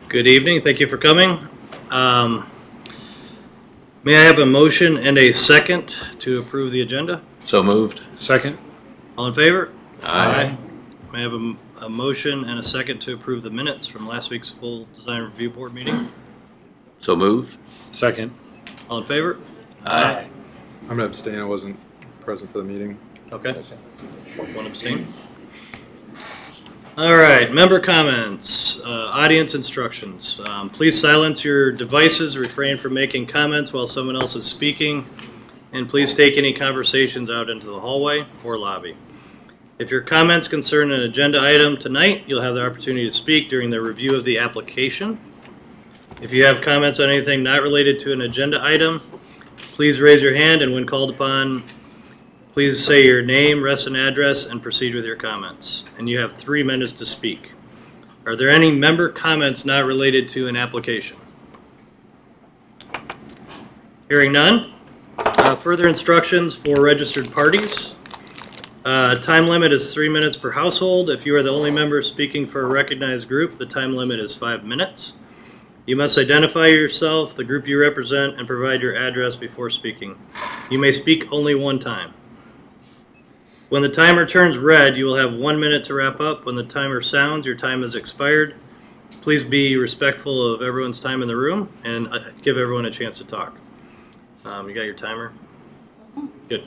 Good evening. Thank you for coming. May I have a motion and a second to approve the agenda? So moved. Second. All in favor? Aye. May I have a motion and a second to approve the minutes from last week's full design review board meeting? So moved. Second. All in favor? Aye. I'm going to abstain. I wasn't present for the meeting. Okay. One abstain. All right, member comments, audience instructions. Please silence your devices, refrain from making comments while someone else is speaking, and please take any conversations out into the hallway or lobby. If your comments concern an agenda item tonight, you'll have the opportunity to speak during the review of the application. If you have comments on anything not related to an agenda item, please raise your hand, and when called upon, please say your name, Reston address, and proceed with your comments. And you have 3 minutes to speak. Are there any member comments not related to an application? Hearing none. Further instructions for registered parties. Time limit is 3 minutes per household. If you are the only member speaking for a recognized group, the time limit is 5 minutes. You must identify yourself, the group you represent, and provide your address before speaking. You may speak only one time. When the timer turns red, you will have 1 minute to wrap up. When the timer sounds, your time has expired. Please be respectful of everyone's time in the room and give everyone a chance to talk. You got your timer? Good.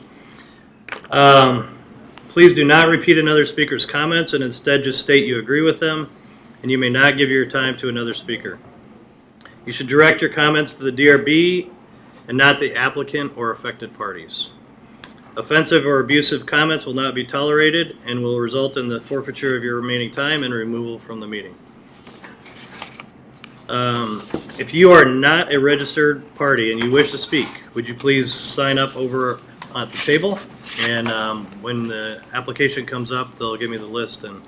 Please do not repeat another speaker's comments and instead just state you agree with them, and you may not give your time to another speaker. You should direct your comments to the DRB and not the applicant or affected parties. Offensive or abusive comments will not be tolerated and will result in the forfeiture of your remaining time and removal from the meeting. If you are not a registered party and you wish to speak, would you please sign up over at the table? And when the application comes up, they'll give me the list and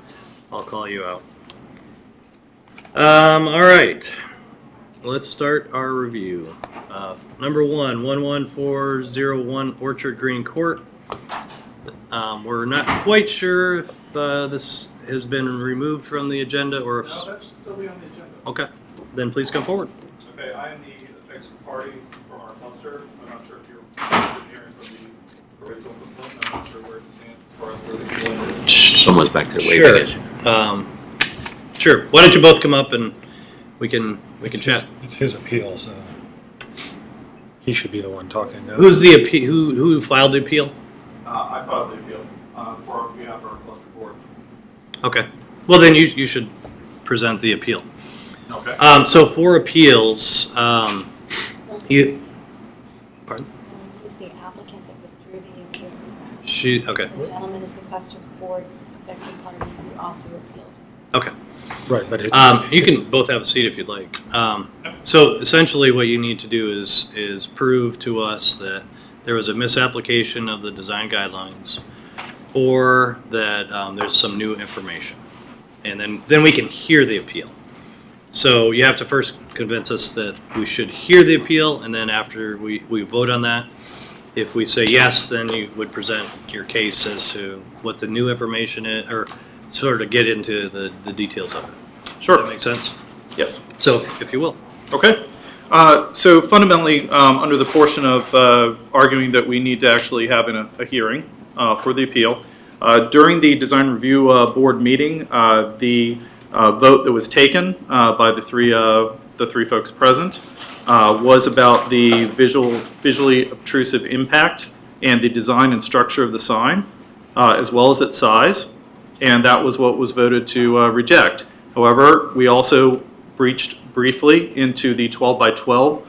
I'll call you out. All right, let's start our review. Number 11401 Orchard Green Court. We're not quite sure if this has been removed from the agenda or if... No, that should still be on the agenda. Okay, then please come forward. Okay, I am the affected party from our cluster. I'm not sure if you're hearing from the original complaint. I'm not sure where it stands as far as where the complaint is. Someone's back there waving it. Sure. Why don't you both come up and we can chat. It's his appeal, so he should be the one talking. Who's the appeal? Who filed the appeal? I filed the appeal for behalf of our cluster board. Okay. Well, then you should present the appeal. Okay. So for appeals, you. Pardon? Is the applicant that withdrew the appeal request. Okay. The gentleman is the cluster board affected party who also appealed. Okay. Right, but it's, You can both have a seat if you'd like. So essentially what you need to do is prove to us that there was a misapplication of the design guidelines or that there's some new information. And then we can hear the appeal. So you have to first convince us that we should hear the appeal, and then after we vote on that, if we say yes, then you would present your case as to what the new information is, or sort of get into the details of it. Sure. Does that make sense? Yes. So, if you will. Okay. So fundamentally, under the portion of arguing that we need to actually have a hearing for the appeal, during the design review board meeting, the vote that was taken by the three folks present was about the visually obtrusive impact and the design and structure of the sign, as well as its size, and that was what was voted to reject. However, we also breached briefly into the 12 by 12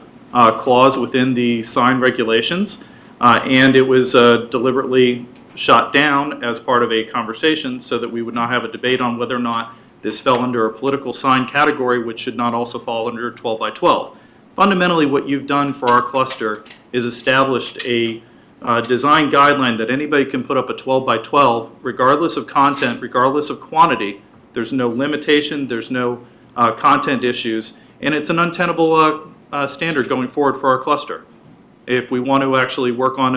clause within the sign regulations, and it was deliberately shot down as part of a conversation so that we would not have a debate on whether or not this fell under a political sign category, which should not also fall under 12 by 12. Fundamentally, what you've done for our cluster is established a design guideline that anybody can put up a 12 by 12, regardless of content, regardless of quantity. There's no limitation, there's no content issues, and it's an untenable standard going forward for our cluster. If we want to actually work on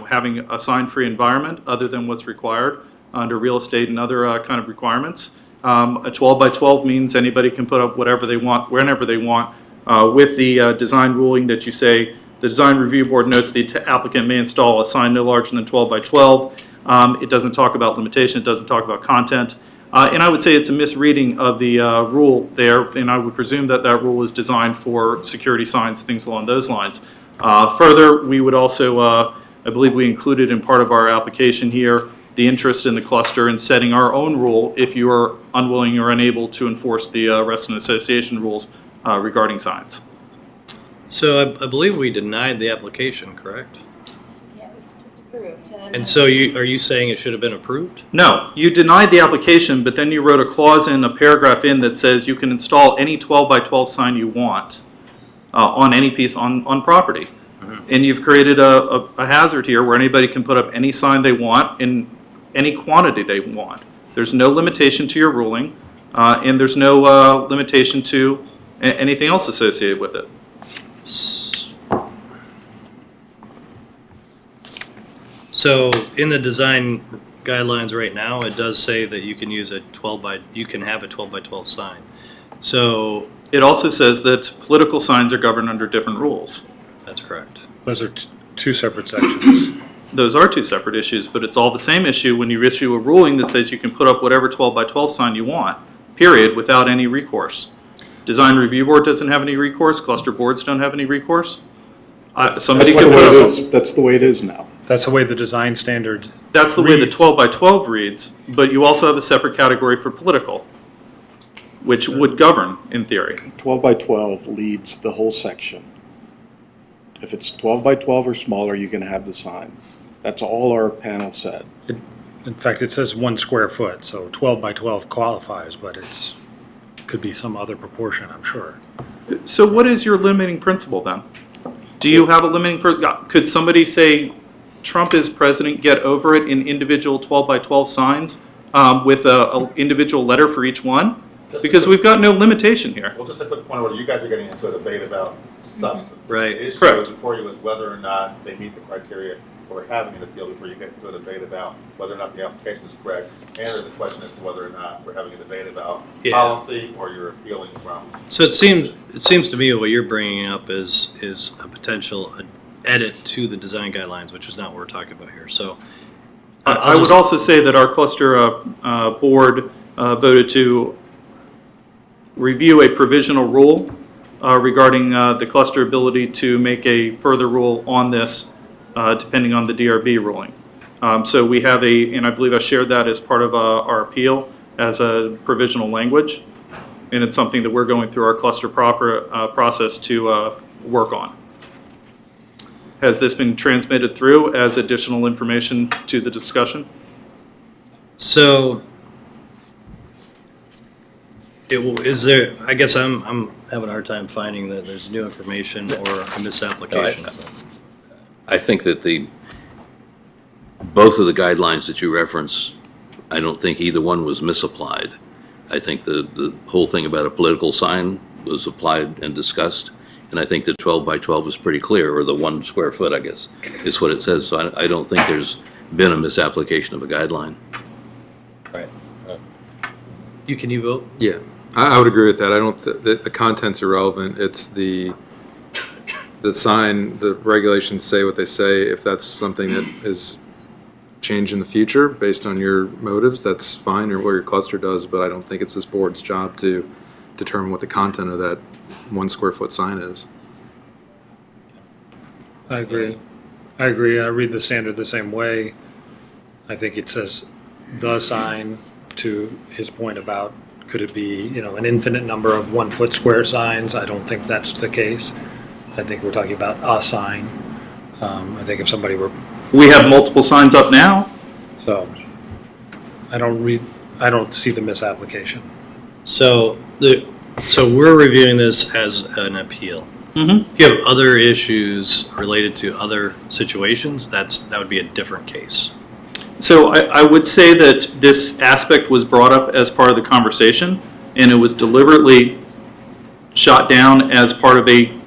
having a sign-free environment other than what's required under real estate and other kind of requirements, A 12 by 12 means anybody can put up whatever they want, whenever they want. With the design ruling that you say, the design review board notes the applicant may install a sign no larger than 12 by 12. It doesn't talk about limitation, it doesn't talk about content. And I would say it's a misreading of the rule there, and I would presume that that rule is designed for security signs, things along those lines. Further, we would also, I believe we included in part of our application here, the interest in the cluster in setting our own rule if you are unwilling or unable to enforce the Reston Association rules regarding signs. So I believe we denied the application, correct? Yeah, it was disapproved. And so are you saying it should have been approved? No, you denied the application, but then you wrote a clause in, a paragraph in that says you can install any 12 by 12 sign you want on any piece on property. And you've created a hazard here where anybody can put up any sign they want in any quantity they want. There's no limitation to your ruling, and there's no limitation to anything else associated with it. So in the design guidelines right now, it does say that you can use you can have a 12 by 12 sign. So it also says that political signs are governed under different rules. That's correct. Those are two separate sections. Those are two separate issues, but it's all the same issue when you issue a ruling that says you can put up whatever 12 by 12 sign you want, period, without any recourse. Design Review Board doesn't have any recourse. Cluster boards don't have any recourse. Somebody could put up. That's the way it is now. That's the way the design standard That's the way the reads. 12 by 12 reads, but you also have a separate category for political, which would govern in theory. 12 by 12 leads the whole section. If it's 12 by 12 or smaller, you can have the sign. That's all our panel said. In fact, it says 1 square foot, so 12 by 12 qualifies, but could be some other proportion, I'm sure. So what is your limiting principle then? Do you have a limiting principle? Could somebody say Trump is president, get over it in individual 12 by 12 signs with an individual letter for each one? Because we've got no limitation here. Well, just a quick point of order. You guys are getting into a debate about substance. Right. The issue Correct. before you is whether or not they meet the criteria for having an appeal before you get into a debate about whether or not the application is correct. And there's a question as to whether or not we're having a debate about policy or you're appealing from. So it seems to me what you're bringing up is a potential edit to the design guidelines, which is not what we're talking about here. So I would also say that our cluster board voted to review a provisional rule regarding the cluster ability to make a further rule on this depending on the DRB ruling. So we have and I believe I shared that as part of our appeal as a provisional language, and it's something that we're going through our cluster process to work on. Has this been transmitted through as additional information to the discussion? So is there? I guess I'm having a hard time finding that there's new information or a misapplication. I think that both of the guidelines that you reference, I don't think either one was misapplied. I think the whole thing about a political sign was applied and discussed, and I think the 12 by 12 was pretty clear, or the 1 square foot, I guess, is what it says. So I don't think there's been a misapplication of a guideline. Right. Can you vote? Yeah, I would agree with that. I don't. The content's irrelevant. It's the sign. The regulations say what they say. If that's something that is changed in the future based on your motives, that's fine, or what your cluster does. But I don't think it's this board's job to determine what the content of that 1 square foot sign is. I agree. I read the standard the same way. I think it says the sign, to his point about could it be, an infinite number of 1 foot square signs. I don't think that's the case. I think we're talking about a sign. I think if somebody were, We have multiple signs up now. so I don't see the misapplication. So we're reviewing this as an appeal. Mm-hmm. If you have other issues related to other situations, that would be a different case. So I would say that this aspect was brought up as part of the conversation, and it was deliberately shot down as part of a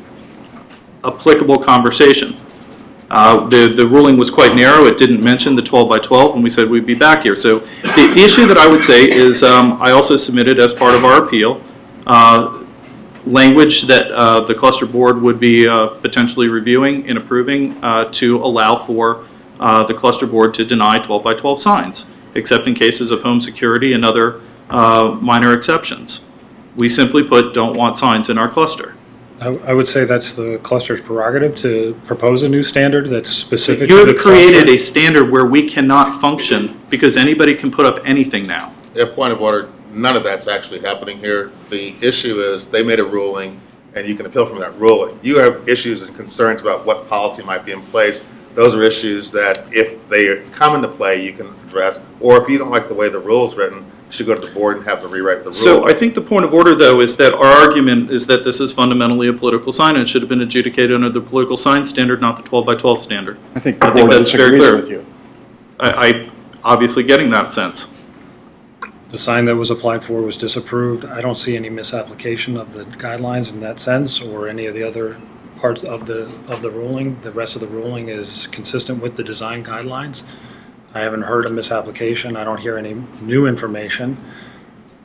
applicable conversation. The ruling was quite narrow. It didn't mention the 12 by 12, and we said we'd be back here. So the issue that I would say is I also submitted as part of our appeal language that the cluster board would be potentially reviewing and approving to allow for the cluster board to deny 12 by 12 signs, except in cases of home security and other minor exceptions. We simply put don't want signs in our cluster. I would say that's the cluster's prerogative to propose a new standard that's specific You to the have created cluster. a standard where we cannot function because anybody can put up anything now. Yeah, point of order, none of that's actually happening here. The issue is they made a ruling and you can appeal from that ruling. You have issues and concerns about what policy might be in place. Those are issues that if they come into play, you can address. Or if you don't like the way the rule is written, you should go to the board and have them rewrite the rule. So I think the point of order, though, is that our argument is that this is fundamentally a political sign and it should have been adjudicated under the political sign standard, not the 12 by 12 standard. I think the I think board that's very disagrees clear. with you. I obviously getting that sense. The sign that was applied for was disapproved. I don't see any misapplication of the guidelines in that sense or any of the other parts of the ruling. The rest of the ruling is consistent with the design guidelines. I haven't heard a misapplication. I don't hear any new information.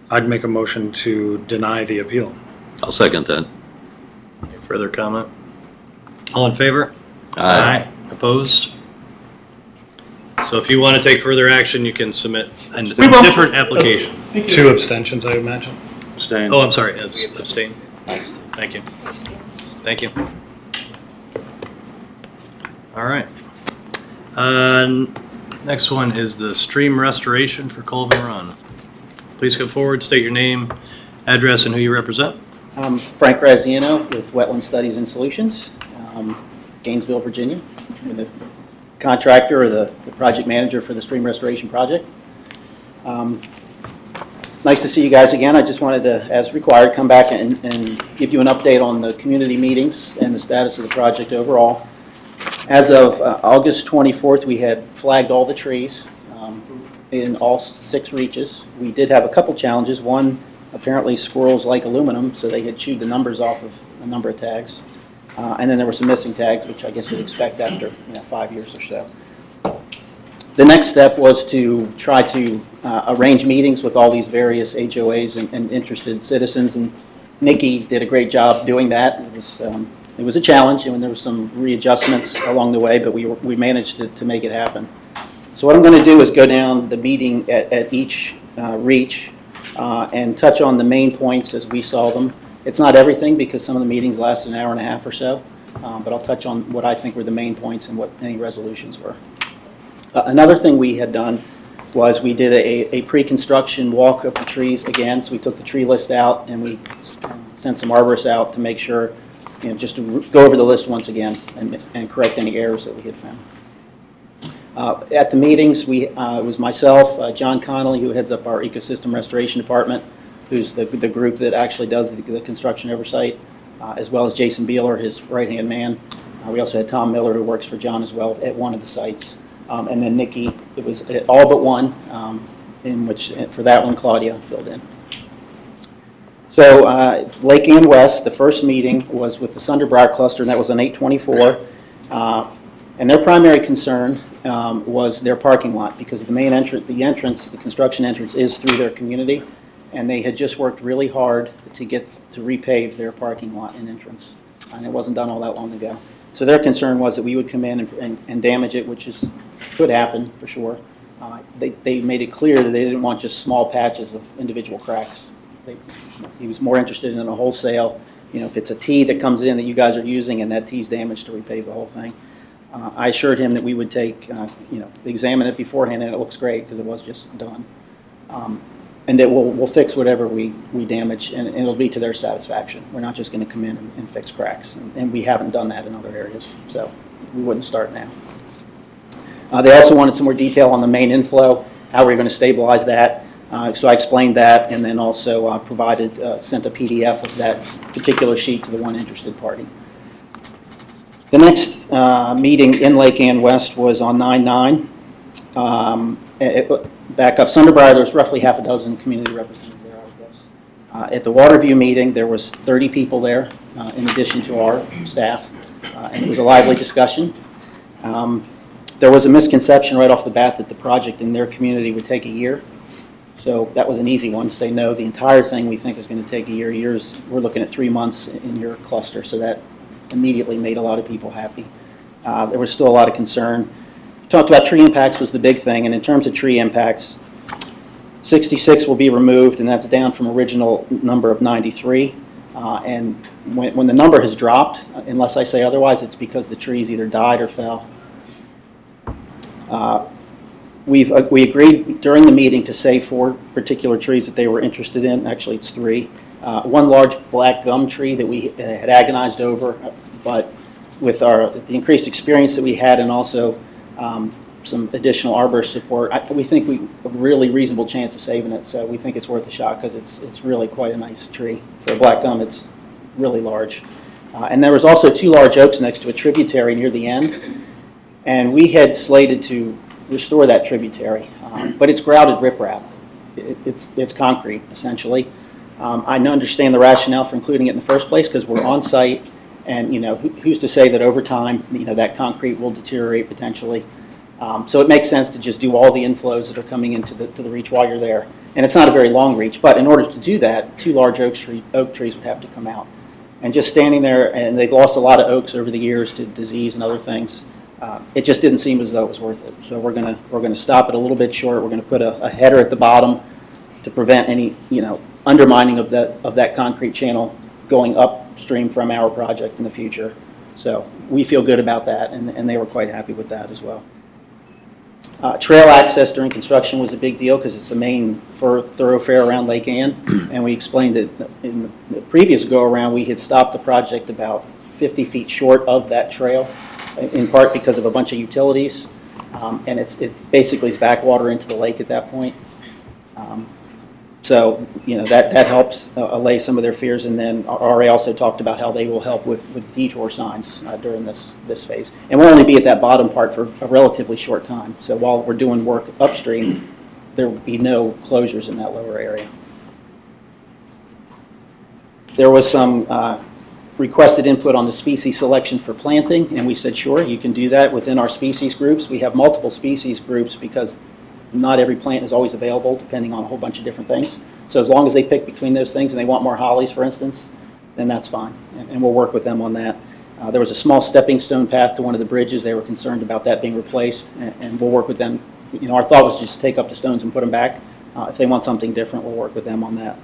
I'd make a motion to deny the appeal. I'll second that. Any further comment? All in favor? Opposed? So if you want to take further action, you can submit a We will. different application. 2 abstentions, I imagine. Abstain. Oh, I'm sorry, abstain. Thank you. Thank you. All right. Next one is the stream restoration for Colvin Run. Please come forward, state your name, address, and who you represent. Frank Graziano with Wetland Studies and Solutions, Gainesville, Virginia. I'm the contractor or the project manager for the stream restoration project. Nice to see you guys again. I just wanted to, as required, come back and give you an update on the community meetings and the status of the project overall. As of August 24th, we had flagged all the trees in all 6 reaches. We did have a couple challenges. One, apparently squirrels like aluminum, so they had chewed the numbers off of a number of tags. And then there were some missing tags, which I guess you'd expect after 5 years or so. The next step was to try to arrange meetings with all these various HOAs and interested citizens, and Nikki did a great job doing that. It was a challenge, and there were some readjustments along the way, but we managed to make it happen. So what I'm going to do is go down the meeting at each reach and touch on the main points as we saw them. It's not everything because some of the meetings last an hour and a half or so, but I'll touch on what I think were the main points and what any resolutions were. Another thing we had done was we did a pre-construction walk of the trees again. So we took the tree list out and we sent some arborists out to make sure, just to go over the list once again and correct any errors that we had found. At the meetings, it was myself, John Connolly, who heads up our Ecosystem Restoration Department, who's the group that actually does the construction oversight, as well as Jason Beeler, his right-hand man. We also had Tom Miller, who works for John as well, at one of the sites. And then Nikki, it was all but one, in which, for that one, Claudia filled in. So Lake Ann West, the first meeting was with the Sunderbriar cluster, and that was on 8/24. And their primary concern was their parking lot, because the main entrance, the construction entrance is through their community, and they had just worked really hard to repave their parking lot and entrance, and it wasn't done all that long ago. So their concern was that we would come in and damage it, which could happen for sure. They made it clear that they didn't want just small patches of individual cracks. He was more interested in a wholesale, if it's a tee that comes in that you guys are using and that tee's damaged, to repave the whole thing. I assured him that we would examine it beforehand, and it looks great because it was just done. And that we'll fix whatever we damage, and it'll be to their satisfaction. We're not just going to come in and fix cracks, and we haven't done that in other areas, so we wouldn't start now. They also wanted some more detail on the main inflow, how we're going to stabilize that. So I explained that, and then also sent a PDF of that particular sheet to the one interested party. The next meeting in Lake Ann West was on 9/9. Back up Sunderbriar, there was roughly half a dozen community representatives there, I guess. At the Waterview meeting, there was 30 people there, in addition to our staff, and it was a lively discussion. There was a misconception right off the bat that the project in their community would take a year. So that was an easy one to say no. The entire thing we think is going to take a year. We're looking at 3 months in your cluster, so that immediately made a lot of people happy. There was still a lot of concern. Talked about tree impacts was the big thing, and in terms of tree impacts, 66 will be removed, and that's down from original number of 93. And when the number has dropped, unless I say otherwise, it's because the trees either died or fell. We agreed during the meeting to save 4 particular trees that they were interested in. Actually, it's 3. One large black gum tree that we had agonized over, but with the increased experience that we had and also some additional arborist support, we think we have a really reasonable chance of saving it. So we think it's worth a shot because it's really quite a nice tree. For a black gum, it's really large. And there was also 2 large oaks next to a tributary near the end. And we had slated to restore that tributary, but it's grouted riprap. It's concrete, essentially. I understand the rationale for including it in the first place because we're on site, and who's to say that over time, that concrete will deteriorate potentially. So it makes sense to just do all the inflows that are coming into the reach while you're there. And it's not a very long reach, but in order to do that, 2 large oak trees would have to come out. And just standing there, and they've lost a lot of oaks over the years to disease and other things. It just didn't seem as though it was worth it. So we're gonna stop it a little bit short. We're gonna put a header at the bottom to prevent any undermining of that concrete channel going upstream from our project in the future. So we feel good about that, and they were quite happy with that as well. Trail access during construction was a big deal because it's the main thoroughfare around Lake Ann, and we explained that in the previous go-around we had stopped the project about 50 feet short of that trail, in part because of a bunch of utilities, and it basically is backwater into the lake at that point. So that helps allay some of their fears. And then RA also talked about how they will help with detour signs during this phase. And we'll only be at that bottom part for a relatively short time. So while we're doing work upstream, there will be no closures in that lower area. There was some requested input on the species selection for planting, and we said, sure, you can do that within our species groups. We have multiple species groups because not every plant is always available depending on a whole bunch of different things. So as long as they pick between those things and they want more hollies, for instance, then that's fine, and we'll work with them on that. There was a small stepping stone path to one of the bridges. They were concerned about that being replaced, and we'll work with them. Our thought was just to take up the stones and put them back. If they want something different, we'll work with them on that.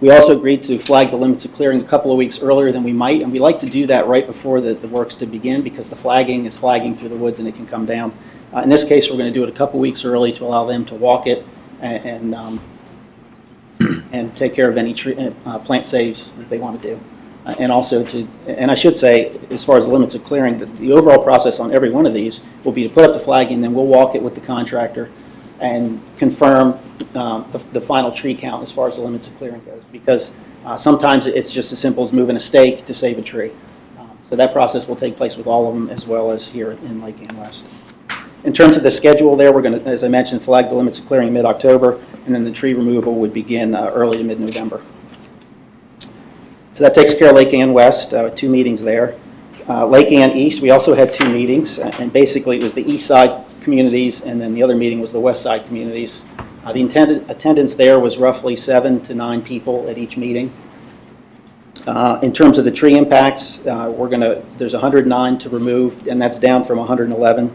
We also agreed to flag the limits of clearing a couple of weeks earlier than we might, and we like to do that right before the works to begin because the flagging is flagging through the woods and it can come down. In this case, we're going to do it a couple weeks early to allow them to walk it and take care of any plant saves that they want to do. And also and I should say, as far as the limits of clearing, the overall process on every one of these will be to put up the flagging, and then we'll walk it with the contractor and confirm the final tree count as far as the limits of clearing goes. Because sometimes it's just as simple as moving a stake to save a tree. So that process will take place with all of them as well as here in Lake Ann West. In terms of the schedule there, we're going to, as I mentioned, flag the limits of clearing mid-October, and then the tree removal would begin early to mid-November. So that takes care of Lake Ann West, 2 meetings there. Lake Ann East, we also had 2 meetings, and basically it was the east side communities, and then the other meeting was the west side communities. The attendance there was roughly 7 to 9 people at each meeting. In terms of the tree impacts, there's 109 to remove, and that's down from 111.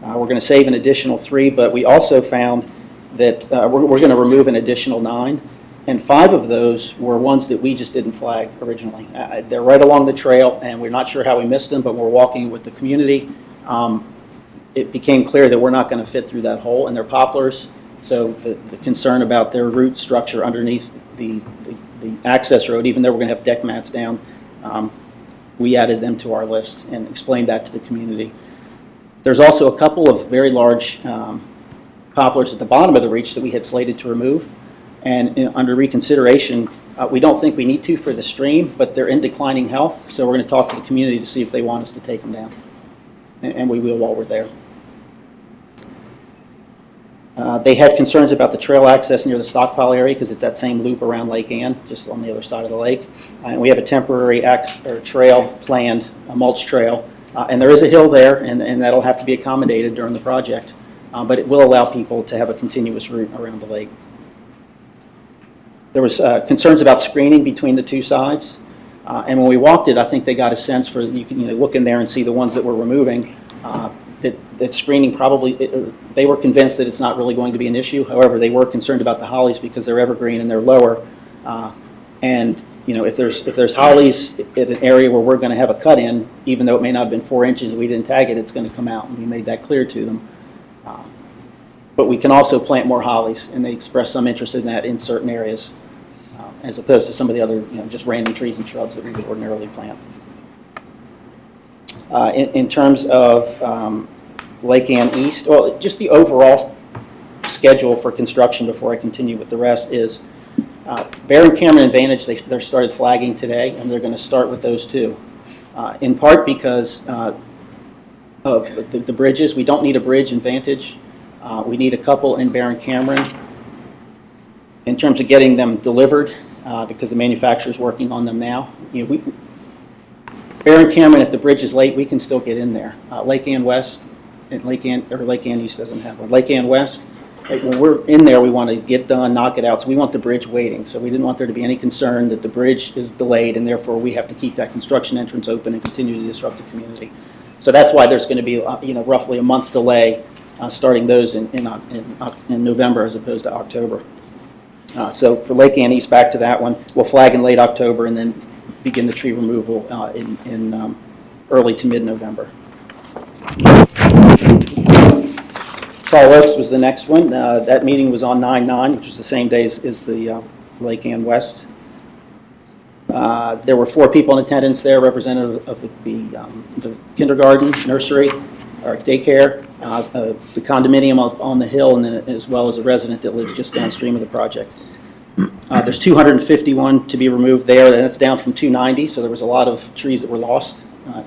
We're going to save an additional 3, but we also found that we're going to remove an additional 9, and 5 of those were ones that we just didn't flag originally. They're right along the trail, and we're not sure how we missed them, but we're walking with the community. It became clear that we're not going to fit through that hole, and they're poplars, so the concern about their root structure underneath the access road, even though we're going to have deck mats down, we added them to our list and explained that to the community. There's also a couple of very large poplars at the bottom of the reach that we had slated to remove, and under reconsideration, we don't think we need to for the stream, but they're in declining health, so we're going to talk to the community to see if they want us to take them down, and we will while we're there. They had concerns about the trail access near the stockpile area because it's that same loop around Lake Ann, just on the other side of the lake. And we have a temporary trail planned, a mulch trail, And there is a hill there, and that'll have to be accommodated during the project. But it will allow people to have a continuous route around the lake. There was concerns about screening between the two sides. And when we walked it, I think they got a sense for, you can look in there and see the ones that we're removing, that screening probably, they were convinced that it's not really going to be an issue. However, they were concerned about the hollies because they're evergreen and they're lower. And if there's hollies in an area where we're going to have a cut in, even though it may not have been 4 inches and we didn't tag it, it's going to come out, and we made that clear to them. But we can also plant more hollies, and they expressed some interest in that in certain areas, as opposed to some of the other, just random trees and shrubs that we would ordinarily plant. In terms of Lake Ann East, well, just the overall schedule for construction before I continue with the rest is Barron, Cameron, and Vantage, they started flagging today, and they're going to start with those two. In part because of the bridges. We don't need a bridge in Vantage. We need a couple in Barron, Cameron. In terms of getting them delivered, because the manufacturer's working on them now. Barron, Cameron, if the bridge is late, we can still get in there. Lake Ann West, and Lake Ann East doesn't have one. Lake Ann West, when we're in there, we want to get done, knock it out. So we want the bridge waiting. So we didn't want there to be any concern that the bridge is delayed, and therefore we have to keep that construction entrance open and continue to disrupt the community. So that's why there's going to be roughly a month delay starting those in November as opposed to October. So for Lake Ann East, back to that one, we'll flag in late October and then begin the tree removal in early to mid-November. Fall Oaks was the next one. That meeting was on 9/9, which was the same day as the Lake Ann West. There were 4 people in attendance there, representative of the kindergarten, nursery, or daycare, the condominium on the hill, and then as well as a resident that lives just downstream of the project. There's 251 to be removed there, and that's down from 290, so there was a lot of trees that were lost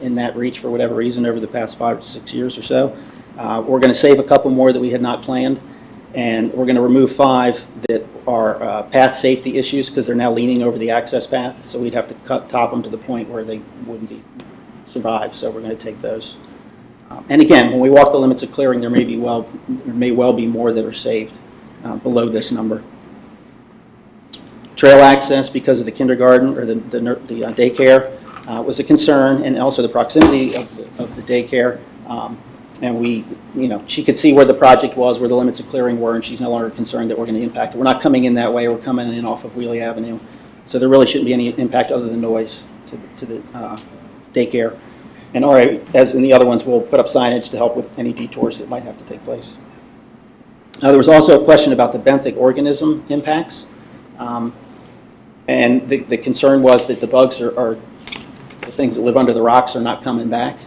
in that reach for whatever reason over the past 5 or 6 years or so. We're going to save a couple more that we had not planned, and we're going to remove 5 that are path safety issues because they're now leaning over the access path, so we'd have to top them to the point where they wouldn't survive, so we're going to take those. And again, when we walk the limits of clearing, there may well be more that are saved below this number. Trail access because of the kindergarten or the daycare was a concern, and also the proximity of the daycare. And she could see where the project was, where the limits of clearing were, and she's no longer concerned that we're going to impact it. We're not coming in that way. We're coming in off of Wheelie Avenue, so there really shouldn't be any impact other than noise to the daycare. And as in the other ones, we'll put up signage to help with any detours that might have to take place. There was also a question about the benthic organism impacts. And the concern was that the bugs are the things that live under the rocks are not coming back.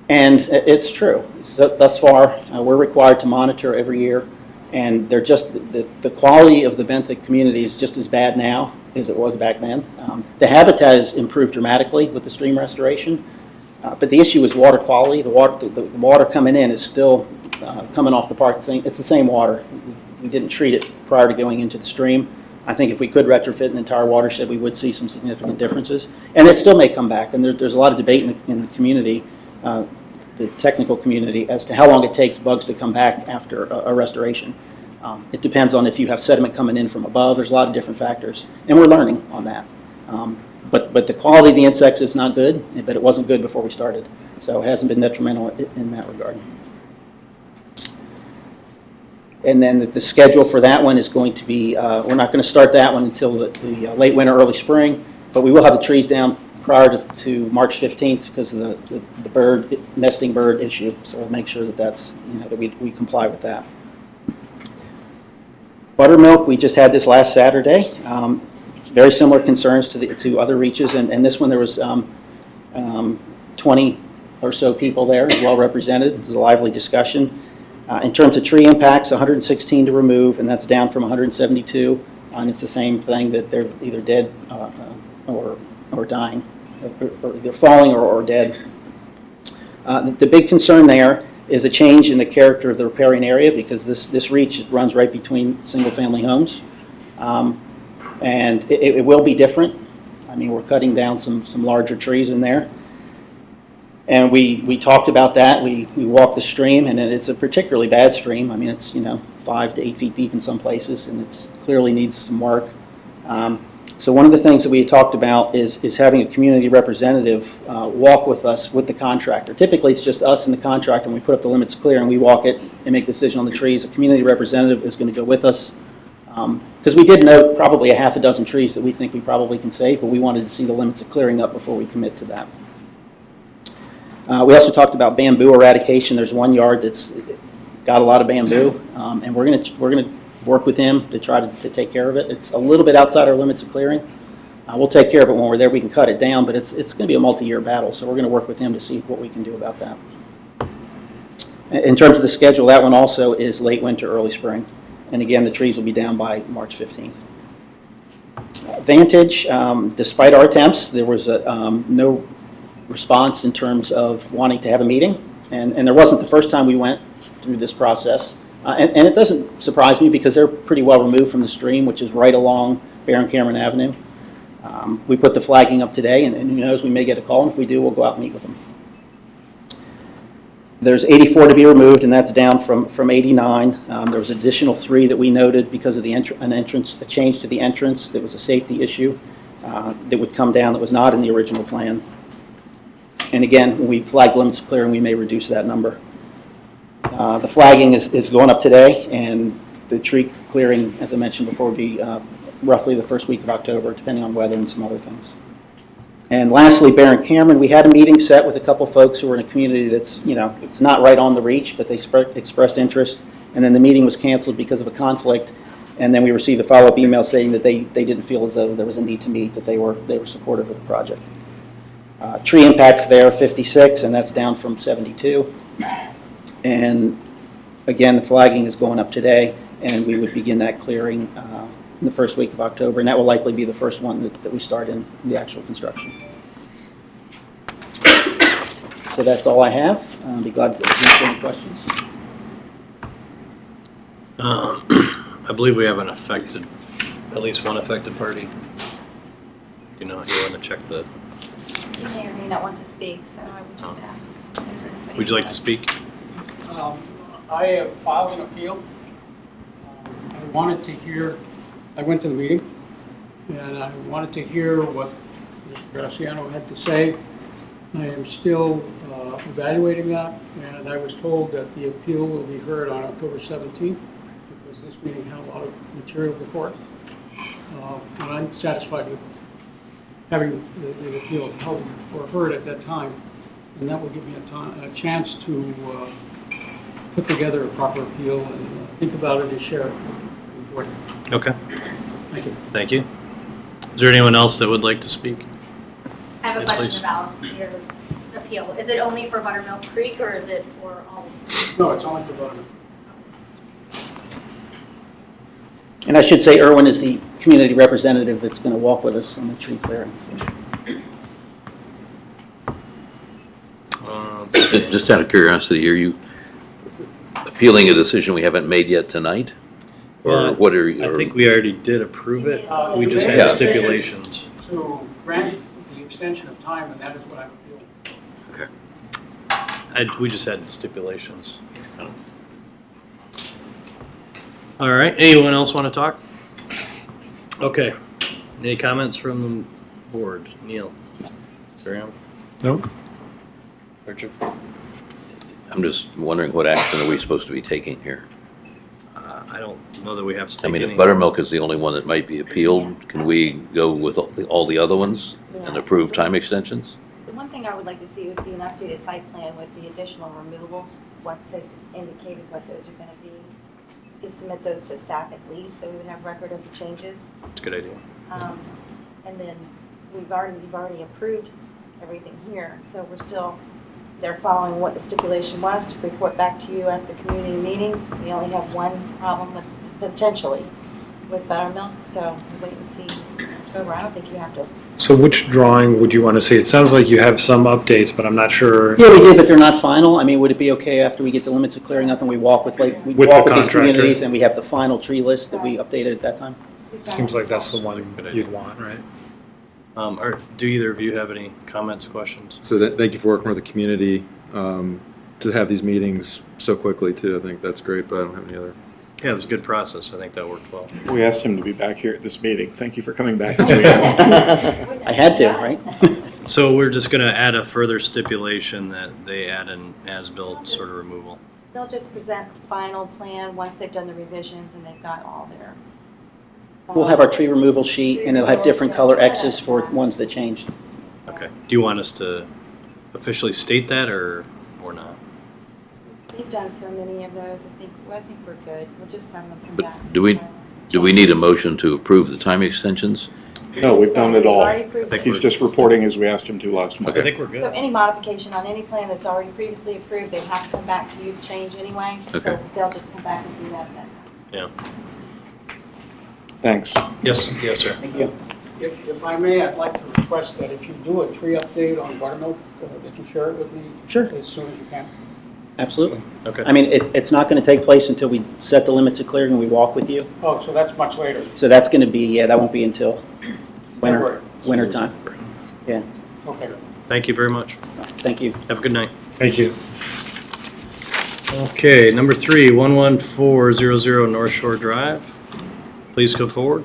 And it's true. So thus far, we're required to monitor every year. And they're just the quality of the benthic community is just as bad now as it was back then. The habitat has improved dramatically with the stream restoration. But the issue is water quality. The water coming in is still coming off the park. It's the same water. We didn't treat it prior to going into the stream. I think if we could retrofit an entire watershed, we would see some significant differences. And it still may come back. And there's a lot of debate in the community, the technical community, as to how long it takes bugs to come back after a restoration. It depends on if you have sediment coming in from above. There's a lot of different factors. And we're learning on that. But the quality of the insects is not good, but it wasn't good before we started. So it hasn't been detrimental in that regard. And then the schedule for that one is going to be, we're not going to start that one until the late winter, early spring, but we will have the trees down prior to March 15th because of the nesting bird issue. So we'll make sure that that we comply with that. Buttermilk, we just had this last Saturday. Very similar concerns to other reaches, and this one there was 20 or so people there, well represented. It was a lively discussion. In terms of tree impacts, 116 to remove, and that's down from 172. And it's the same thing, that they're either dead or dying, or they're falling or dead. The big concern there is a change in the character of the riparian area because this reach runs right between single-family homes. And it will be different. I mean, we're cutting down some larger trees in there. And we talked about that. We walked the stream, and it's a particularly bad stream. I mean, it's 5 to 8 feet deep in some places, and it clearly needs some work. So one of the things that we had talked about is having a community representative walk with us with the contractor. Typically, it's just us and the contractor, and we put up the limits clear, and we walk it and make the decision on the trees. A community representative is going to go with us. Because we did note probably a half a dozen trees that we think we probably can save, but we wanted to see the limits of clearing up before we commit to that. We also talked about bamboo eradication. There's one yard that's got a lot of bamboo, and we're going to work with him to try to take care of it. It's a little bit outside our limits of clearing. We'll take care of it when we're there. We can cut it down, but it's going to be a multi-year battle, so we're going to work with him to see what we can do about that. In terms of the schedule, that one also is late winter, early spring. And again, the trees will be down by March 15th. Vantage, despite our attempts, there was no response in terms of wanting to have a meeting. And there wasn't the first time we went through this process. And it doesn't surprise me because they're pretty well removed from the stream, which is right along Baron Cameron Avenue. We put the flagging up today, and who knows, we may get a call, and if we do, we'll go out and meet with them. There's 84 to be removed, and that's down from 89. There was an additional 3 that we noted because of a change to the entrance. There was a safety issue that would come down that was not in the original plan. And again, when we flag limits of clearing, we may reduce that number. The flagging is going up today, and the tree clearing, as I mentioned before, will be roughly the first week of October, depending on weather and some other things. And lastly, Baron Cameron, we had a meeting set with a couple folks who were in a community that's, it's not right on the reach, but they expressed interest. And then the meeting was canceled because of a conflict. And then we received a follow-up email saying that they didn't feel as though there was a need to meet, that they were supportive of the project. Tree impacts there, 56, and that's down from 72. And again, the flagging is going up today, and we would begin that clearing in the first week of October, and that will likely be the first one that we start in the actual construction. So that's all I have. I'll be glad to answer any questions. I believe we have at least one affected party. You want to check the... You may or may not want to speak, so I would just ask. Would you like to speak? I have filed an appeal. I wanted to hear, I went to the meeting, and I wanted to hear what Mr. Graciano had to say. I am still evaluating that, and I was told that the appeal will be heard on October 17th, because this meeting had a lot of material before it. And I'm satisfied with having the appeal held or heard at that time, and that will give me a chance to put together a proper appeal and think about it and share it with the board. Okay. Thank you. Thank you. Is there anyone else that would like to speak? I have a Yes, question please. about your appeal. Is it only for Buttermilk Creek, or is it for all of them? No, it's only for Buttermilk. And I should say Erwin is the community representative that's going to walk with us on the tree clearing. So. Just out of curiosity, are you appealing a decision we haven't made yet tonight? Or what are you? I think we already did approve it. We just You had made a stipulations. decision to grant the extension of time, and that is what I'm appealing. Okay. We just had stipulations. All right. Anyone else want to talk? Okay. Any comments from the board? Neil? Graham? Nope. Richard? I'm just wondering what action are we supposed to be taking here? I don't know that we have to take I mean, any. if Buttermilk is the only one that might be appealed, can we go with all the other ones and approve time extensions? The one thing I would like to see would be an updated site plan with the additional removals, once they've indicated what those are going to be. You can submit those to staff at least, so we would have record of the changes. That's a good idea. And then you've already approved everything here, so they're following what the stipulation was to report back to you at the community meetings. We only have one problem potentially with Buttermilk, so we'll wait and see in October. I don't think you have to. So which drawing would you want to see? It sounds like you have some updates, but I'm not sure. Yeah, we did, but they're not final. I mean, would it be okay after we get the limits of clearing up and we walk with With the these contractor. communities and we have the final tree list that we updated at that time? Seems like that's the one you'd want, right? Do either of you have any comments, questions? So thank you for working with the community to have these meetings so quickly too. I think that's great, but I don't have any other. Yeah, it's a good process. I think that worked well. We asked him to be back here at this meeting. Thank you for coming back as we asked. I had to, right? So we're just going to add a further stipulation that they add an as-built sort of removal. They'll just present the final plan once they've done the revisions and they've got all their. We'll have our tree removal sheet, and it'll have different color X's for ones that changed. Okay. Do you want us to officially state that or not? We've done so many of those, I think we're good. We'll just have them come But back. do we need a motion to approve the time extensions? No, we've done it all. Already approved it. He's just reporting as we asked him to last month. I think we're So good. any modification on any plan that's already previously approved, they have to come back to you to change anyway. So Okay. they'll just come back and do that then. Yeah. Thanks. Yes, sir. Thank you. If I may, I'd like to request that if you do a tree update on buttermilk, that you share it with me. Sure. As soon as you can. Absolutely. Okay. I mean, it's not going to take place until we set the limits of clearing and we walk with you. Oh, so that's much later. So that's going to be, yeah, that won't be until February. winter time. Yeah, Okay. Thank you very much. thank you. Have a good night. Thank you. Okay, number 3, 11400 North Shore Drive. Please go forward.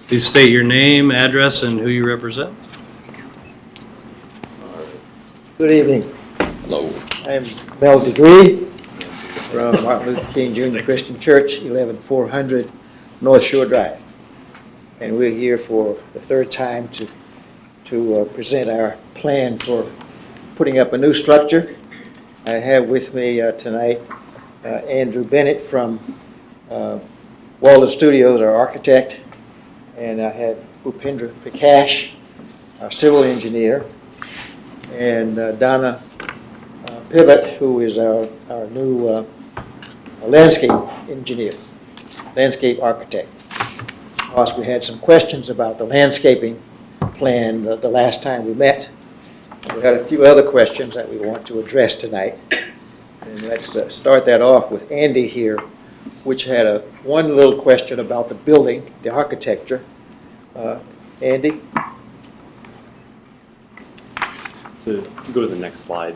Please state your name, address, and who you represent. Good evening. Hello. I'm Mel DeGree from Martin Luther King Jr. Christian Church, 11400 North Shore Drive. And we're here for the third time to present our plan for putting up a new structure. I have with me tonight Andrew Bennett from Walden Studios, our architect, and I have Upendra Prakash, our civil engineer, and Donna Pivot, who is our new landscape engineer, landscape architect. Of course, we had some questions about the landscaping plan the last time we met. We had a few other questions that we want to address tonight. And let's start that off with Andy here, which had one little question about the building, the architecture. Andy? So if you go to the next slide.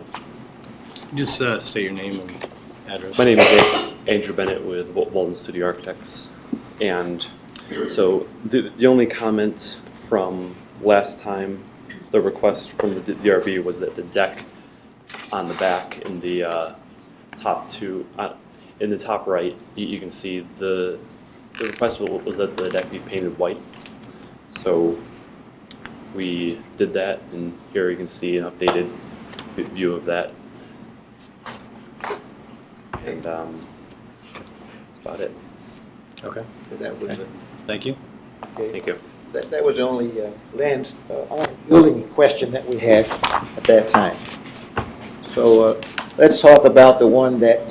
Just state your name and address. My name is Andrew Bennett with Walden Studio Architects. And so the only comment from last time, the request from the DRB was that the deck on the back in the top two, in the top right, you can see the request was that the deck be painted white. So we did that, and here you can see an updated view of that. And that's about it. Okay, That was thank you. Thank you. That was the only only building question that we had at that time. So let's talk about the one that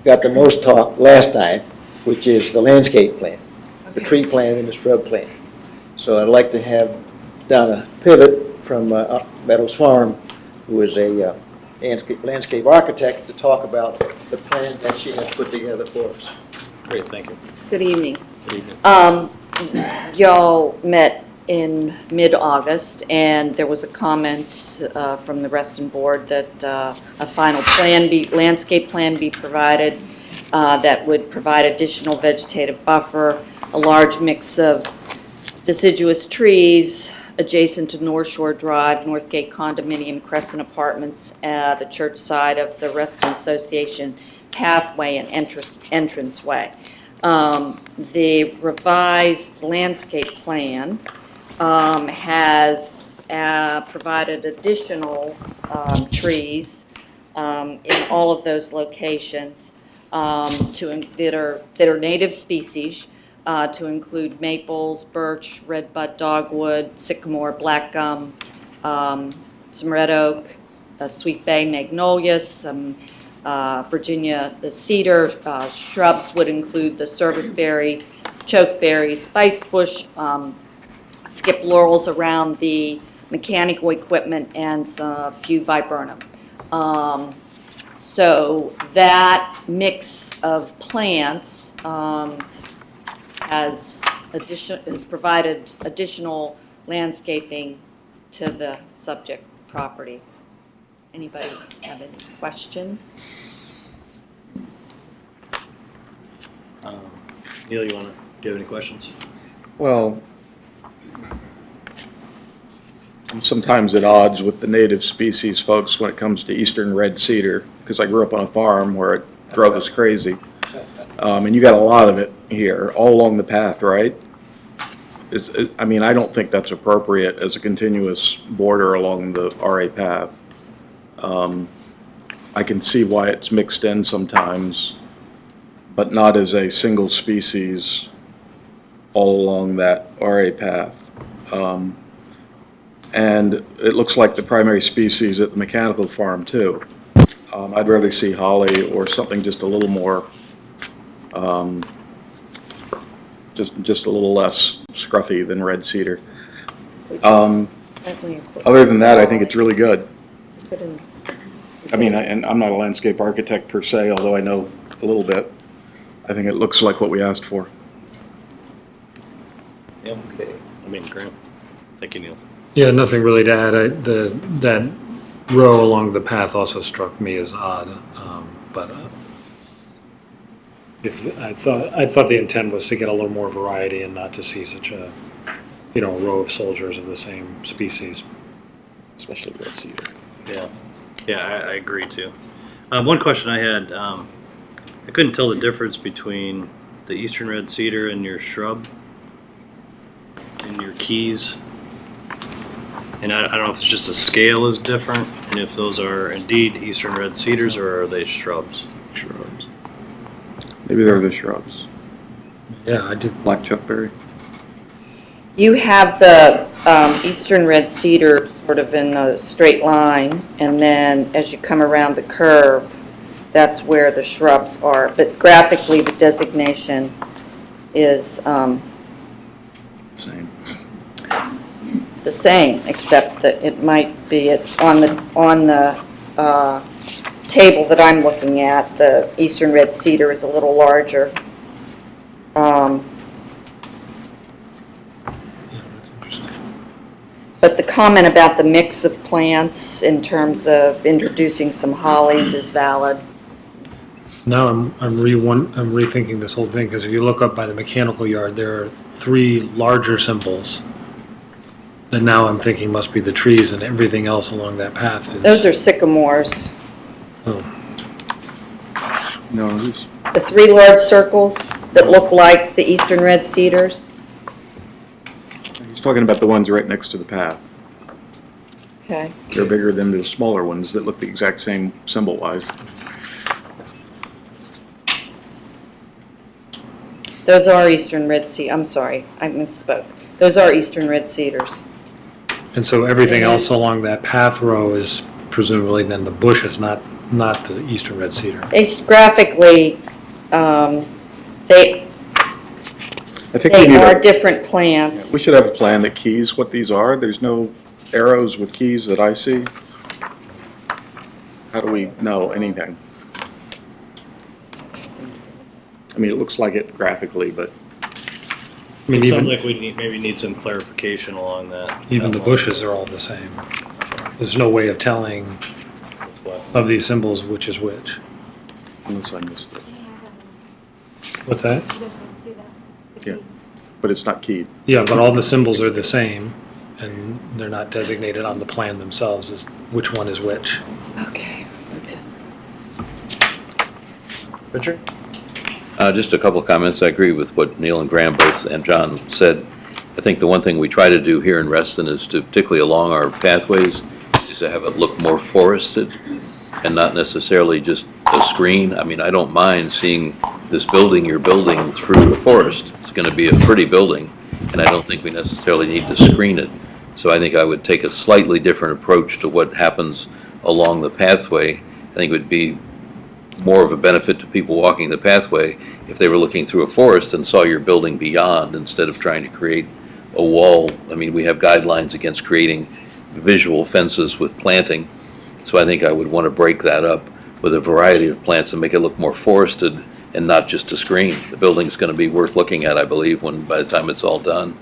got the most talk last time, which is the landscape plan, the tree plan and the shrub plan. So I'd like to have Donna Pivot from Meadows Farm, who is a landscape architect, to talk about the plan that she has put together for us. Great, thank you. Good evening. Good evening. Y'all met in mid-August, and there was a comment from the Reston board that a final landscape plan be provided that would provide additional vegetative buffer, a large mix of deciduous trees adjacent to North Shore Drive, Northgate Condominium, Crescent Apartments, the church side of the Reston Association pathway and entranceway. The revised landscape plan has provided additional trees in all of those locations that are native species, to include maples, birch, redbud, dogwood, sycamore, black gum, some red oak, sweet bay magnolias, some Virginia cedar. Shrubs would include the serviceberry, chokeberry, spice bush, skip laurels around the mechanical equipment, and a few viburnum. So that mix of plants has provided additional landscaping to the subject property. Anybody have any questions? Neil, do you have any questions? Well, I'm sometimes at odds with the native species folks when it comes to eastern red cedar, because I grew up on a farm where it drove us crazy. And you got a lot of it here, all along the path, right? I mean, I don't think that's appropriate as a continuous border along the RA path. I can see why it's mixed in sometimes, but not as a single species all along that RA path. And it looks like the primary species at the mechanical farm too. I'd rather see holly or something just a little more, just a little less scruffy than red cedar. Other than that, I think it's really good. I mean, and I'm not a landscape architect per se, although I know a little bit. I think it looks like what we asked for. Yeah, okay. Graham. Thank you, Neil. Yeah, nothing really to add. That row along the path also struck me as odd, but I thought the intent was to get a little more variety and not to see such a row of soldiers of the same species, Especially red cedar. Yeah, I agree too. One question I had, I couldn't tell the difference between the eastern red cedar and your shrub and your keys. And I don't know if it's just the scale is different, and if those are indeed eastern red cedars, or are they shrubs? Shrubs. Maybe they're the shrubs. yeah, I did. Black chuckberry. You have the eastern red cedar sort of in a straight line, and then as you come around the curve, that's where the shrubs are. But graphically, the designation is Same. the same, except that it might be on the table that I'm looking at, the eastern red cedar is a little larger. But the comment about the mix of plants in terms of introducing some hollies is valid. Now I'm rethinking this whole thing, because if you look up by the mechanical yard, there are 3 larger symbols that now I'm thinking must be the trees, and everything else along that path is. Those are sycamores. Oh. No, these. The 3 large circles that look like the eastern red cedars. He's talking about the ones right next to the path. Okay. They're bigger than the smaller ones that look the exact same symbol-wise. Those are eastern red cedars. I'm sorry, I misspoke. Those are eastern red cedars. And so everything else along that path row is presumably then the bushes, not the eastern red cedar. Graphically, they I think we need are different plants. we should have a plan that keys what these are. There's no arrows with keys that I see. How do we know anything? I mean, it looks like it graphically, but I mean, It sounds even, like we maybe need some clarification along that. even the bushes are all the same. There's no way of telling of these symbols which is which. unless I missed it. What's that? You guys didn't see that? Yeah. But it's not keyed. Yeah, but all the symbols are the same, and they're not designated on the plan themselves as which one is which. Okay. Richard? Just a couple of comments. I agree with what Neil and Graham both and John said. I think the one thing we try to do here in Reston is to, particularly along our pathways, is to have it look more forested and not necessarily just a screen. I mean, I don't mind seeing this building you're building through the forest. It's going to be a pretty building, and I don't think we necessarily need to screen it. So I think I would take a slightly different approach to what happens along the pathway. I think it would be more of a benefit to people walking the pathway if they were looking through a forest and saw your building beyond, instead of trying to create a wall. I mean, we have guidelines against creating visual fences with planting, so I think I would want to break that up with a variety of plants and make it look more forested and not just a screen. The building's going to be worth looking at, I believe, by the time it's all done.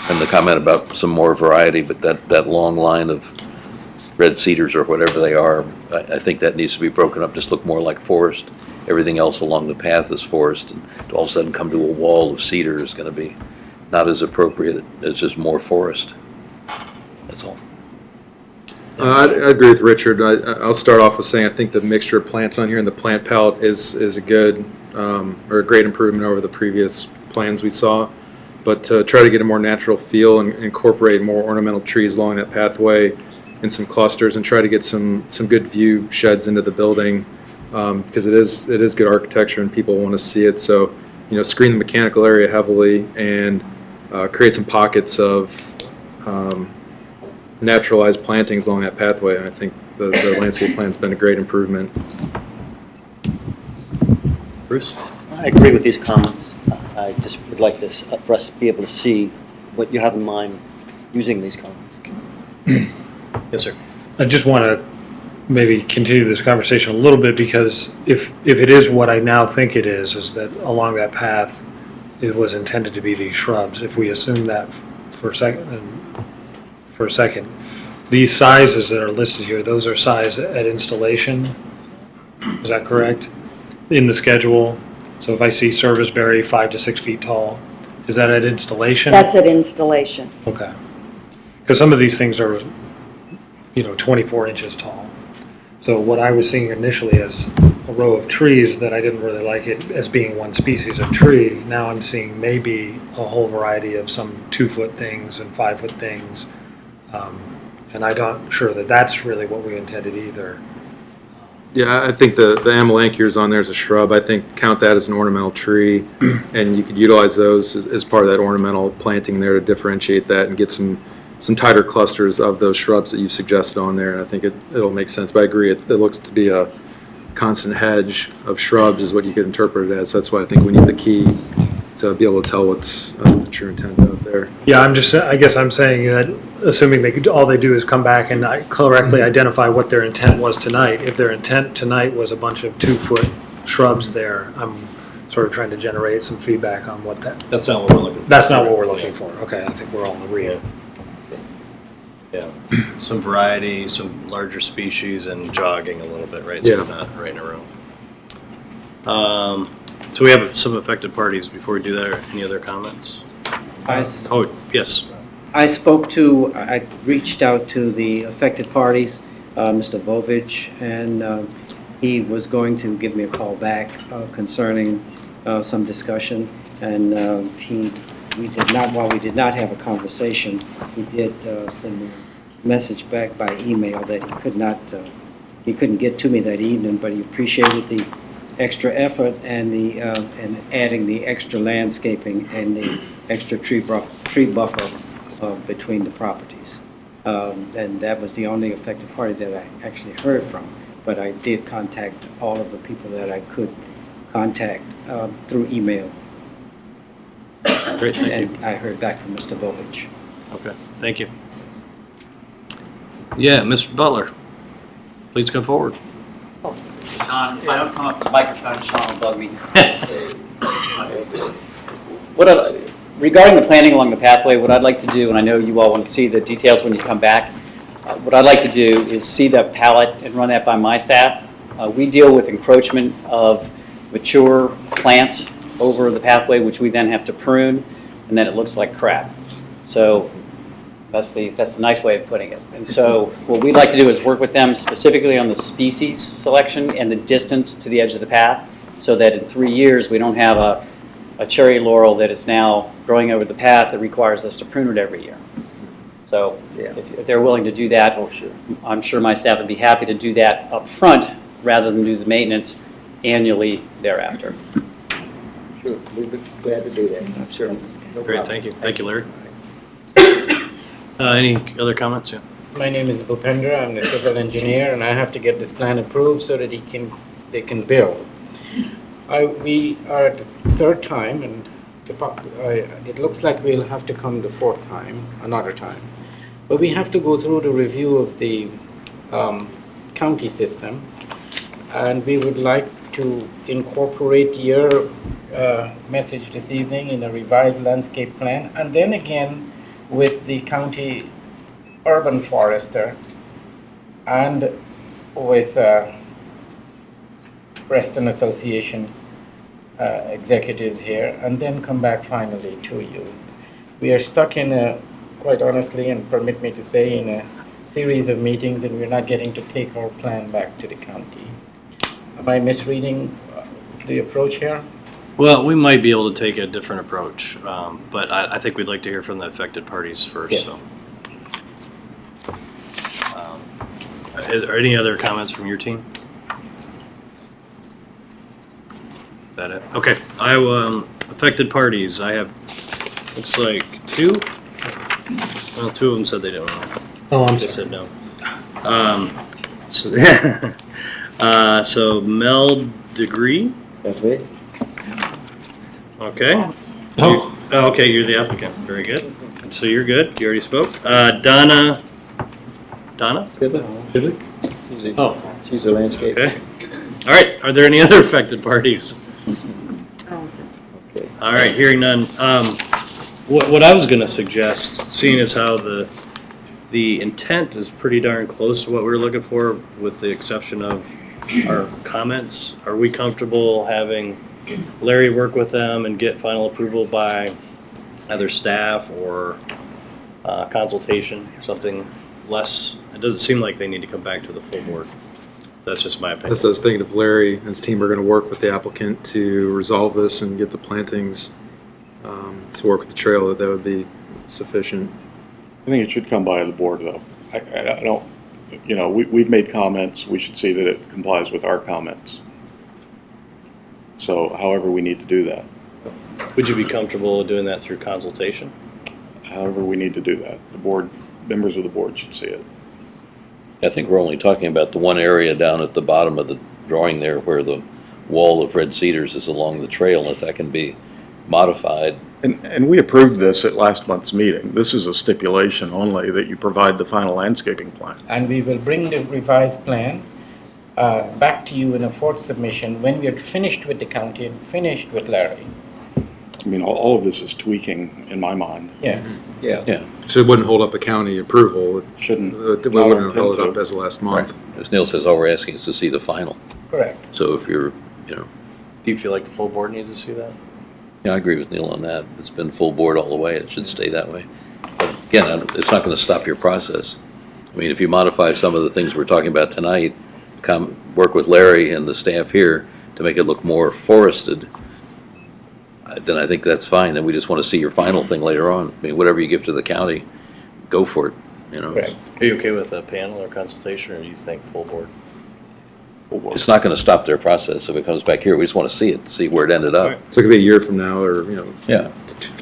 And the comment about some more variety, but that long line of red cedars or whatever they are, I think that needs to be broken up, just look more like forest. Everything else along the path is forest, and to all of a sudden come to a wall of cedar is going to be not as appropriate. It's just more forest. That's all. I agree with Richard. I'll start off with saying I think the mixture of plants on here and the plant palette is a good or a great improvement over the previous plans we saw. But to try to get a more natural feel and incorporate more ornamental trees along that pathway in some clusters and try to get some good view sheds into the building because it is good architecture and people want to see it. So, screen the mechanical area heavily and create some pockets of naturalized plantings along that pathway. And I think the landscape plan's been a great improvement. Bruce? I agree with these comments. I just would like this for us to be able to see what you have in mind using these comments. Yes, sir. I just want to maybe continue this conversation a little bit because if it is what I now think it is that along that path it was intended to be these shrubs. If we assume that for a second, these sizes that are listed here, those are sized at installation. Is that correct? In the schedule. So if I see serviceberry 5 to 6 feet tall, is that at installation? That's at installation. Okay. Because some of these things are, 24 inches tall. So what I was seeing initially as a row of trees that I didn't really like it as being one species of tree, now I'm seeing maybe a whole variety of some 2-foot things and 5-foot things. And I'm not sure that that's really what we intended either. Yeah, I think the amelanchiers on there is a shrub. I think count that as an ornamental tree, and you could utilize those as part of that ornamental planting there to differentiate that and get some tighter clusters of those shrubs that you've suggested on there. And I think it'll make sense. But I agree, it looks to be a constant hedge of shrubs is what you could interpret it as. That's why I think we need the key to be able to tell what's the true intent out there. Yeah, I guess I'm saying that assuming all they do is come back and correctly identify what their intent was tonight. If their intent tonight was a bunch of 2-foot shrubs there, I'm sort of trying to generate some feedback on what that. That's not what we're looking for. That's not what we're looking for. Okay, I think we're all agreed. Yeah, some variety, some larger species, and jogging a little bit, right? Yeah. So not right in a row. So we have some affected parties. Before we do that, any other comments? Oh, yes. I reached out to the affected parties, Mr. Bovich, and he was going to give me a call back concerning some discussion. And while we did not have a conversation, he did send me a message back by email that he couldn't get to me that evening, but he appreciated the extra effort and adding the extra landscaping and the extra tree buffer between the properties. And that was the only affected party that I actually heard from. But I did contact all of the people that I could contact through email. Great, thank and you. I heard back from Mr. Bovich. Okay, thank you. Yeah, Mr. Butler, please come forward. Sean, if I don't come up to the microphone, Sean will bug me. Regarding the planning along the pathway, what I'd like to do, and I know you all want to see the details when you come back, what I'd like to do is see that palette and run that by my staff. We deal with encroachment of mature plants over the pathway, which we then have to prune, and then it looks like crap. So that's the nice way of putting it. And so what we'd like to do is work with them specifically on the species selection and the distance to the edge of the path, so that in 3 years we don't have a cherry laurel that is now growing over the path that requires us to prune it every year. So if they're willing to do that, I'm sure my staff would be happy to do that up front rather than do the maintenance annually thereafter. Sure, we'd be glad to do that. Sure. Great, thank you. Thank you, Larry. Any other comments? Yeah. My name is Bhupendra. I'm the civil engineer, and I have to get this plan approved so that they can build. We are at the third time, and it looks like we'll have to come the fourth time, another time. But we have to go through the review of the county system. And we would like to incorporate your message this evening in a revised landscape plan, and then again with the county urban forester and with Reston Association executives here, and then come back finally to you. We are stuck in a, quite honestly, and permit me to say, in a series of meetings, and we're not getting to take our plan back to the county. Am I misreading the approach here? Well, we might be able to take a different approach, but I think we'd like to hear from the affected parties first. Yes. So, are any other comments from your team? Is that it? Okay. Affected parties. I have, looks like 2. Well, 2 of them said they don't know. Oh, I'm They sorry. said no. So Mel Degree. That's right. Okay. Oh. Okay, you're the applicant. Very good. So you're good. You already spoke. Donna. Pivot? Oh. She's a landscape. Okay. All right. Are there any other affected parties? Okay. All right. Hearing none. What I was going to suggest, seeing as how the intent is pretty darn close to what we were looking for, with the exception of our comments, are we comfortable having Larry work with them and get final approval by either staff or consultation, something less? It doesn't seem like they need to come back to the full board. That's just my opinion. That's what I was thinking. If Larry and his team are going to work with the applicant to resolve this and get the plantings to work with the trail, that would be sufficient. I think it should come by the board, though. I don't, you know, we've made comments. We should see that it complies with our comments. So however we need to do that. Would you be comfortable doing that through consultation? However we need to do that. The board, members of the board should see it. I think we're only talking about the one area down at the bottom of the drawing there where the wall of red cedars is along the trail, and if that can be modified. And we approved this at last month's meeting. This is a stipulation only that you provide the final landscaping plan. And we will bring the revised plan back to you in a fourth submission when we are finished with the county and finished with Larry. I mean, all of this is tweaking in my mind. Yeah. Yeah. So it wouldn't hold up a county approval. It Shouldn't. It wouldn't hold it up as of last month. Right. As Neil says, all we're asking is to see the final. Correct. So if you're, you know. Do you feel like the full board needs to see that? Yeah, I agree with Neil on that. It's been full board all the way. It should stay that way. But again, it's not going to stop your process. I mean, if you modify some of the things we're talking about tonight, work with Larry and the staff here to make it look more forested, then I think that's fine. Then we just want to see your final thing later on. I mean, whatever you give to the county, go for it, you know. Correct. Are you okay with a panel or consultation, or do you think full board? It's not going to stop their process. If it comes back here, we just want to see it, see where it ended up. Right. So it could be a year from now, or, you know. Yeah.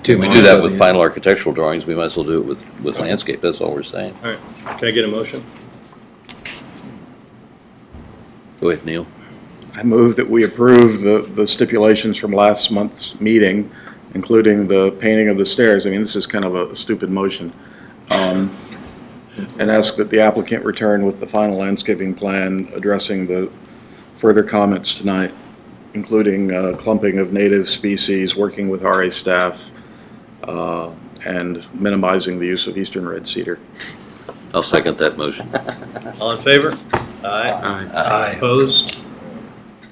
2 If we months. do that with final architectural drawings, we might as well do it with landscape. That's all we're saying. All right. Can I get a motion? Go ahead, Neil. I move that we approve the stipulations from last month's meeting, including the painting of the stairs. I mean, this is kind of a stupid motion. And ask that the applicant return with the final landscaping plan addressing the further comments tonight, including clumping of native species, working with RA staff, and minimizing the use of eastern red cedar. I'll second that motion. All in favor? Aye. Aye. Opposed?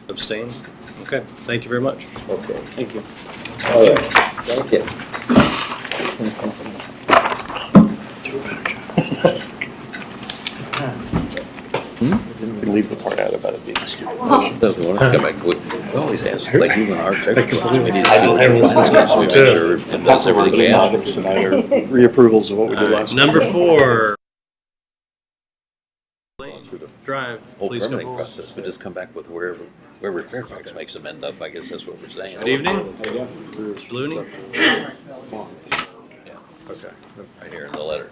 Abstained? Okay. Thank you very much. Okay. Thank you. All right. Thank you. You can leave the part out about it being stupid. Doesn't want to come back to it. We always ask, like you and architects, we need to see I what don't everyone's have got, so we make sure it does everything we ask. Items tonight are reapprovals of what we did last month. Number 4. Drive. Whole Please come permitting forward. process, but just come back with wherever Fairfax makes them end up. I guess that's what we're saying. Good evening. Mr. Looney? Okay. Right here in the letter.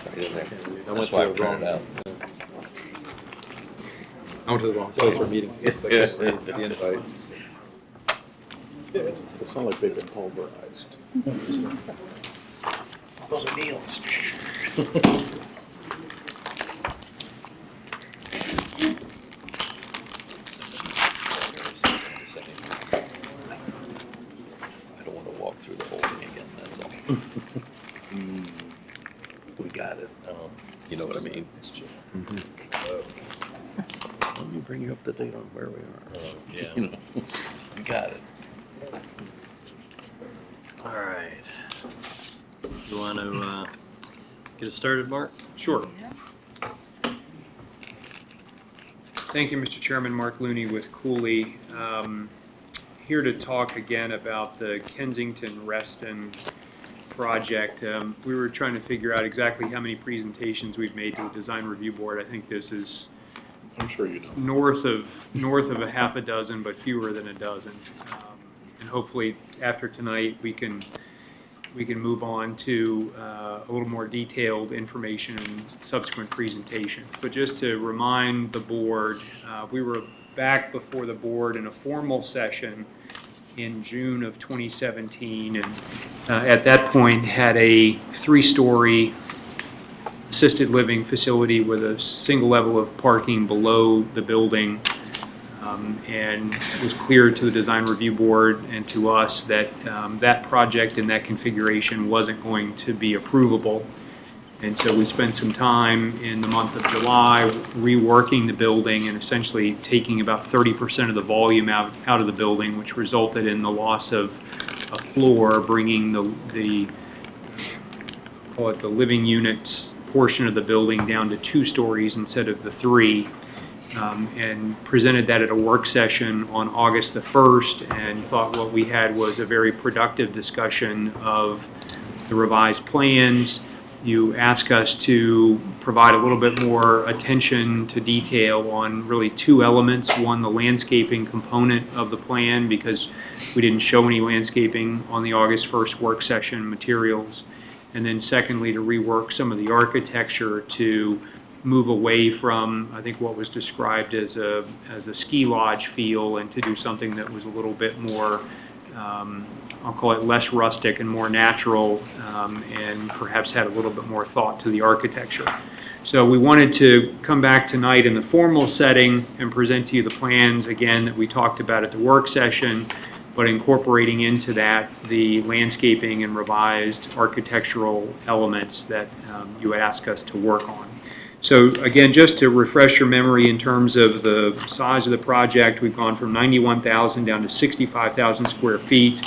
Right in there. I went That's why to I the printed it out. I went to the wrong place for a meeting. It's like at the invite. It's not like they've been pulverized. Those are Neil's. We got it. You know what I mean? Let me bring you up to date on where we are. Yeah. You know, we got it. All right. You want to get us started, Mark? Sure. Thank you, Mr. Chairman. Mark Looney with Cooley. Here to talk again about the Kensington Reston project. We were trying to figure out exactly how many presentations we've made to the Design Review Board. I think this is, I'm sure you know, north of a half a dozen, but fewer than a dozen. And hopefully, after tonight, we can move on to a little more detailed information and subsequent presentations. But just to remind the board, we were back before the board in a formal session in June of 2017, and at that point had a 3-story assisted living facility with a single level of parking below the building, and it was clear to the Design Review Board and to us that that project in that configuration wasn't going to be approvable. And so we spent some time in the month of July reworking the building and essentially taking about 30% of the volume out of the building, which resulted in the loss of a floor, bringing the call it the living units portion of the building down to 2 stories instead of the 3. And presented that at a work session on August the 1st, and thought what we had was a very productive discussion of the revised plans. You ask us to provide a little bit more attention to detail on really 2 elements. One, the landscaping component of the plan, because we didn't show any landscaping on the August 1st work session materials. And then secondly, to rework some of the architecture to move away from, I think, what was described as a ski lodge feel, and to do something that was a little bit more, I'll call it less rustic and more natural, and perhaps had a little bit more thought to the architecture. So we wanted to come back tonight in the formal setting and present to you the plans again that we talked about at the work session, but incorporating into that the landscaping and revised architectural elements that you asked us to work on. So again, just to refresh your memory in terms of the size of the project, we've gone from 91,000 down to 65,000 square feet,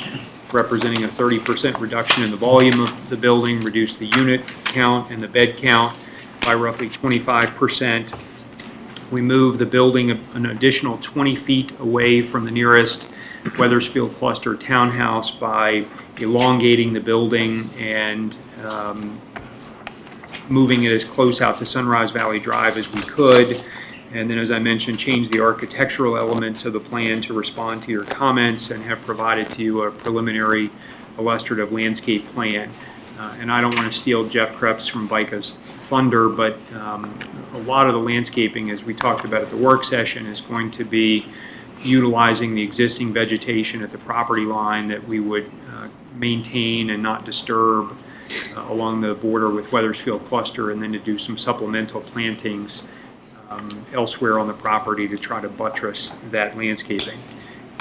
representing a 30% reduction in the volume of the building, reduced the unit count and the bed count by roughly 25%. We moved the building an additional 20 feet away from the nearest Wethersfield cluster townhouse by elongating the building and moving it as close out to Sunrise Valley Drive as we could. And then, as I mentioned, change the architectural elements of the plan to respond to your comments, and have provided to you a preliminary illustrative landscape plan. And I don't want to steal Jeff Krebs from BICA's thunder, but a lot of the landscaping, as we talked about at the work session, is going to be utilizing the existing vegetation at the property line that we would maintain and not disturb along the border with Wethersfield cluster, and then to do some supplemental plantings elsewhere on the property to try to buttress that landscaping.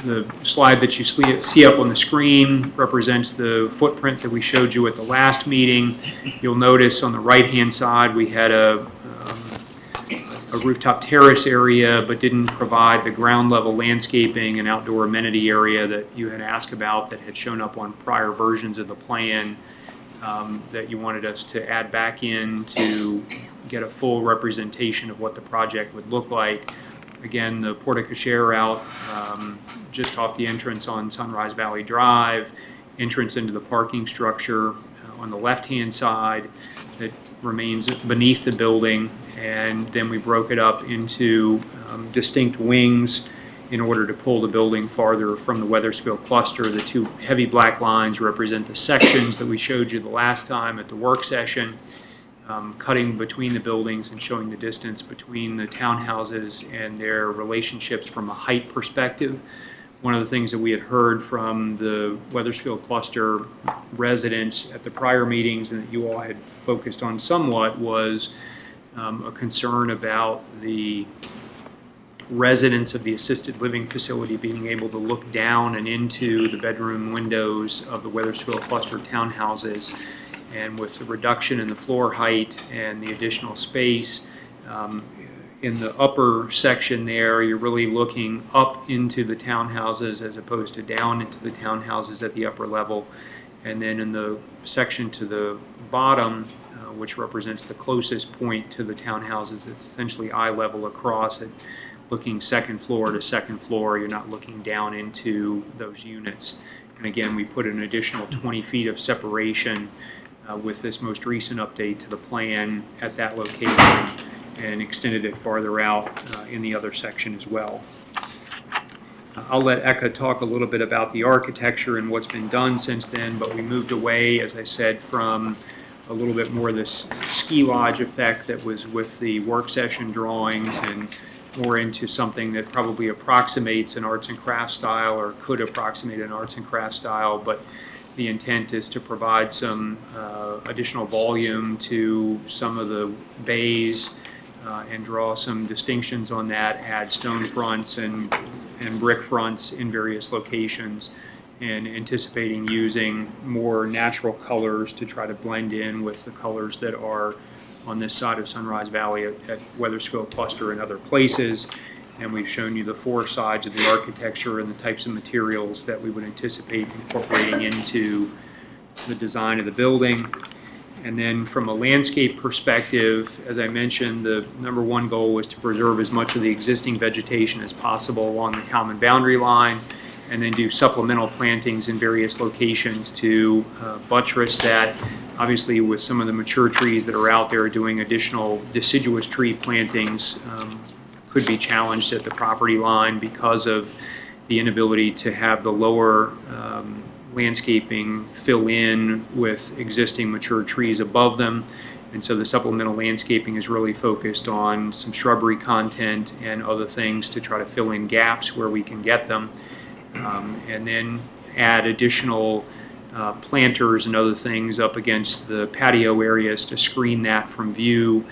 The slide that you see up on the screen represents the footprint that we showed you at the last meeting. You'll notice on the right-hand side we had a rooftop terrace area, but didn't provide the ground level landscaping and outdoor amenity area that you had asked about, that had shown up on prior versions of the plan, that you wanted us to add back in to get a full representation of what the project would look like. Again, the porte-cochere out just off the entrance on Sunrise Valley Drive, entrance into the parking structure on the left-hand side that remains beneath the building, and then we broke it up into distinct wings in order to pull the building farther from the Wethersfield cluster. The 2 heavy black lines represent the sections that we showed you the last time at the work session, cutting between the buildings and showing the distance between the townhouses and their relationships from a height perspective. One of the things that we had heard from the Wethersfield cluster residents at the prior meetings, and that you all had focused on somewhat, was a concern about the residents of the assisted living facility being able to look down and into the bedroom windows of the Weathersfield cluster townhouses. And with the reduction in the floor height and the additional space, in the upper section there, you're really looking up into the townhouses as opposed to down into the townhouses at the upper level. And then in the section to the bottom, which represents the closest point to the townhouses, it's essentially eye level across it, looking second floor to second floor. You're not looking down into those units. And again, we put an additional 20 feet of separation with this most recent update to the plan at that location, and extended it farther out in the other section as well. I'll let Eka talk a little bit about the architecture and what's been done since then, but we moved away, as I said, from a little bit more of this ski lodge effect that was with the work session drawings and more into something that probably approximates an arts and crafts style, or could approximate an arts and crafts style, but the intent is to provide some additional volume to some of the bays and draw some distinctions on that, add stone fronts and brick fronts in various locations, and anticipating using more natural colors to try to blend in with the colors that are on this side of Sunrise Valley at Weathersfield Cluster and other places. And we've shown you the four sides of the architecture and the types of materials that we would anticipate incorporating into the design of the building. And then from a landscape perspective, as I mentioned, the number one goal was to preserve as much of the existing vegetation as possible along the common boundary line, and then do supplemental plantings in various locations to buttress that. Obviously, with some of the mature trees that are out there, doing additional deciduous tree plantings could be challenged at the property line because of the inability to have the lower landscaping fill in with existing mature trees above them. And so the supplemental landscaping is really focused on some shrubbery content and other things to try to fill in gaps where we can get them. And then add additional planters and other things up against the patio areas to screen that from view,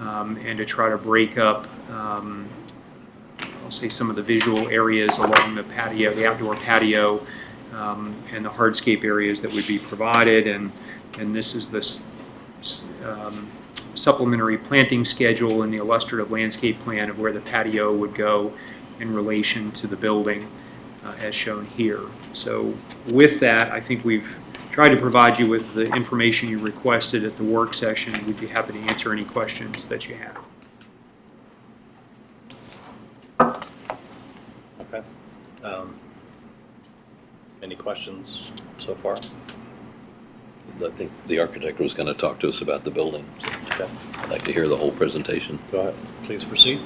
and to try to break up, I'll say, some of the visual areas along the patio, the outdoor patio, and the hardscape areas that would be provided. And this is the supplementary planting schedule and the illustrative landscape plan of where the patio would go in relation to the building, as shown here. So with that, I think we've tried to provide you with the information you requested at the work session, and we'd be happy to answer any questions that you have. Okay. Any questions so far? I think the architect was going to talk to us about the building. Okay. I'd like to hear the whole presentation. Go ahead. Please proceed.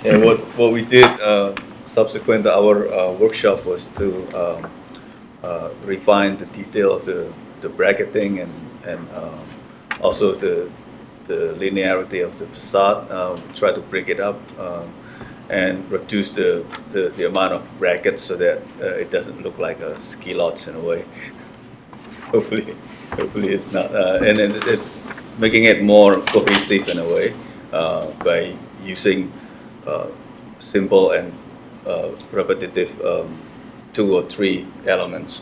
And what we did subsequent to our workshop was to refine the detail of the bracketing and also the linearity of the facade. Try to break it up and reduce the amount of brackets so that it doesn't look like a ski lodge in a way. Hopefully it's not. And then it's making it more cohesive in a way by using simple and repetitive 2 or 3 elements.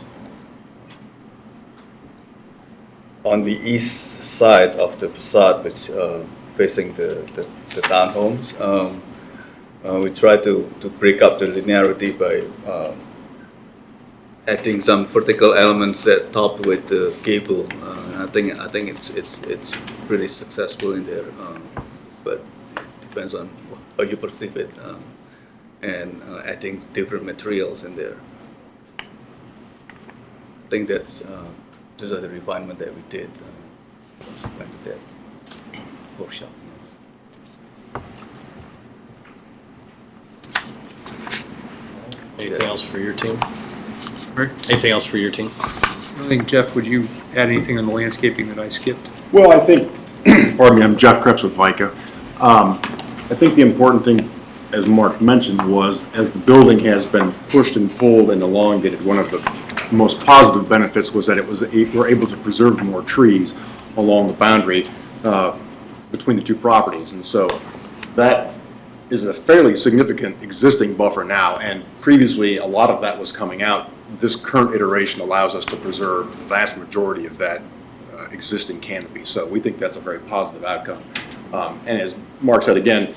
On the east side of the facade, which facing the townhomes, we try to break up the linearity by adding some vertical elements that top with the gable. I think it's pretty successful in there, but it depends on how you perceive it, and adding different materials in there. I think that's those are the refinement that we did subsequent to that workshop. Anything else for your team? Anything else for your team? I think, Jeff, would you add anything on the landscaping that I skipped? Well, I think, pardon me, I'm Jeff Krebs with VICA. I think the important thing, as Mark mentioned, was as the building has been pushed and pulled and elongated, one of the most positive benefits was that we're able to preserve more trees along the boundary between the two properties. And so that is a fairly significant existing buffer now, and previously, a lot of that was coming out. This current iteration allows us to preserve the vast majority of that existing canopy, so we think that's a very positive outcome. And as Mark said again,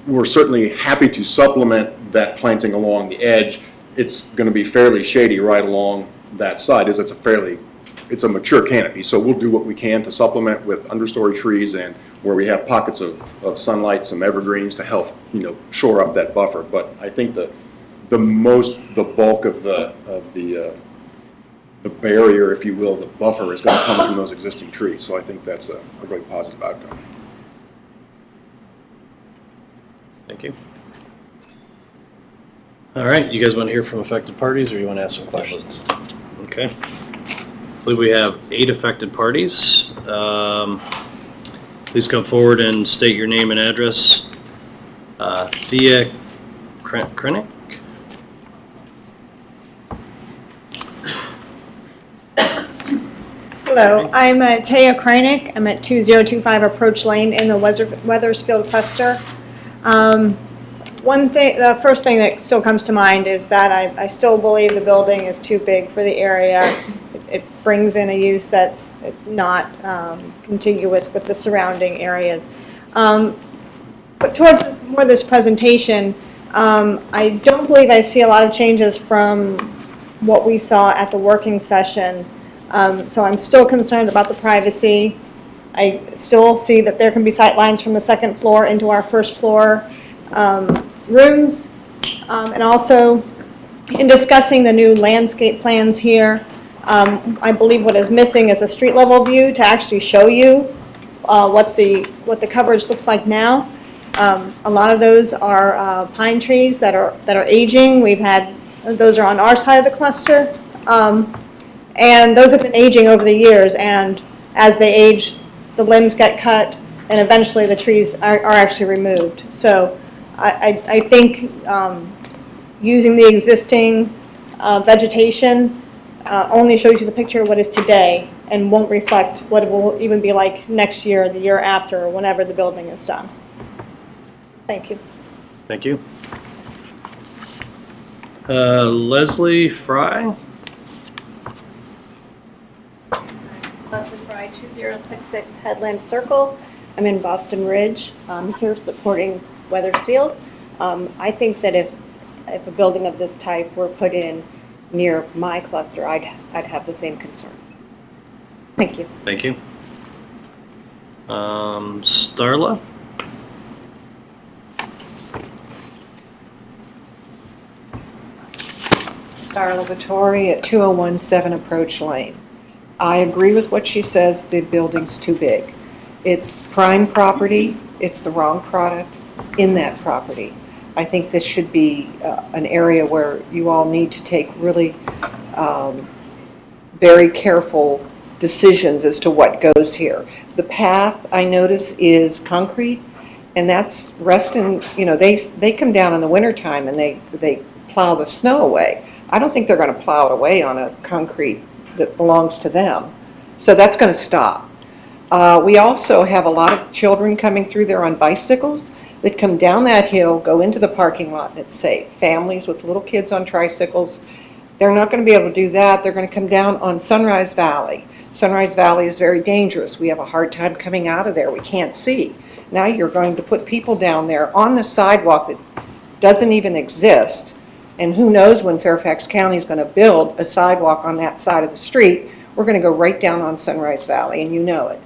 we're certainly happy to supplement that planting along the edge. It's going to be fairly shady right along that side. It's a mature canopy, so we'll do what we can to supplement with understory trees and where we have pockets of sunlight, some evergreens to help, shore up that buffer. But I think the bulk of the barrier, if you will, the buffer is going to come from those existing trees. So I think that's a very positive outcome. Thank you. All right, you guys want to hear from affected parties, or you want to ask some questions? Okay. I believe we have 8 affected parties. Please come forward and state your name and address. Thea Krennick. Hello, I'm Taya Krennick. I'm at 2025 Approach Lane in the Weathersfield cluster. The first thing that still comes to mind is that I still believe the building is too big for the area. It brings in a use it's not contiguous with the surrounding areas. But towards this presentation, I don't believe I see a lot of changes from what we saw at the working session. So I'm still concerned about the privacy. I still see that there can be sight lines from the second floor into our first floor rooms. And also, in discussing the new landscape plans here, I believe what is missing is a street level view to actually show you what the coverage looks like now. A lot of those are pine trees that are aging. Those are on our side of the cluster. And those have been aging over the years, and as they age, the limbs get cut, and eventually the trees are actually removed. So I think using the existing vegetation only shows you the picture of what is today and won't reflect what it will even be like next year, the year after, or whenever the building is done. Thank you. Thank you. Leslie Fry. Leslie Fry, 2066 Headland Circle. I'm in Boston Ridge. I'm here supporting Weathersfield. I think that if a building of this type were put in near my cluster, I'd have the same concerns. Thank you. Thank you. Starla. Starla Vittori at 2017 Approach Lane. I agree with what she says, the building's too big. It's prime property, it's the wrong product in that property. I think this should be an area where you all need to take really very careful decisions as to what goes here. The path, I notice, is concrete, and that's Reston, they come down in the wintertime and they plow the snow away. I don't think they're going to plow it away on a concrete that belongs to them. So that's going to stop. We also have a lot of children coming through there on bicycles that come down that hill, go into the parking lot, and it's safe. Families with little kids on tricycles, they're not going to be able to do that. They're going to come down on Sunrise Valley. Sunrise Valley is very dangerous. We have a hard time coming out of there. We can't see. Now you're going to put people down there on the sidewalk that doesn't even exist. And who knows when Fairfax County is going to build a sidewalk on that side of the street. We're going to go right down on Sunrise Valley, and you know it.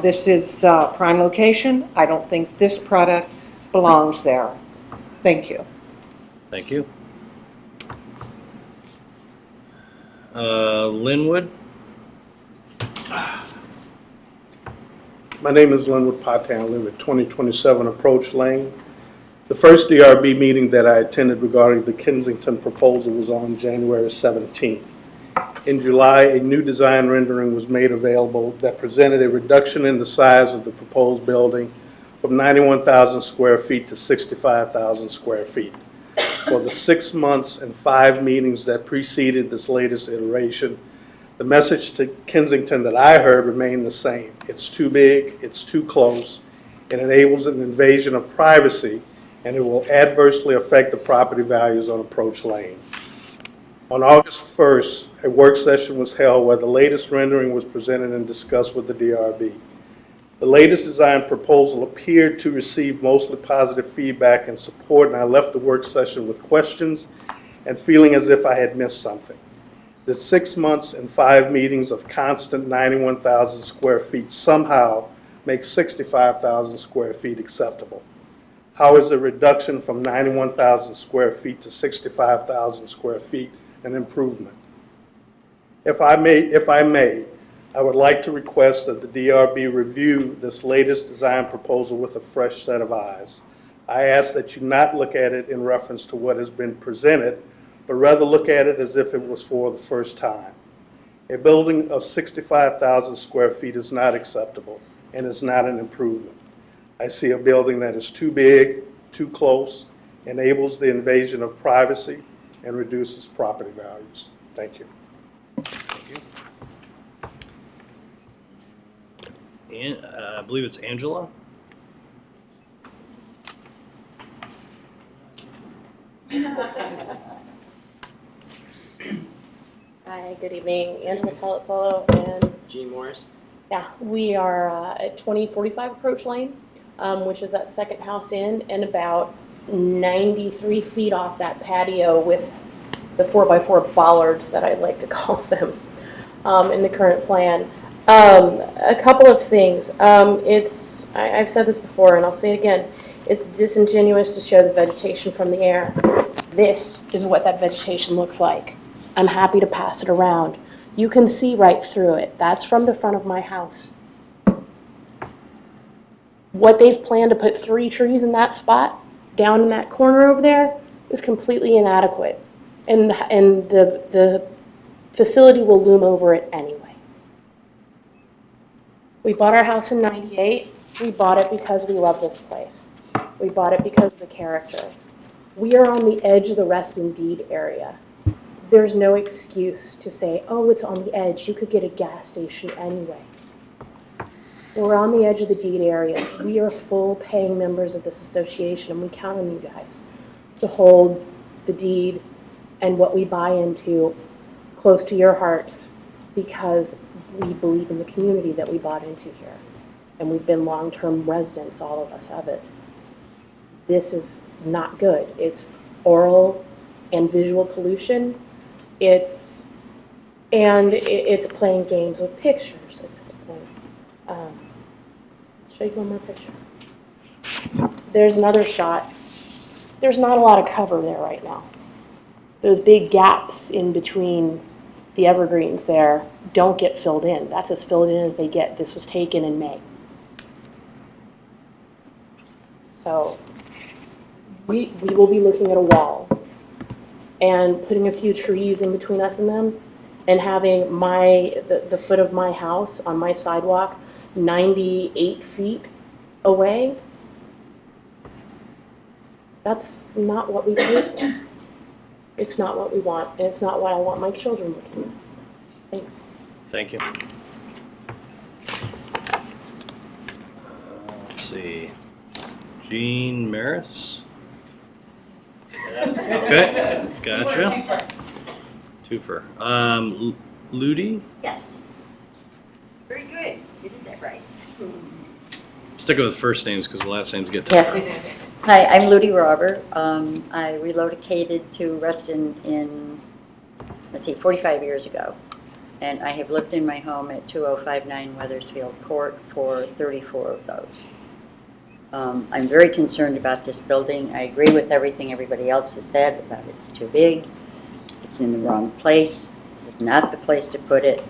This is prime location. I don't think this product belongs there. Thank you. Thank you. Linwood. My name is Linwood Patan. I live at 2027 Approach Lane. The first DRB meeting that I attended regarding the Kensington proposal was on January 17th. In July, a new design rendering was made available that presented a reduction in the size of the proposed building from 91,000 square feet to 65,000 square feet. For the 6 months and 5 meetings that preceded this latest iteration, the message to Kensington that I heard remained the same. It's too big, it's too close, it enables an invasion of privacy, and it will adversely affect the property values on Approach Lane. On August 1st, a work session was held where the latest rendering was presented and discussed with the DRB. The latest design proposal appeared to receive mostly positive feedback and support, and I left the work session with questions and feeling as if I had missed something. The 6 months and 5 meetings of constant 91,000 square feet somehow makes 65,000 square feet acceptable. How is a reduction from 91,000 square feet to 65,000 square feet an improvement? If I may, I would like to request that the DRB review this latest design proposal with a fresh set of eyes. I ask that you not look at it in reference to what has been presented, but rather look at it as if it was for the first time. A building of 65,000 square feet is not acceptable and is not an improvement. I see a building that is too big, too close, enables the invasion of privacy, and reduces property values. Thank you. And, I believe it's Angela. Hi, good evening. Angela Palazzolo and Gene Morris. yeah, we are at 2045 Approach Lane, which is that second house in, and about 93 feet off that patio with the 4x4 bollards that I like to call them in the current plan. A couple of things. I've said this before and I'll say it again. It's disingenuous to show the vegetation from the air. This is what that vegetation looks like. I'm happy to pass it around. You can see right through it. That's from the front of my house. What they've planned to put 3 trees in that spot, down in that corner over there, is completely inadequate. And the facility will loom over it anyway. We bought our house in '98. We bought it because we love this place. We bought it because of the character. We are on the edge of the Reston Deed area. There's no excuse to say, oh, it's on the edge. You could get a gas station anyway. We're on the edge of the deed area. We are full paying members of this association, and we count on you guys to hold the deed and what we buy into close to your hearts, because we believe in the community that we bought into here. And we've been long-term residents, all of us, of it. This is not good. It's oral and visual pollution. It's playing games with pictures at this point. Show you one more picture. There's another shot. There's not a lot of cover there right now. Those big gaps in between the evergreens there don't get filled in. That's as filled in as they get. This was taken in May. So we will be looking at a wall and putting a few trees in between us and them, and having the foot of my house on my sidewalk 98 feet away. That's not what we paid for. It's not what we want, and it's not what I want my children looking at. Thanks. Thank you. Let's see. Gene Maris. Okay, gotcha. Twofer. Ludi? Yes. Very good. You did that right. Sticking with first names because the last names get tougher. Yeah. Hi, I'm Ludi Robber. I relocated to Reston in, 45 years ago. And I have lived in my home at 2059 Weathersfield Court for 34 of those. I'm very concerned about this building. I agree with everything everybody else has said about it's too big, it's in the wrong place, this is not the place to put it.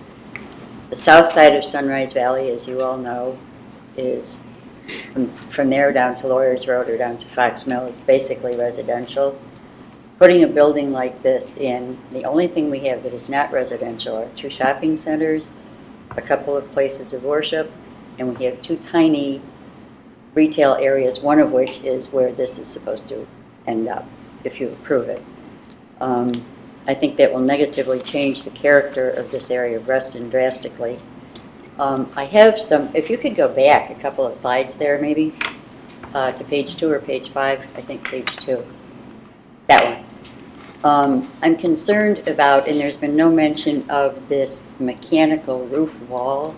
The south side of Sunrise Valley, as you all know, is from there down to Lawyers Road or down to Fox Mill is basically residential. Putting a building like this in, the only thing we have that is not residential are 2 shopping centers, a couple of places of worship, and we have 2 tiny retail areas, one of which is where this is supposed to end up, if you approve it. I think that will negatively change the character of this area of Reston drastically. I have some, if you could go back a couple of slides there maybe. to page 2 or page 5, I think page 2, that one. I'm concerned about, and there's been no mention of this mechanical roof well,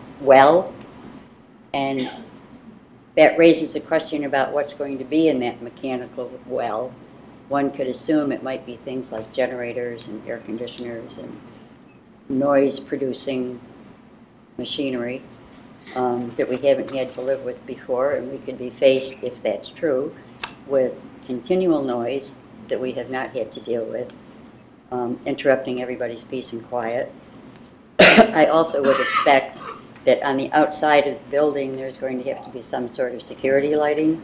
and that raises a question about what's going to be in that mechanical well. One could assume it might be things like generators and air conditioners and noise-producing machinery that we haven't had to live with before, and we could be faced, if that's true, with continual noise that we have not had to deal with, interrupting everybody's peace and quiet. I also would expect that on the outside of the building, there's going to have to be some sort of security lighting,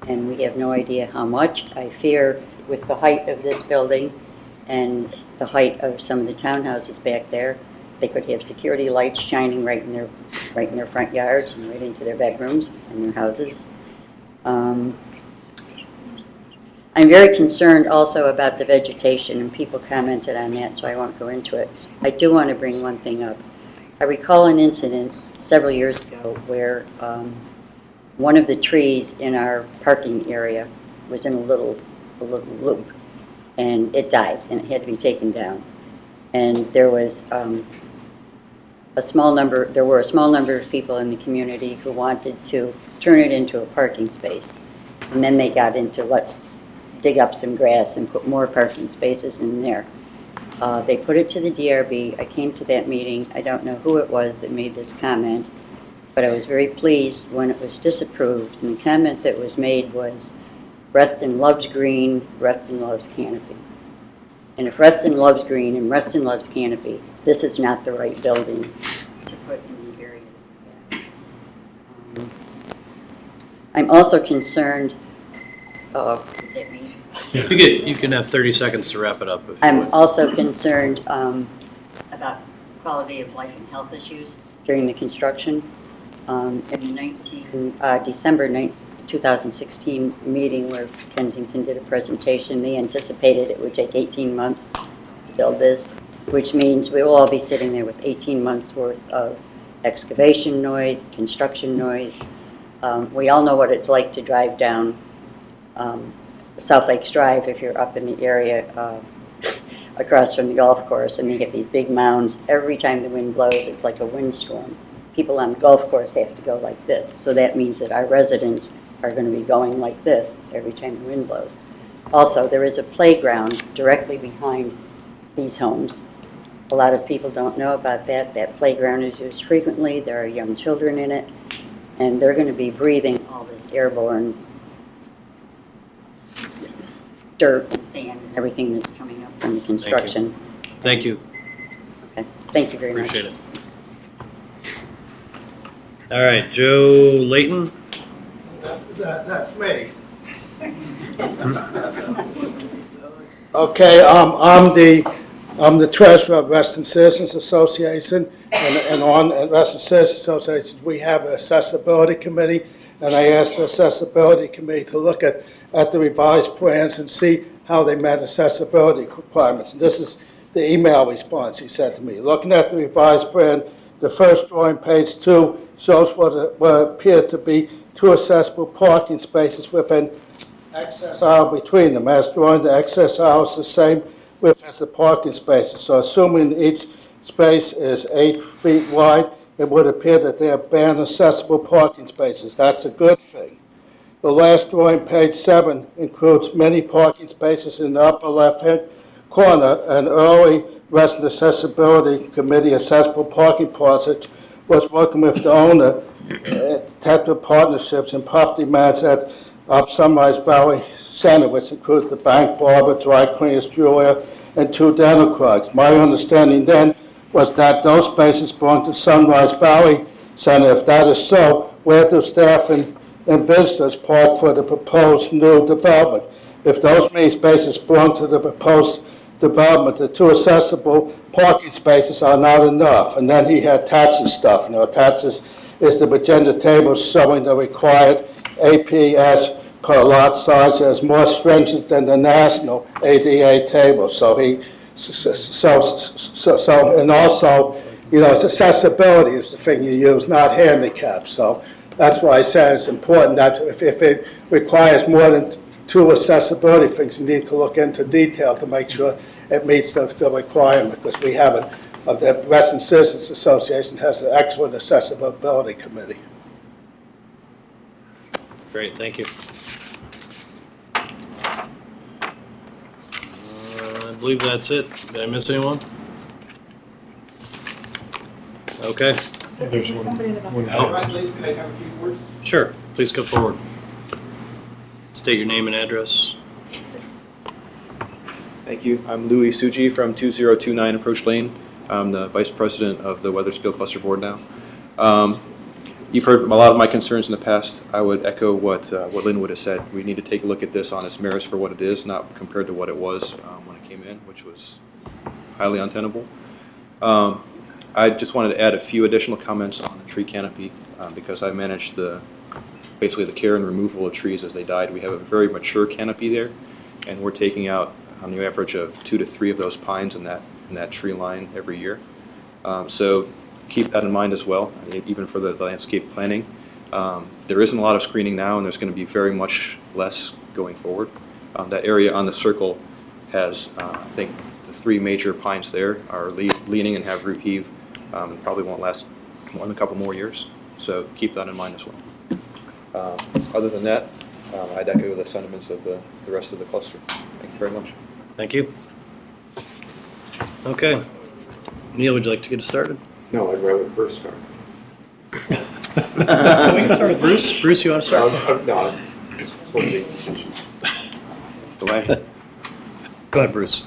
and we have no idea how much. I fear with the height of this building and the height of some of the townhouses back there, they could have security lights shining right in their front yards and right into their bedrooms and their houses. I'm very concerned also about the vegetation, and people commented on that, so I won't go into it. I do want to bring one thing up. I recall an incident several years ago where one of the trees in our parking area was in a little loop, and it died, and it had to be taken down. And there was a small number of people in the community who wanted to turn it into a parking space. And then they got into, let's dig up some grass and put more parking spaces in there. They put it to the DRB. I came to that meeting. I don't know who it was that made this comment, but I was very pleased when it was disapproved. And the comment that was made was, Reston loves green, Reston loves canopy. And if Reston loves green and Reston loves canopy, this is not the right building to put in the area. I'm also concerned, is that me? You can have 30 seconds to wrap it up. If you I'm would. also concerned about quality of life and health issues during the construction. In December 2016 meeting where Kensington did a presentation, they anticipated it would take 18 months to build this, which means we will all be sitting there with 18 months worth of excavation noise, construction noise. We all know what it's like to drive down South Lakes Drive if you're up in the area across from the golf course, and they get these big mounds. Every time the wind blows, it's like a windstorm. People on the golf course have to go like this, so that means that our residents are going to be going like this every time the wind blows. Also, there is a playground directly behind these homes. A lot of people don't know about that. That playground is used frequently. There are young children in it, and they're going to be breathing all this airborne dirt and sand and everything that's coming up from the construction. Thank you. Okay. Thank you very much. Appreciate it. All right, Joe Layton. That's me. Okay, I'm the treasurer of Reston Citizens Association, and on Reston Citizens Association we have an accessibility committee, and I asked the accessibility committee to look at the revised plans and see how they met accessibility requirements. And this is the email response he said to me. Looking at the revised plan, the first drawing, page 2, shows what appear to be 2 accessible parking spaces with an access aisle between them. As drawn, the access aisle is the same width as the parking spaces. So assuming each space is 8 feet wide, it would appear that they are band accessible parking spaces. That's a good thing. The last drawing, page 7, includes many parking spaces in the upper left-hand corner. An early Reston Accessibility Committee accessible parking project was working with the owner at Tetra Partnerships and property managers at Sunrise Valley Center, which includes the bank, barber, dry cleaners, jeweler, and 2 dental clinics. My understanding then was that those spaces belong to Sunrise Valley Center. If that is so, where do staff and visitors park for the proposed new development? If those many spaces belong to the proposed development, the 2 accessible parking spaces are not enough. And then he had taxes stuff. You know, taxes is the agenda table showing the required APS per lot size is more stringent than the national ADA table. So and also, you know, it's accessibility is the thing you use, not handicap. So That's why I said it's important that if it requires more than 2 accessibility things, you need to look into detail to make sure it meets the requirement, because we have it. The Reston Citizens Association has an excellent accessibility committee. Great, thank you. I believe that's it. Did I miss anyone? Okay. There's one. Congratulations, can I have a few words? Sure, please come forward. State your name and address. Thank you. I'm Louis Suji from 2029 Approach Lane. I'm the Vice President of the Weathersfield Cluster Board now. You've heard a lot of my concerns in the past. I would echo what Linwood has said. We need to take a look at this on its merits for what it is, not compared to what it was when it came in, which was highly untenable. I just wanted to add a few additional comments on the tree canopy because I managed basically the care and removal of trees as they died. We have a very mature canopy there, and we're taking out on the average of 2 to 3 of those pines in that tree line every year. So keep that in mind as well, even for the landscape planning. There isn't a lot of screening now, and there's going to be very much less going forward. That area on the circle has, I think, the 3 major pines there are leaning and have root heave, and probably won't last more than a couple more years. So keep that in mind as well. Other than that, I'd echo the sentiments of the rest of the cluster. Thank you very much. Thank you. Okay. Neil, would you like to get us started? No, I'd rather Bruce start. We can start with Bruce. Bruce, you want to start? No, it's supposed to be decisions. Go ahead. Go ahead, Bruce.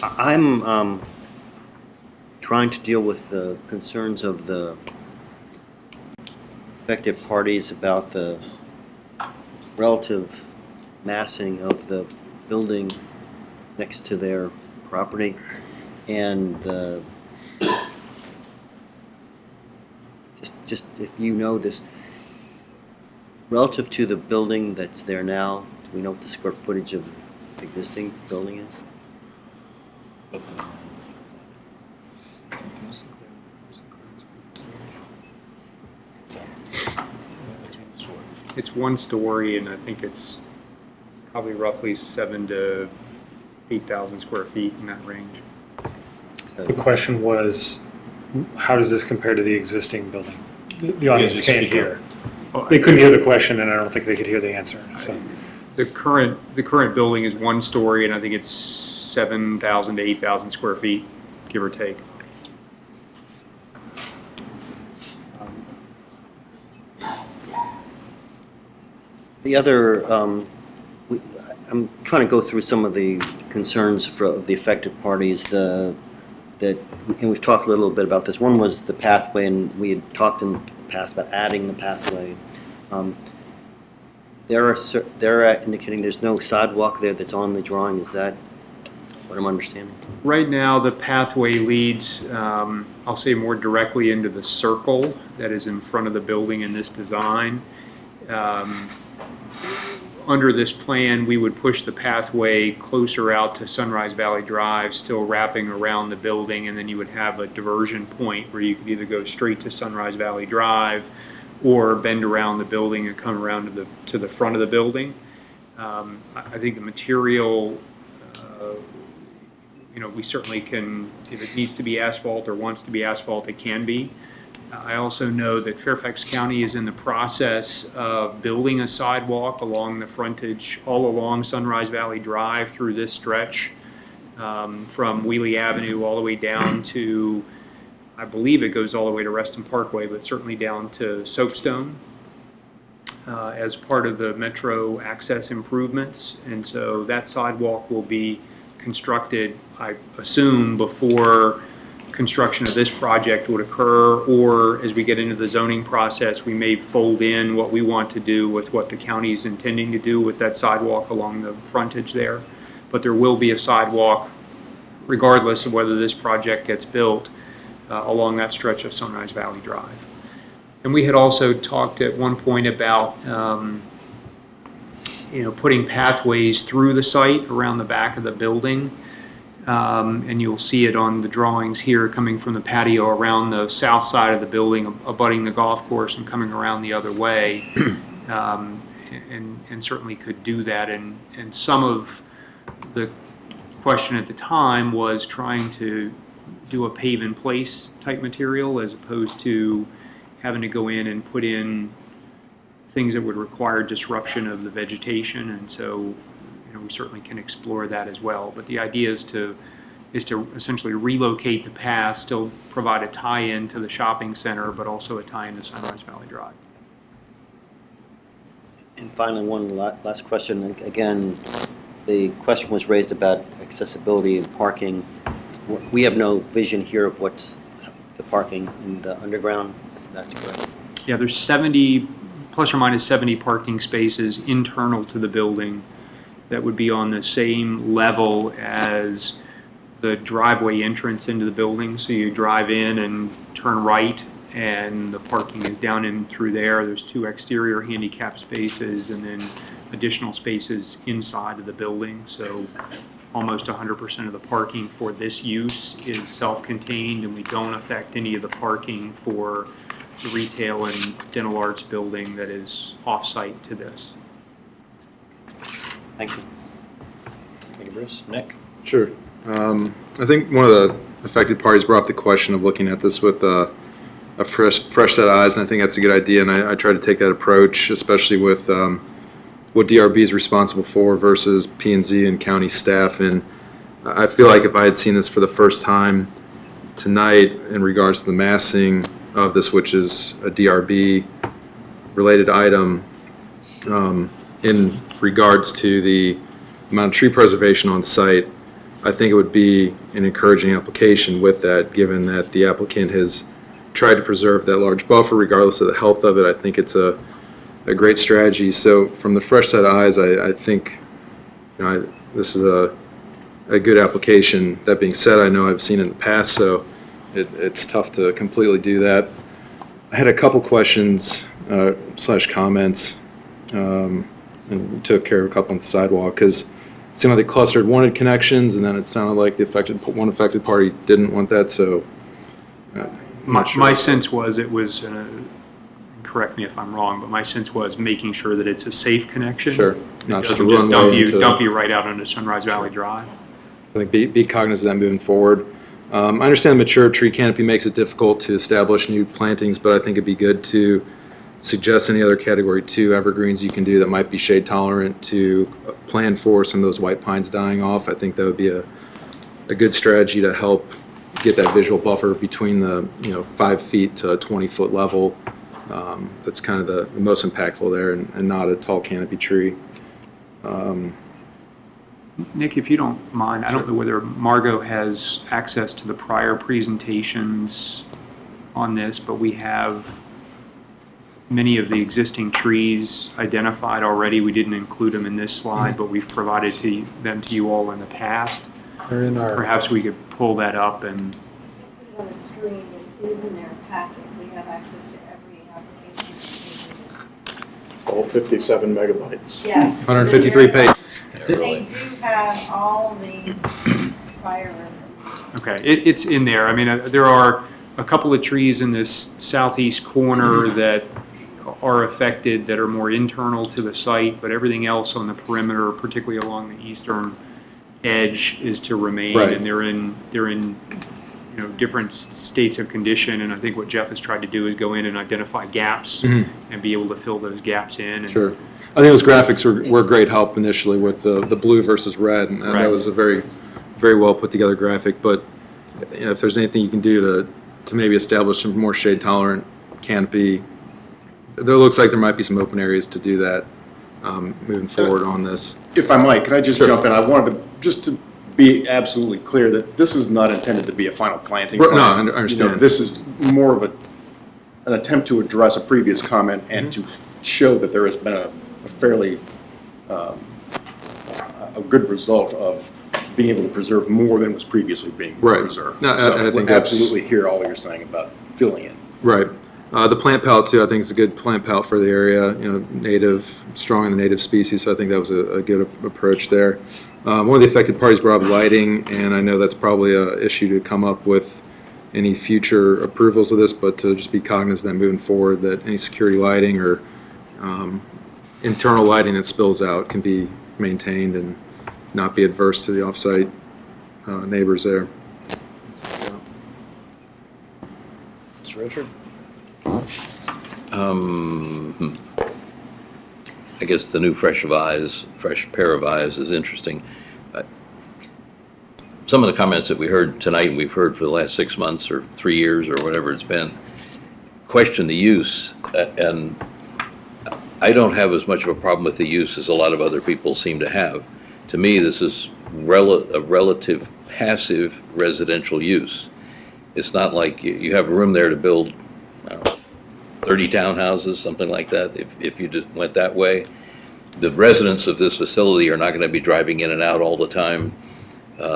I'm trying to deal with the concerns of the affected parties about the relative massing of the building next to their property, and just if you know this, relative to the building that's there now, do we know what the square footage of the existing building is? It's 1 story, and I think it's probably roughly 7,000 to 8,000 square feet in that range. The question was, how does this compare to the existing building? The audience can't hear. They couldn't hear the question, and I don't think they could hear the answer. So The current building is 1 story, and I think it's 7,000 to 8,000 square feet, give or take. The other, I'm trying to go through some of the concerns of the affected parties. And we've talked a little bit about this. One was the pathway, and we had talked in the past about adding the pathway. They're indicating there's no sidewalk there that's on the drawing. Is that what I'm understanding? Right now, the pathway leads, I'll say, more directly into the circle that is in front of the building in this design. Under this plan, we would push the pathway closer out to Sunrise Valley Drive, still wrapping around the building, and then you would have a diversion point where you could either go straight to Sunrise Valley Drive or bend around the building and come around to the front of the building. I think the material, we certainly can, if it needs to be asphalt or wants to be asphalt, it can be. I also know that Fairfax County is in the process of building a sidewalk along the frontage, all along Sunrise Valley Drive through this stretch, from Wheelie Avenue all the way down to, I believe it goes all the way to Reston Parkway, but certainly down to Soapstone as part of the metro access improvements. And so that sidewalk will be constructed, I assume, before construction of this project would occur, or as we get into the zoning process, we may fold in what we want to do with what the county is intending to do with that sidewalk along the frontage there. But there will be a sidewalk regardless of whether this project gets built along that stretch of Sunrise Valley Drive. And we had also talked at one point about putting pathways through the site around the back of the building. and you'll see it on the drawings here, coming from the patio around the south side of the building, abutting the golf course and coming around the other way, and certainly could do that. And some of the question at the time was trying to do a pave-in-place type material as opposed to having to go in and put in things that would require disruption of the vegetation. And so, we certainly can explore that as well. But the idea is to essentially relocate the path, still provide a tie-in to the shopping center, but also a tie-in to Sunrise Valley Drive. And finally, one last question. Again, the question was raised about accessibility and parking. We have no vision here of what's the parking in the underground. That's correct. Yeah, there's 70, plus or minus 70 parking spaces internal to the building that would be on the same level as the driveway entrance into the building. So you drive in and turn right, and the parking is down in through there. There's 2 exterior handicap spaces and then additional spaces inside of the building. So almost 100% of the parking for this use is self-contained, and we don't affect any of the parking for the retail and dental arts building that is off-site to this. Thank you. Thank you, Bruce. Nick? Sure. I think one of the affected parties brought up the question of looking at this with a fresh set of eyes, and I think that's a good idea, and I try to take that approach, especially with what DRB is responsible for versus P&Z and county staff. And I feel like if I had seen this for the first time tonight in regards to the massing of this, which is a DRB related item, in regards to the amount of tree preservation on site, I think it would be an encouraging application with that, given that the applicant has tried to preserve that large buffer regardless of the health of it. I think it's a great strategy. So from the fresh set of eyes, I think this is a good application. That being said, I know I've seen it in the past, so it's tough to completely do that. I had a couple questions / comments, and we took care of a couple on the sidewalk, because it seemed like they clustered wanted connections, and then it sounded like one affected party didn't want that. So my sense was it was, correct me if I'm wrong, but my sense was making sure that it's a safe connection. Sure. Not just dump you right out onto Sunrise Valley Drive. So I think be cognizant of that moving forward. I understand the mature tree canopy makes it difficult to establish new plantings, but I think it'd be good to suggest any other Category 2 evergreens you can do that might be shade tolerant to plan for some of those white pines dying off. I think that would be a good strategy to help get that visual buffer between the 5 feet to 20-foot level. That's kind of the most impactful there, and not a tall canopy tree. Nick, if you don't mind, I don't know whether Margot has access to the prior presentations on this, but we have many of the existing trees identified already. We didn't include them in this slide, but we've provided them to you all in the past. They're in our Perhaps we could pull that up and Put it on the screen. It is in their packet. We have access to every application. All 57 megabytes. Yes. 153 pages. They do have all the prior information. okay, it's in there. I mean, there are a couple of trees in this southeast corner that are affected that are more internal to the site, but everything else on the perimeter, particularly along the eastern edge, is to remain. Right. And they're in different states of condition. And I think what Jeff has tried to do is go in and identify gaps and be able to fill those gaps in. And Sure. I think those graphics were great help initially with the blue versus red, and Right. that was a very, very well put together graphic. But if there's anything you can do to maybe establish some more shade tolerant canopy, there looks like there might be some open areas to do that moving forward on this. If I might, can I just Sure. jump in? I wanted to be absolutely clear that this is not intended to be a final planting Right, plan. no, I understand. This is more of an attempt to address a previous comment and to show that there has been a fairly a good result of being able to preserve more than was previously being Right. preserved. No, So I think we that's- absolutely hear all you're saying about filling in. Right. The plant palette too, I think is a good plant palette for the area, native, strong in the native species, so I think that was a good approach there. One of the affected parties brought up lighting, and I know that's probably an issue to come up with any future approvals of this, but to just be cognizant that moving forward that any security lighting or internal lighting that spills out can be maintained and not be adverse to the off-site neighbors there. Mr. Richard? I guess the new fresh pair of eyes is interesting. Some of the comments that we heard tonight and we've heard for the last 6 months or 3 years or whatever it's been, question the use, and I don't have as much of a problem with the use as a lot of other people seem to have. To me, this is a relative passive residential use. It's not like you have room there to build, I don't know, 30 townhouses, something like that, if you just went that way. The residents of this facility are not going to be driving in and out all the time,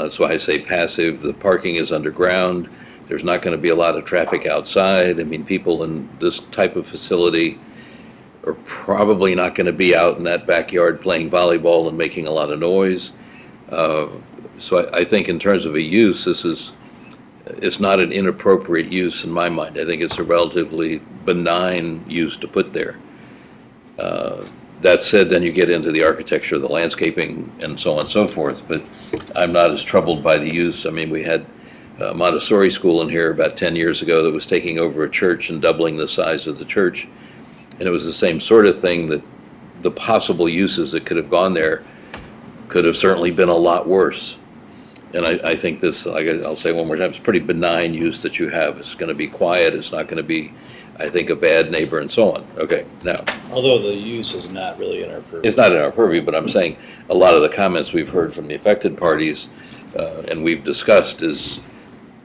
so I say passive. The parking is underground. There's not going to be a lot of traffic outside. I mean, people in this type of facility are probably not going to be out in that backyard playing volleyball and making a lot of noise. So I think in terms of a use, it's not an inappropriate use in my mind. I think it's a relatively benign use to put there. That said, then you get into the architecture, the landscaping, and so on and so forth, but I'm not as troubled by the use. I mean, we had a Montessori school in here about 10 years ago that was taking over a church and doubling the size of the church, and it was the same sort of thing, that the possible uses that could have gone there could have certainly been a lot worse. And I think this, like I'll say one more time, it's a pretty benign use that you have. It's going to be quiet. It's not going to be, I think, a bad neighbor and so on. Okay, now. Although the use is not really in our purview. It's not in our purview, but I'm saying a lot of the comments we've heard from the affected parties and we've discussed is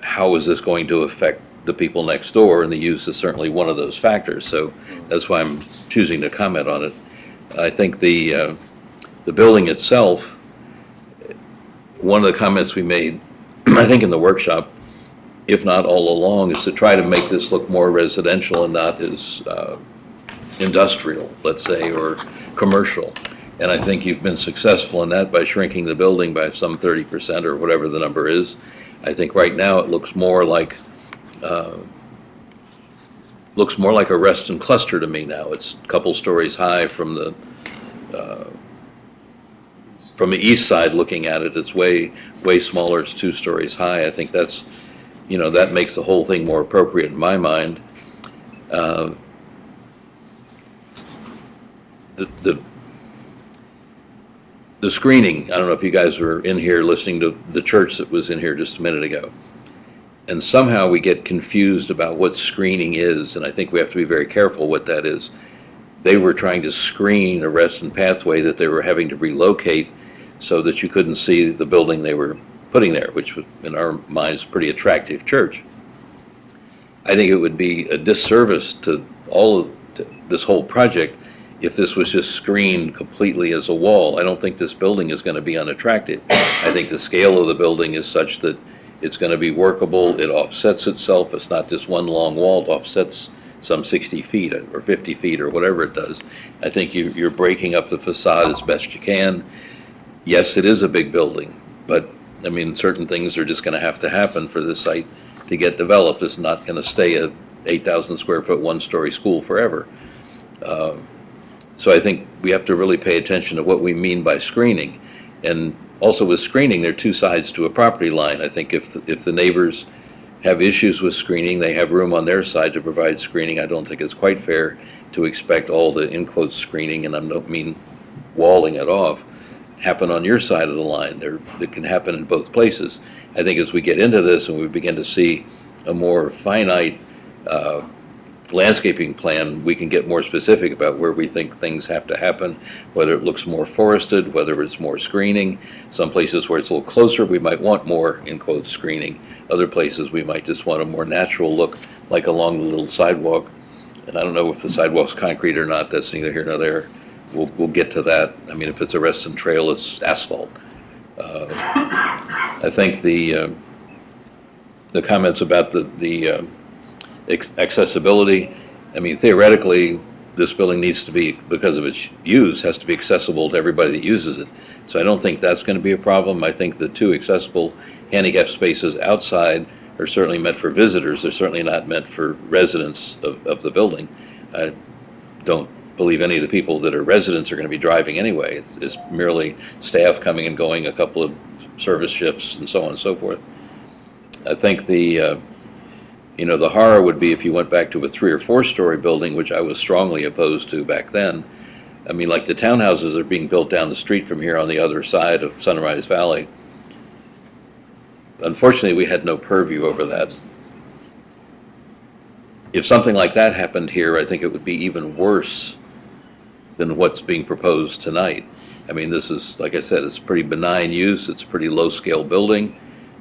how is this going to affect the people next door, and the use is certainly one of those factors. So that's why I'm choosing to comment on it. I think the building itself, one of the comments we made, I think in the workshop, if not all along, is to try to make this look more residential and not as industrial, let's say, or commercial. And I think you've been successful in that by shrinking the building by some 30% or whatever the number is. I think right now it looks more like a Reston cluster to me now. It's a couple stories high from the east side looking at it. It's way smaller. It's 2 stories high. I think that's, that makes the whole thing more appropriate in my mind. The screening, I don't know if you guys were in here listening to the church that was in here just a minute ago. And somehow we get confused about what screening is, and I think we have to be very careful what that is. They were trying to screen a Reston pathway that they were having to relocate so that you couldn't see the building they were putting there, which was, in our minds, a pretty attractive church. I think it would be a disservice to this whole project if this was just screened completely as a wall. I don't think this building is going to be unattractive. I think the scale of the building is such that it's going to be workable. It offsets itself. It's not just one long wall. It offsets some 60 feet or 50 feet or whatever it does. I think you're breaking up the facade as best you can. Yes, it is a big building, but I mean, certain things are just going to have to happen for this site to get developed. It's not going to stay a 8,000 square foot, 1-story school forever. So I think we have to really pay attention to what we mean by screening. And also with screening, there are 2 sides to a property line. I think if the neighbors have issues with screening, they have room on their side to provide screening. I don't think it's quite fair to expect all the, in quotes, screening, and I don't mean walling it off, happen on your side of the line. It can happen in both places. I think as we get into this and we begin to see a more finite landscaping plan, we can get more specific about where we think things have to happen, whether it looks more forested, whether it's more screening. Some places where it's a little closer, we might want more, in quotes, screening. Other places, we might just want a more natural look, like along the little sidewalk. And I don't know if the sidewalk's concrete or not. That's neither here nor there. We'll get to that. I mean, if it's a Reston trail, it's asphalt. I think the comments about the accessibility, I mean, theoretically, this building needs to be, because of its use, has to be accessible to everybody that uses it. So I don't think that's going to be a problem. I think the 2 accessible handicap spaces outside are certainly meant for visitors. They're certainly not meant for residents of the building. I don't believe any of the people that are residents are going to be driving anyway. It's merely staff coming and going, a couple of service shifts and so on and so forth. I think the horror would be if you went back to a 3 or 4 story building, which I was strongly opposed to back then. I mean, like the townhouses that are being built down the street from here on the other side of Sunrise Valley. Unfortunately, we had no purview over that. If something like that happened here, I think it would be even worse than what's being proposed tonight. I mean, this is, like I said, it's pretty benign use. It's a pretty low-scale building.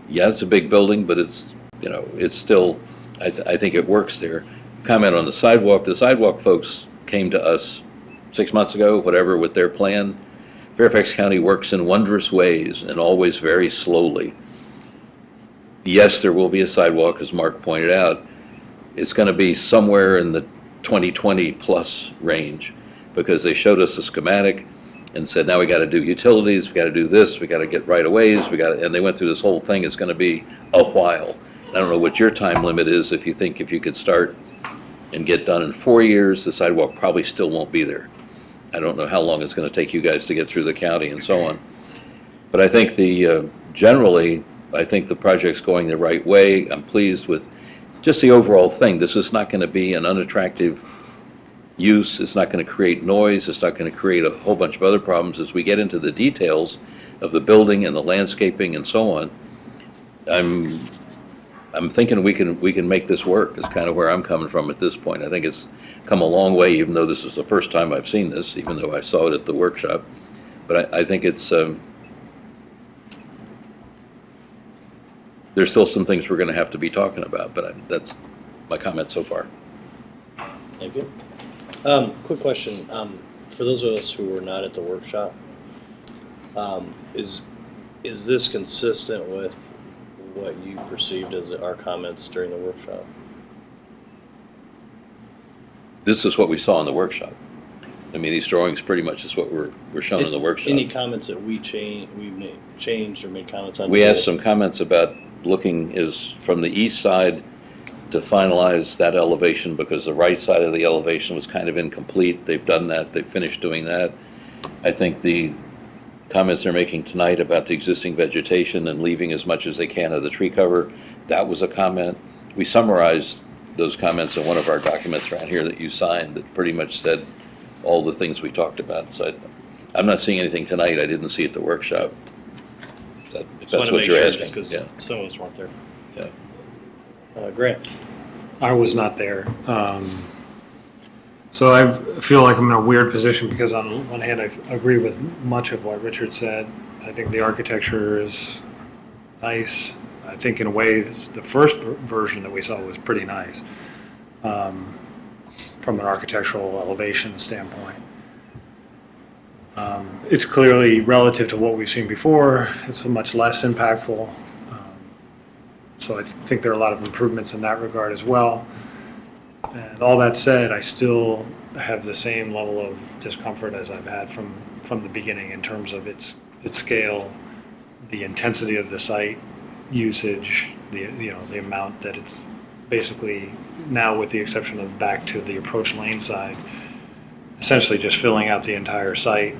Yeah, it's a big building, but it's, it's still, I think it works there. Comment on the sidewalk. The sidewalk folks came to us 6 months ago, whatever, with their plan. Fairfax County works in wondrous ways and always very slowly. Yes, there will be a sidewalk, as Mark pointed out. It's going to be somewhere in the 2020 plus range, because they showed us a schematic and said, now we got to do utilities, we got to do this, we got to get right-of-ways, and they went through this whole thing. It's going to be a while. I don't know what your time limit is. If you think if you could start and get done in 4 years, the sidewalk probably still won't be there. I don't know how long it's going to take you guys to get through the county and so on. But I think generally, I think the project's going the right way. I'm pleased with just the overall thing. This is not going to be an unattractive use. It's not going to create noise. It's not going to create a whole bunch of other problems. As we get into the details of the building and the landscaping and so on, I'm thinking we can make this work. Is kind of where I'm coming from at this point. I think it's come a long way, even though this is the first time I've seen this, even though I saw it at the workshop. But I think it's there's still some things we're going to have to be talking about, but that's my comment so far. Thank you. Quick question. For those of us who were not at the workshop, is this consistent with what you perceived as our comments during the workshop? This is what we saw in the workshop. I mean, these drawings pretty much is what were shown in the workshop. Any comments that we changed or made comments on? We asked some comments about looking is from the east side to finalize that elevation, because the right side of the elevation was kind of incomplete. They've done that. They've finished doing that. I think the comments they're making tonight about the existing vegetation and leaving as much as they can of the tree cover, that was a comment. We summarized those comments in one of our documents around here that you signed that pretty much said all the things we talked about. So I'm not seeing anything tonight I didn't see at the workshop. If that's what you're asking. Because some of us weren't there. Yeah. Grant. I was not there. So I feel like I'm in a weird position because on one hand, I agree with much of what Richard said. I think the architecture is nice. I think in a way, the first version that we saw was pretty nice from an architectural elevation standpoint. It's clearly relative to what we've seen before. It's much less impactful. So I think there are a lot of improvements in that regard as well. And all that said, I still have the same level of discomfort as I've had from the beginning in terms of its scale, the intensity of the site, usage, the amount that it's basically now, with the exception of back to the approach lane side, essentially just filling out the entire site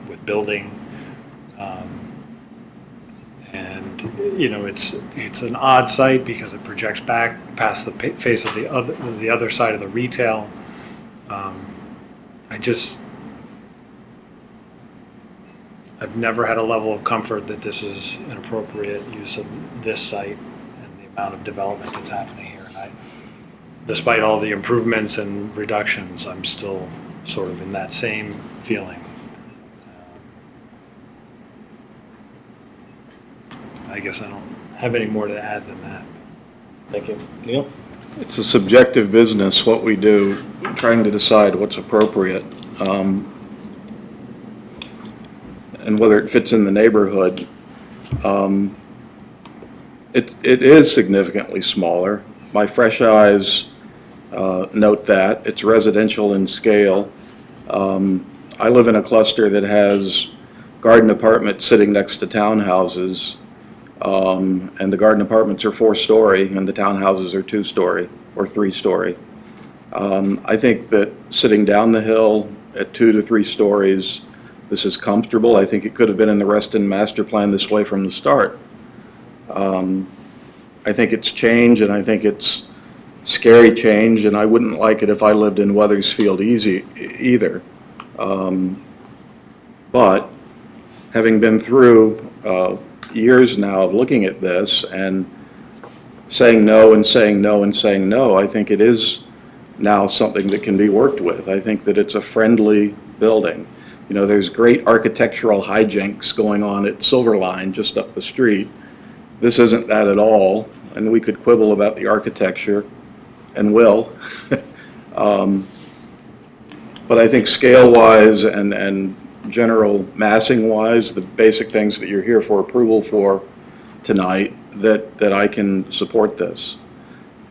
with building. It's an odd site because it projects back past the face of the other side of the retail. I've never had a level of comfort that this is an appropriate use of this site and the amount of development that's happening here. And despite all the improvements and reductions, I'm still sort of in that same feeling. I guess I don't have any more to add than that. Thank you. Neil? It's a subjective business, what we do, trying to decide what's appropriate. And whether it fits in the neighborhood. It is significantly smaller. My fresh eyes note that. It's residential in scale. I live in a cluster that has garden apartments sitting next to townhouses, and the garden apartments are 4-story and the townhouses are 2-story or 3-story. I think that sitting down the hill at 2 to 3 stories, this is comfortable. I think it could have been in the Reston master plan this way from the start. I think it's change, and I think it's scary change, and I wouldn't like it if I lived in Weathersfield either. But having been through years now of looking at this and saying no and saying no and saying no, I think it is now something that can be worked with. I think that it's a friendly building. You know, there's great architectural hijinks going on at Silverline just up the street. This isn't that at all, and we could quibble about the architecture, and will. But I think scale-wise and general massing-wise, the basic things that you're here for approval for tonight, that I can support this.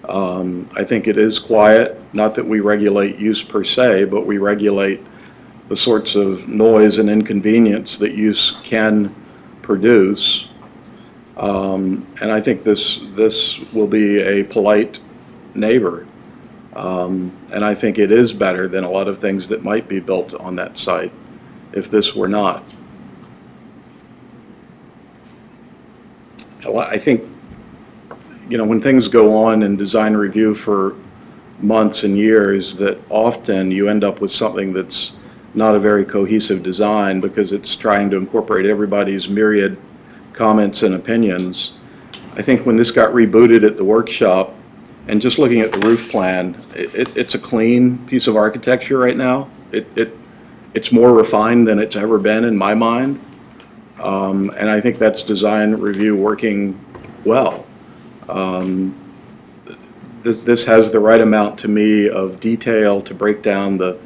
I think it is quiet, not that we regulate use per se, but we regulate the sorts of noise and inconvenience that use can produce. And I think this will be a polite neighbor. And I think it is better than a lot of things that might be built on that site if this were not. I think, you know, when things go on in design review for months and years, that often you end up with something that's not a very cohesive design because it's trying to incorporate everybody's myriad comments and opinions. I think when this got rebooted at the workshop, and just looking at the roof plan, it's a clean piece of architecture right now. It's more refined than it's ever been in my mind. And I think that's design review working well. This has the right amount to me of detail to break down the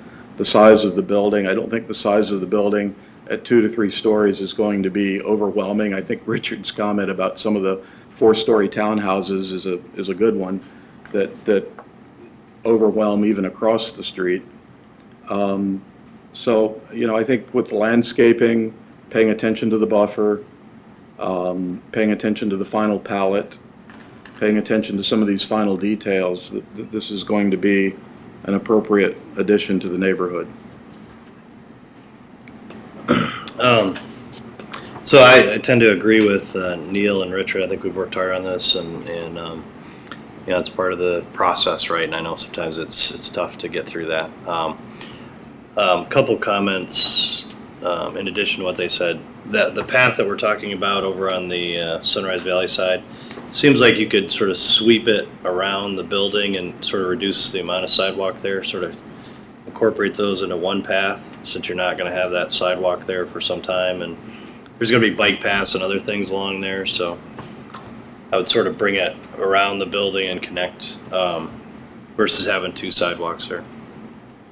size of the building. I don't think the size of the building at 2 to 3 stories is going to be overwhelming. I think Richard's comment about some of the 4-story townhouses is a good one that overwhelm even across the street. So, you know, I think with the landscaping, paying attention to the buffer, paying attention to the final palette, paying attention to some of these final details, that this is going to be an appropriate addition to the neighborhood. So I tend to agree with Neil and Richard. I think we've worked hard on this, and you know, it's part of the process, right? And I know sometimes it's tough to get through that. Couple comments in addition to what they said. That the path that we're talking about over on the Sunrise Valley side seems like you could sort of sweep it around the building and sort of reduce the amount of sidewalk there, sort of incorporate those into one path, since you're not going to have that sidewalk there for some time, and there's going to be bike paths and other things along there, so I would sort of bring it around the building and connect versus having 2 sidewalks there.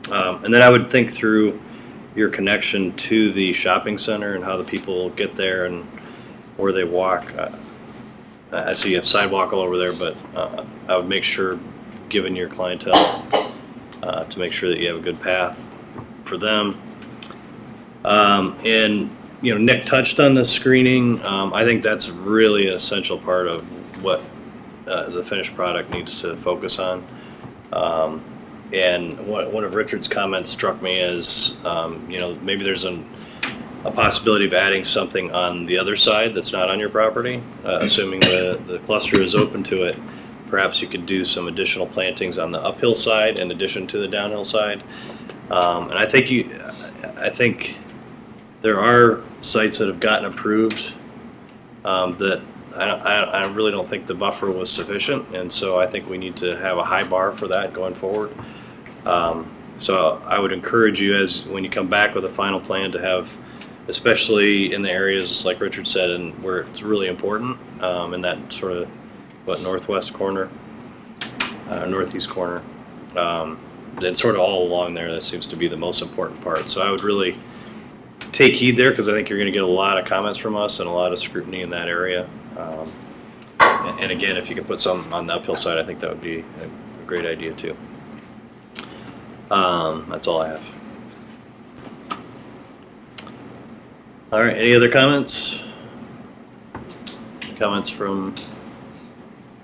And then I would think through your connection to the shopping center and how the people get there and where they walk. I see you have sidewalk all over there, but I would make sure, given your clientele, to make sure that you have a good path for them. And you know, Nick touched on the screening. I think that's really an essential part of what the finished product needs to focus on. And one of Richard's comments struck me as, you know, maybe there's a possibility of adding something on the other side that's not on your property, assuming the cluster is open to it. Perhaps you could do some additional plantings on the uphill side in addition to the downhill side. And I think there are sites that have gotten approved that I really don't think the buffer was sufficient, and so I think we need to have a high bar for that going forward. So I would encourage you, as when you come back with a final plan, to have, especially in the areas like Richard said, and where it's really important, in that sort of northwest corner, northeast corner, and sort of all along there. That seems to be the most important part. So I would really take heed there, because I think you're going to get a lot of comments from us and a lot of scrutiny in that area. And again, if you can put some on the uphill side, I think that would be a great idea too. That's all I have. All right, any other comments? Comments from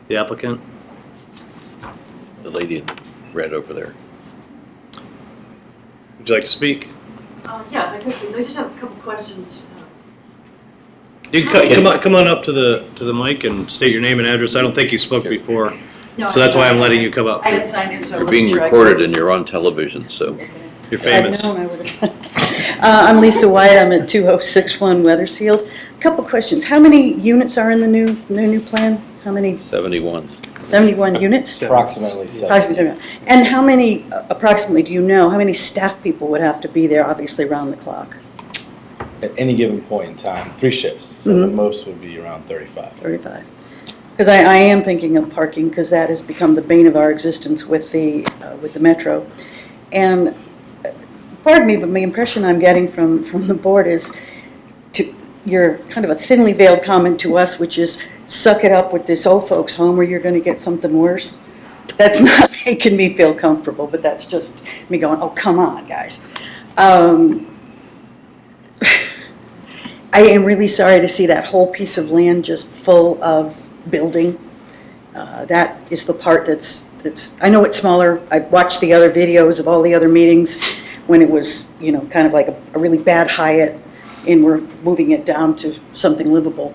the applicant? The lady in red over there. Would you like to speak? Yeah, if I could please. I just have a couple questions. You can come on up to the mic and state your name and address. I don't think you spoke before, No, so that's why I'm letting you come up. I had signed in, so I You're wasn't being sure I recorded could. and you're on television, so. You're famous. I'd known I would have. I'm Lisa White. I'm at 2061 Weathersfield. A couple questions. How many units are in the new plan? How many? 71. 71 units? Approximately 70. Approximately 71. And how many, approximately, do you know, how many staff people would have to be there, obviously, around the clock? At any given point in time, 3 shifts, so the most would be around 35. 35. Because I am thinking of parking, because that has become the bane of our existence with the metro. And pardon me, but the impression I'm getting from the board is your kind of a thinly veiled comment to us, which is suck it up with this old folks home or you're going to get something worse. That's not making me feel comfortable, but that's just me going, oh, come on, guys. I am really sorry to see that whole piece of land just full of building. That is the part that's, I know it's smaller. I've watched the other videos of all the other meetings when it was, kind of like a really bad Hyatt, and we're moving it down to something livable.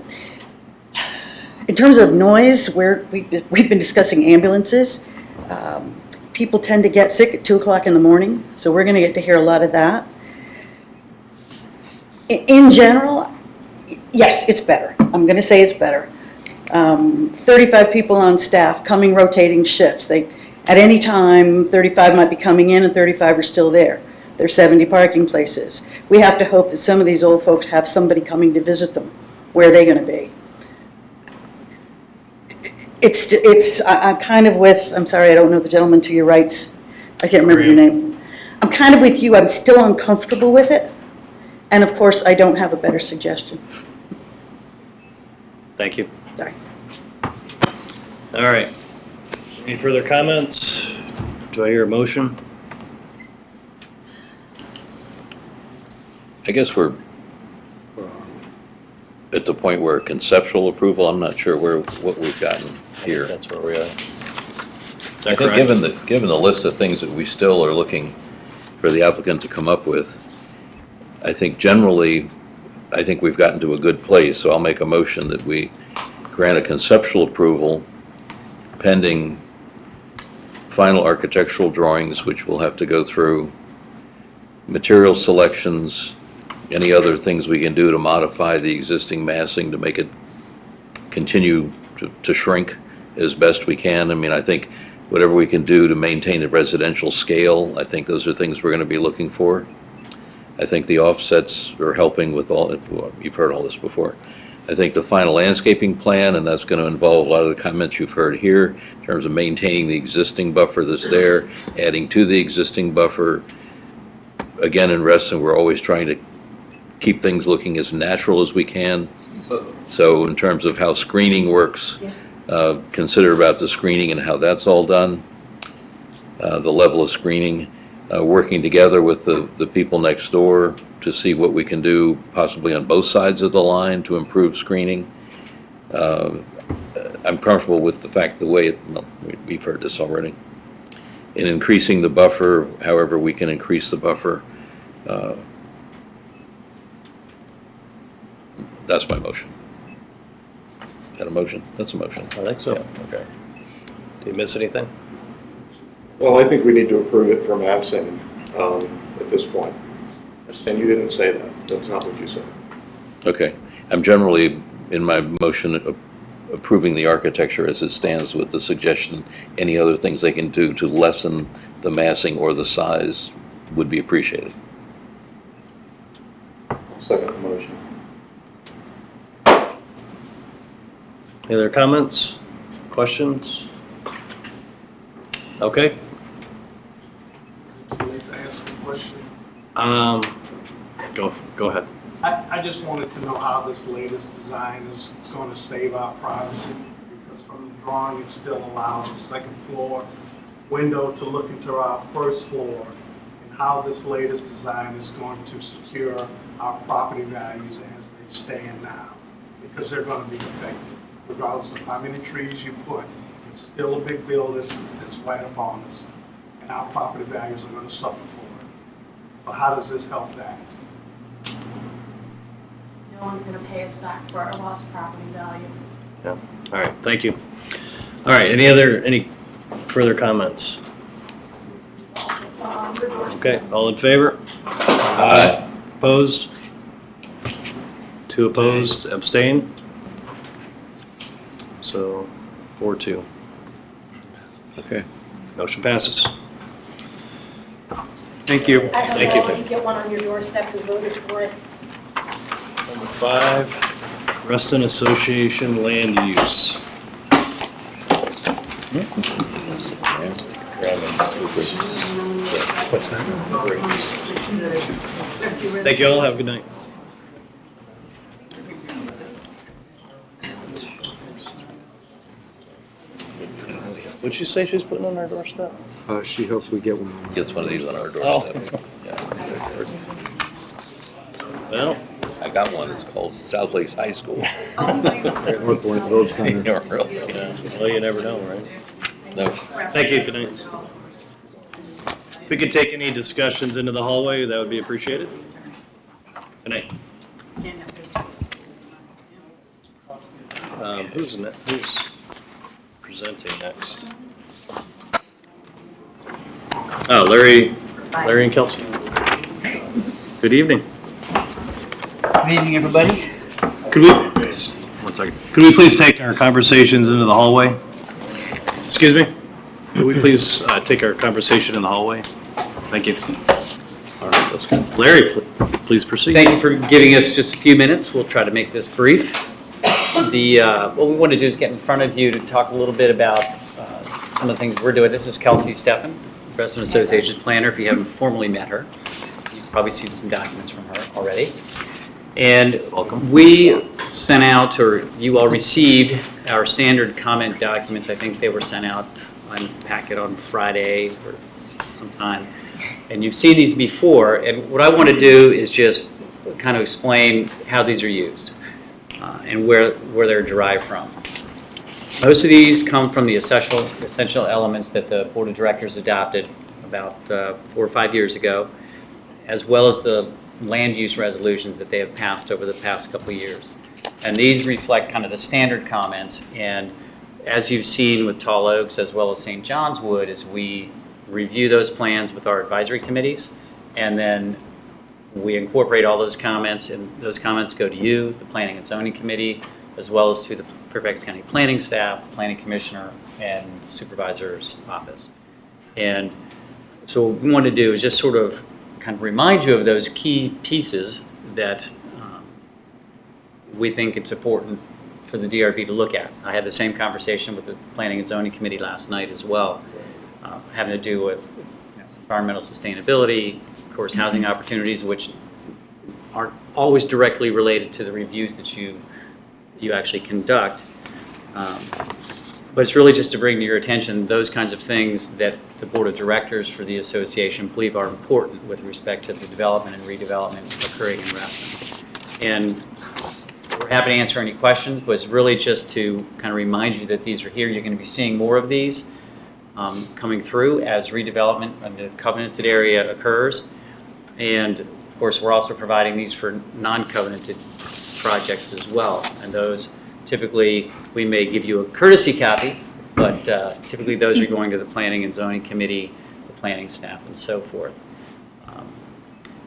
In terms of noise, we've been discussing ambulances. People tend to get sick at 2 o'clock in the morning, so we're going to get to hear a lot of that. In general, yes, it's better. I'm going to say it's better. 35 people on staff, coming rotating shifts. At any time, 35 might be coming in and 35 are still there. There's 70 parking places. We have to hope that some of these old folks have somebody coming to visit them. Where are they going to be? I'm kind of with, I'm sorry, I don't know the gentleman to your rights. I can't remember your name. I'm kind of with you. I'm still uncomfortable with it. And of course, I don't have a better suggestion. Thank you. Sorry. All right. Any further comments? Do I hear a motion? I guess we're at the point where conceptual approval, I'm not sure what we've gotten here. That's where we are. Is that I think correct? given the list of things that we still are looking for the applicant to come up with, I think generally, we've gotten to a good place, so I'll make a motion that we grant a conceptual approval pending final architectural drawings, which we'll have to go through, material selections, any other things we can do to modify the existing massing to make it continue to shrink as best we can. I mean, I think whatever we can do to maintain the residential scale, I think those are things we're going to be looking for. I think the offsets are helping with all, well, you've heard all this before. I think the final landscaping plan, and that's going to involve a lot of the comments you've heard here in terms of maintaining the existing buffer that's there, adding to the existing buffer. Again, in Reston, we're always trying to keep things looking as natural as we can. So in terms of how screening works, consider about the screening and how that's all done, the level of screening, working together with the people next door to see what we can do possibly on both sides of the line to improve screening. I'm comfortable with the fact we've heard this already. In increasing the buffer, however we can increase the buffer, that's my motion. Is that a motion? That's a motion. I think so. Yeah, okay. Did you miss anything? Well, I think we need to approve it for massing at this point. And you didn't say that. That's not what you said. Okay. I'm generally, in my motion, approving the architecture as it stands with the suggestion any other things they can do to lessen the massing or the size would be appreciated. Second the motion. Any other comments, questions? Okay. Can I ask a question? Go ahead. I just wanted to know how this latest design is going to save our privacy, because from the drawing, it still allows a second floor window to look into our first floor. how this latest design is going to secure our property values as they stand now, because they're going to be affected. Regardless of how many trees you put, it's still a big building that's right upon us, and our property values are going to suffer for it. So how does this help that? No one's going to pay us back for our lost property value. Yeah. All right, thank you. All right, any further comments? Okay, all in favor? Aye. Opposed? 2 opposed, abstain? So, 4-2. Okay. Motion passes. Thank you. I Thank hope you. all you get one on your doorstep who voted for it. Number 5, Reston Association land use. What's that? Thank you all, have a good night. What'd you say she's putting on our doorstep? She hopes we get one. Gets one of these on our doorstep. Well, I got one. It's called South Lakes High School. It looked like road center. Yeah, really. yeah, well, you never know, right? No. Thank you, good night. If we could take any discussions into the hallway, that would be appreciated. Good night. Who's presenting next? Oh, Larry and Kelsey. Good evening. Good evening, everybody. Could we, 1 second. Could we please take our conversations into the hallway? Excuse me? Could we please take our conversation in the hallway? Thank you. All right, let's go. Larry, please proceed. Thank you for giving us just a few minutes. We'll try to make this brief. What we want to do is get in front of you to talk a little bit about some of the things we're doing. This is Kelsey Steffen, Reston Association's planner. If you haven't formally met her, you've probably seen some documents from her already. And welcome. We sent out, or you all received, our standard comment documents. I think they were sent out on the packet on Friday or sometime. And you've seen these before. And what I want to do is just kind of explain how these are used and where they're derived from. Most of these come from the essential elements that the Board of Directors adopted about 4 or 5 years ago, as well as the land use resolutions that they have passed over the past couple of years. And these reflect kind of the standard comments. And as you've seen with Tall Oaks as well as St. John's Wood, is we review those plans with our advisory committees, and then we incorporate all those comments, and those comments go to you, the Planning and Zoning Committee, as well as to the Fairfax County Planning staff, the Planning Commissioner, and Supervisor's Office. And so what we want to do is just sort of kind of remind you of those key pieces that we think it's important for the DRB to look at. I had the same conversation with the Planning and Zoning Committee last night as well, having to do with environmental sustainability, of course, housing opportunities, which aren't always directly related to the reviews that you actually conduct. But it's really just to bring to your attention those kinds of things that the Board of Directors for the association believe are important with respect to the development and redevelopment occurring in Reston. And we're happy to answer any questions, but it's really just to kind of remind you that these are here. You're going to be seeing more of these coming through as redevelopment in the covenanted area occurs. And of course, we're also providing these for non-covenanted projects as well. And those typically, we may give you a courtesy copy, but typically those are going to the Planning and Zoning Committee, the planning staff, and so forth.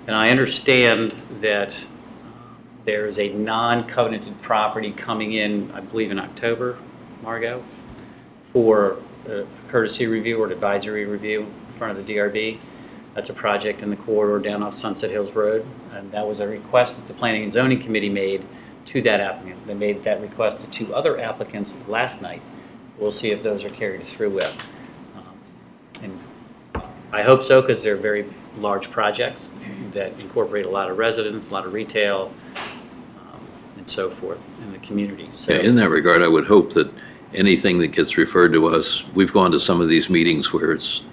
And I understand that there is a non-covenanted property coming in, I believe in October, Margot, for a courtesy review or an advisory review in front of the DRB. That's a project in the corridor down off Sunset Hills Road, and that was a request that the Planning and Zoning Committee made to that applicant. They made that request to 2 other applicants last night. We'll see if those are carried through with. And I hope so, because they're very large projects that incorporate a lot of residents, a lot of retail, and so forth in the community. So, Yeah, in that regard, I would hope that anything that gets referred to us, we've gone to some of these meetings where it's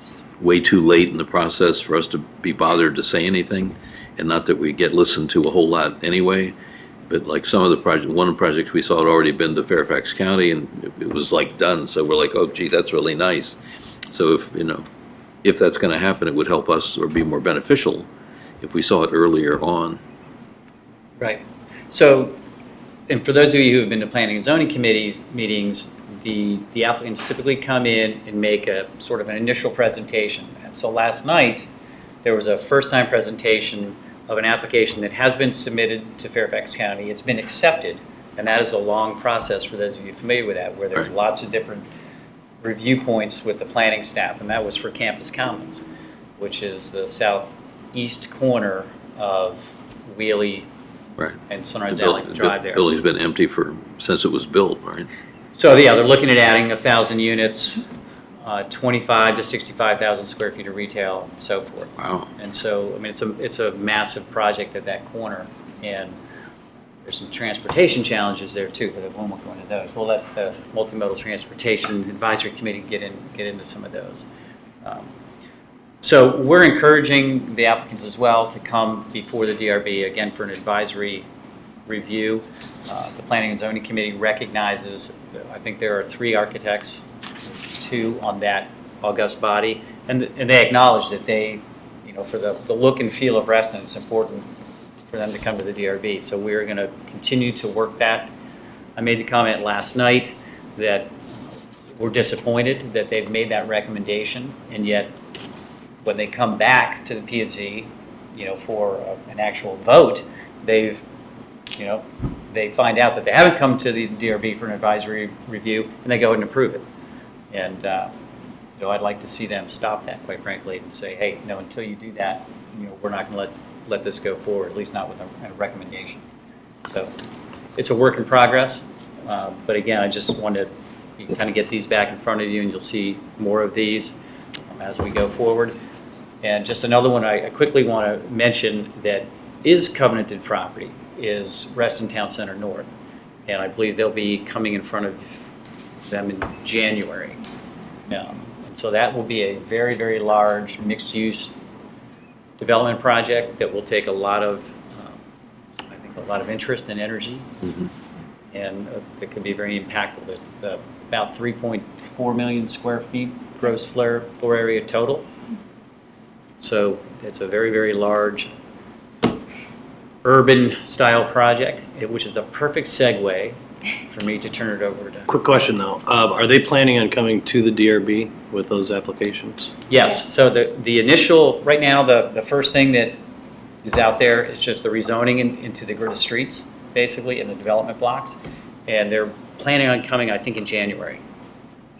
way too late in the process for us to be bothered to say anything, and not that we get listened to a whole lot anyway, but like some of the project, one of the projects we saw had already been to Fairfax County, and it was like done, so we're like, oh gee, that's really nice. So if, you know, if that's going to happen, it would help us or be more beneficial if we saw it earlier on. Right. So, and for those of you who have been to planning and zoning committees meetings, the applicants typically come in and make a sort of an initial presentation. And so last night, there was a first-time presentation of an application that has been submitted to Fairfax County. It's been accepted, and that is a long process for those of you familiar with that, where there's lots of different review points with the planning staff, and that was for Campus Commons, which is the southeast corner of Wheelie and Sunrise Valley Drive there. The building's been empty since it was built, right? So yeah, they're looking at adding 1,000 units, 25 to 65,000 square feet of retail, and so forth. Wow. And so, I mean, it's a massive project at that corner, and there's some transportation challenges there too, but I won't go into those. We'll let the Multimodal Transportation Advisory Committee get into some of those. So we're encouraging the applicants as well to come before the DRB, again, for an advisory review. The Planning and Zoning Committee recognizes, I think there are 3 architects, 2 on that august body, and they acknowledge that they, you know, for the look and feel of Reston, it's important for them to come to the DRB. So we're going to continue to work that. I made the comment last night that we're disappointed that they've made that recommendation, and yet when they come back to the P&Z, you know, for an actual vote, they've, you know, they find out that they haven't come to the DRB for an advisory review, and they go ahead and approve it. And you know, I'd like to see them stop that, quite frankly, and say, hey, no, until you do that, you know, we're not going to let this go forward, at least not with a recommendation. So it's a work in progress, but again, I just wanted to kind of get these back in front of you, and you'll see more of these as we go forward. And just another one I quickly want to mention that is covenanted property is Reston Town Center North, and I believe they'll be coming in front of them in January. And so that will be a very, very large mixed-use development project that will take a lot of, I think, a lot of interest and energy, and it could be very impactful. It's about 3.4 million square feet gross floor area total. So it's a very, very large urban-style project, which is a perfect segue for me to turn it over to. Quick question though, are they planning on coming to the DRB with those applications? Yes, so the initial, right now, the first thing that is out there is just the rezoning into the grid of streets, basically, in the development blocks. And they're planning on coming, I think, in January.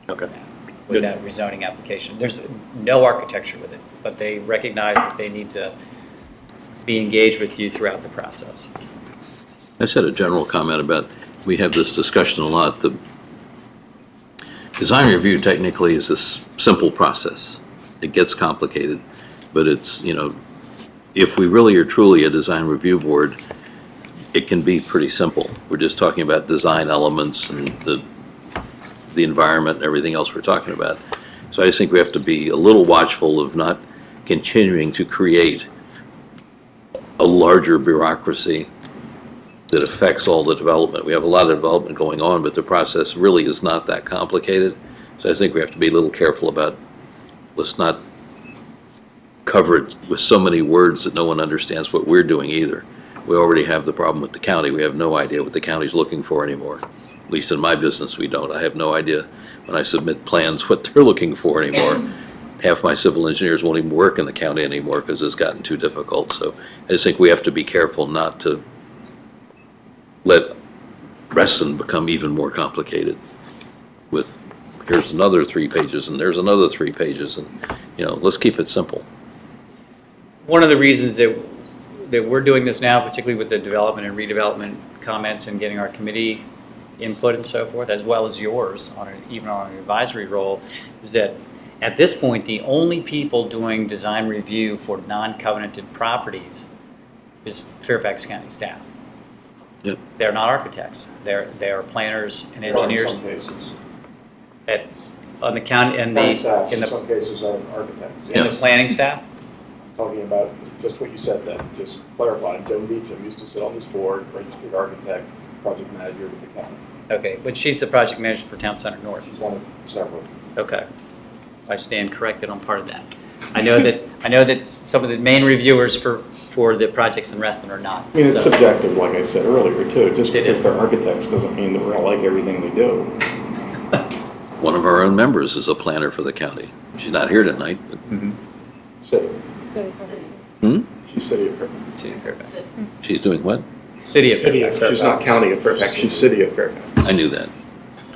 Okay. With that rezoning application. There's no architecture with it, but they recognize that they need to be engaged with you throughout the process. I said a general comment about, we have this discussion a lot, the design review technically is this simple process. It gets complicated, but it's, you know, if we really are truly a design review board, it can be pretty simple. We're just talking about design elements and the environment and everything else we're talking about. So I just think we have to be a little watchful of not continuing to create a larger bureaucracy that affects all the development. We have a lot of development going on, but the process really is not that complicated. So I think we have to be a little careful about, let's not cover it with so many words that no one understands what we're doing either. We already have the problem with the county. We have no idea what the county's looking for anymore. At least in my business, we don't. I have no idea when I submit plans what they're looking for anymore. Half my civil engineers won't even work in the county anymore because it's gotten too difficult. So I just think we have to be careful not to let Reston become even more complicated with, here's another 3 pages and there's another 3 pages, and, you know, let's keep it simple. One of the reasons that we're doing this now, particularly with the development and redevelopment comments and getting our committee input and so forth, as well as yours, even on an advisory role, is that at this point, the only people doing design review for non-covenanted properties is Fairfax County staff. Yep. They're not architects. They are planners and engineers. On the county and Town staff, in in some cases, are architects. the planning staff? Talking about just what you said then, just clarifying. Joan Beecham used to sit on this board, registered architect, project manager with the county. Okay, but she's the project manager for Town Center North. She's one of several. Okay. I stand corrected on part of that. I know that some of the main reviewers for the projects in Reston are not. I mean, it's so. subjective, like I said earlier, too. Just It because is. they're architects doesn't mean that we're going to like everything they do. One of our own members is a planner for the county. She's not here tonight, but City. Hmm? She's City of Fairfax. City of Fairfax. She's doing what? City of City of Fairfax. She's not County of Fairfax, she's City of Fairfax. I knew that.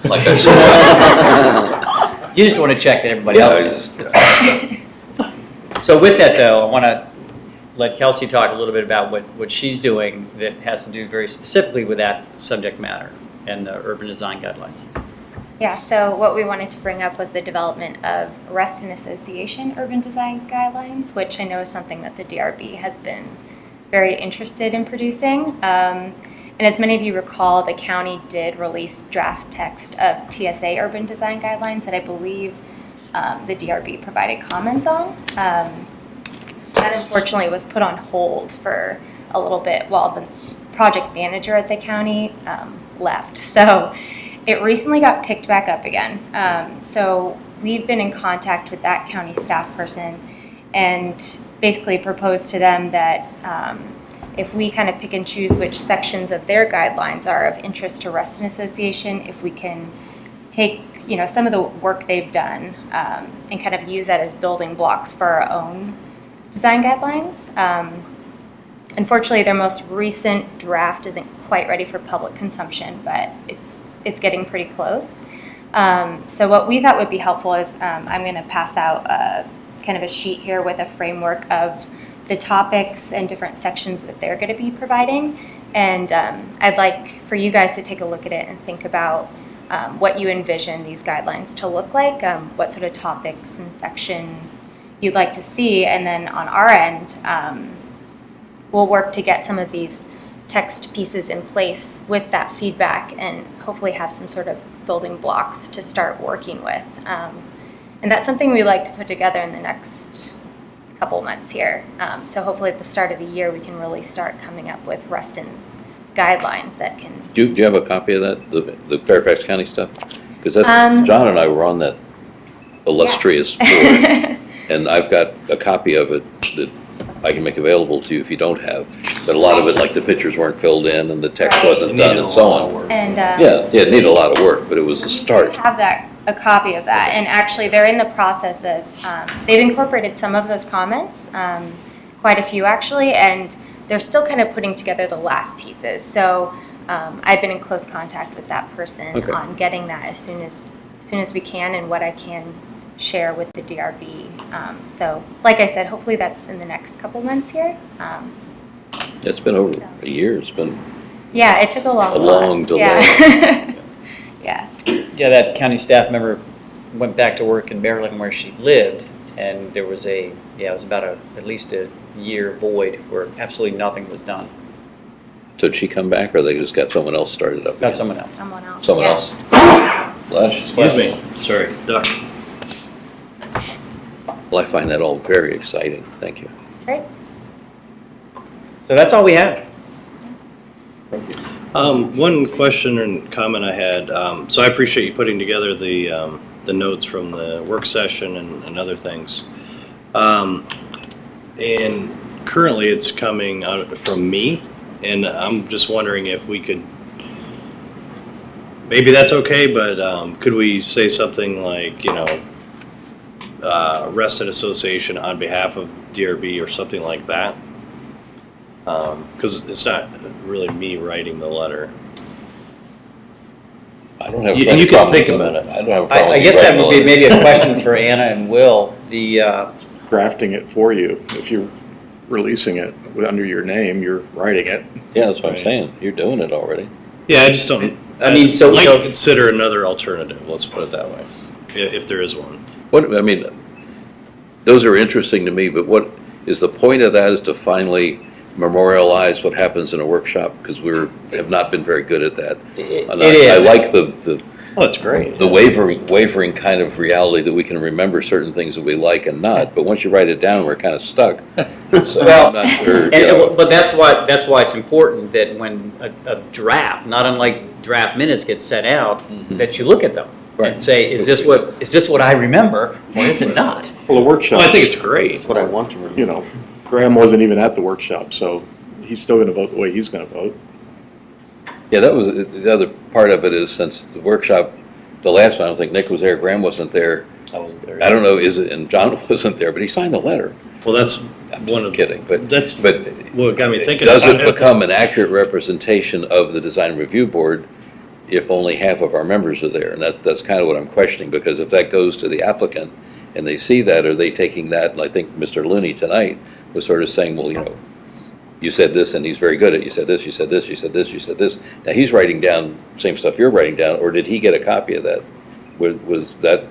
Like I said. You just want to check that everybody Yeah, else I is. just- So with that, though, I want to let Kelsey talk a little bit about what she's doing that has to do very specifically with that subject matter and the urban design guidelines. Yeah, so what we wanted to bring up was the development of Reston Association Urban Design Guidelines, which I know is something that the DRB has been very interested in producing. And as many of you recall, the county did release draft text of TSA Urban Design Guidelines that I believe the DRB provided comments on. That unfortunately was put on hold for a little bit while the project manager at the county left. So it recently got picked back up again. So we've been in contact with that county staff person and basically proposed to them that if we kind of pick and choose which sections of their guidelines are of interest to Reston Association, if we can take some of the work they've done and kind of use that as building blocks for our own design guidelines. Unfortunately, their most recent draft isn't quite ready for public consumption, but it's getting pretty close. So what we thought would be helpful is I'm going to pass out kind of a sheet here with a framework of the topics and different sections that they're going to be providing. And I'd like for you guys to take a look at it and think about what you envision these guidelines to look like, what sort of topics and sections you'd like to see. And then on our end, we'll work to get some of these text pieces in place with that feedback and hopefully have some sort of building blocks to start working with. And that's something we like to put together in the next couple months here. So hopefully at the start of the year, we can really start coming up with Reston's guidelines that can... Do you have a copy of that, the Fairfax County stuff? Because that's, John and I were on that illustrious board, and I've got a copy of it that I can make available to you if you don't have. But a lot of it, like the pictures weren't filled in and the text wasn't done and so on. And It needed a lot of work, but it was a start. we have a copy of that, and actually they're in the process of, they've incorporated some of those comments, quite a few actually, and they're still kind of putting together the last pieces. So I've been in close contact with that person on getting that as soon as we can and what I can share with the DRB. So like I said, hopefully that's in the next couple months here. It's been over a year. It's been Yeah, it took a long delay. Yeah. Yeah. Yeah, that county staff member went back to work in Maryland where she lived, and there was it was about at least a year void where absolutely nothing was done. So did she come back, or they just got someone else started up? Got someone else. Someone else. Someone yeah. else. Bless. Excuse me. Sorry, Doc. Well, I find that all very exciting. Thank you. Great. So that's all we have. One question and comment I had. So I appreciate you putting together the notes from the work session and other things. And currently it's coming out from me, and I'm just wondering if we could, maybe that's okay, but could we say something like, Reston Association on behalf of DRB or something like that? Because it's not really me writing the letter. I don't have. And you can think about it. I don't have a problem. I guess that would be maybe a question for Anna and Will. Drafting it for you. If you're releasing it under your name, you're writing it. Yeah, that's what I'm saying. You're doing it already. Yeah, I just don't. I mean, so I'd like to consider another alternative. Let's put it that way, if there is one. Those are interesting to me. But what is the point of that? Is to finally memorialize what happens in a workshop, because we have not been very good at that. It And is. I like the Oh, it's great. the wavering kind of reality that we can remember certain things that we like and not, but once you write it down, we're kind of stuck. So I'm not sure, But that's why it's important that when a draft, not unlike draft minutes, gets set out, that you look at them and say, is this what I remember, or is it not? Well, the workshop. Well, I think it's great. That's what I want to remember. You know, Graham wasn't even at the workshop, so he's still going to vote the way he's going to vote. Yeah, that was, the other part of it is, since the workshop, the last one, I don't think Nick was there, Graham wasn't there. I wasn't there. I don't know, and John wasn't there, but he signed the letter. Well, that's I'm just kidding, but what got me thinking. Does it become an accurate representation of the design review board if only half of our members are there? And that's kind of what I'm questioning, because if that goes to the applicant and they see that, are they taking that? And I think Mr. Looney tonight was sort of saying, well, you said this and he's very good at it. You said this, you said this, you said this, you said this. Now he's writing down same stuff you're writing down, or did he get a copy of that? Was that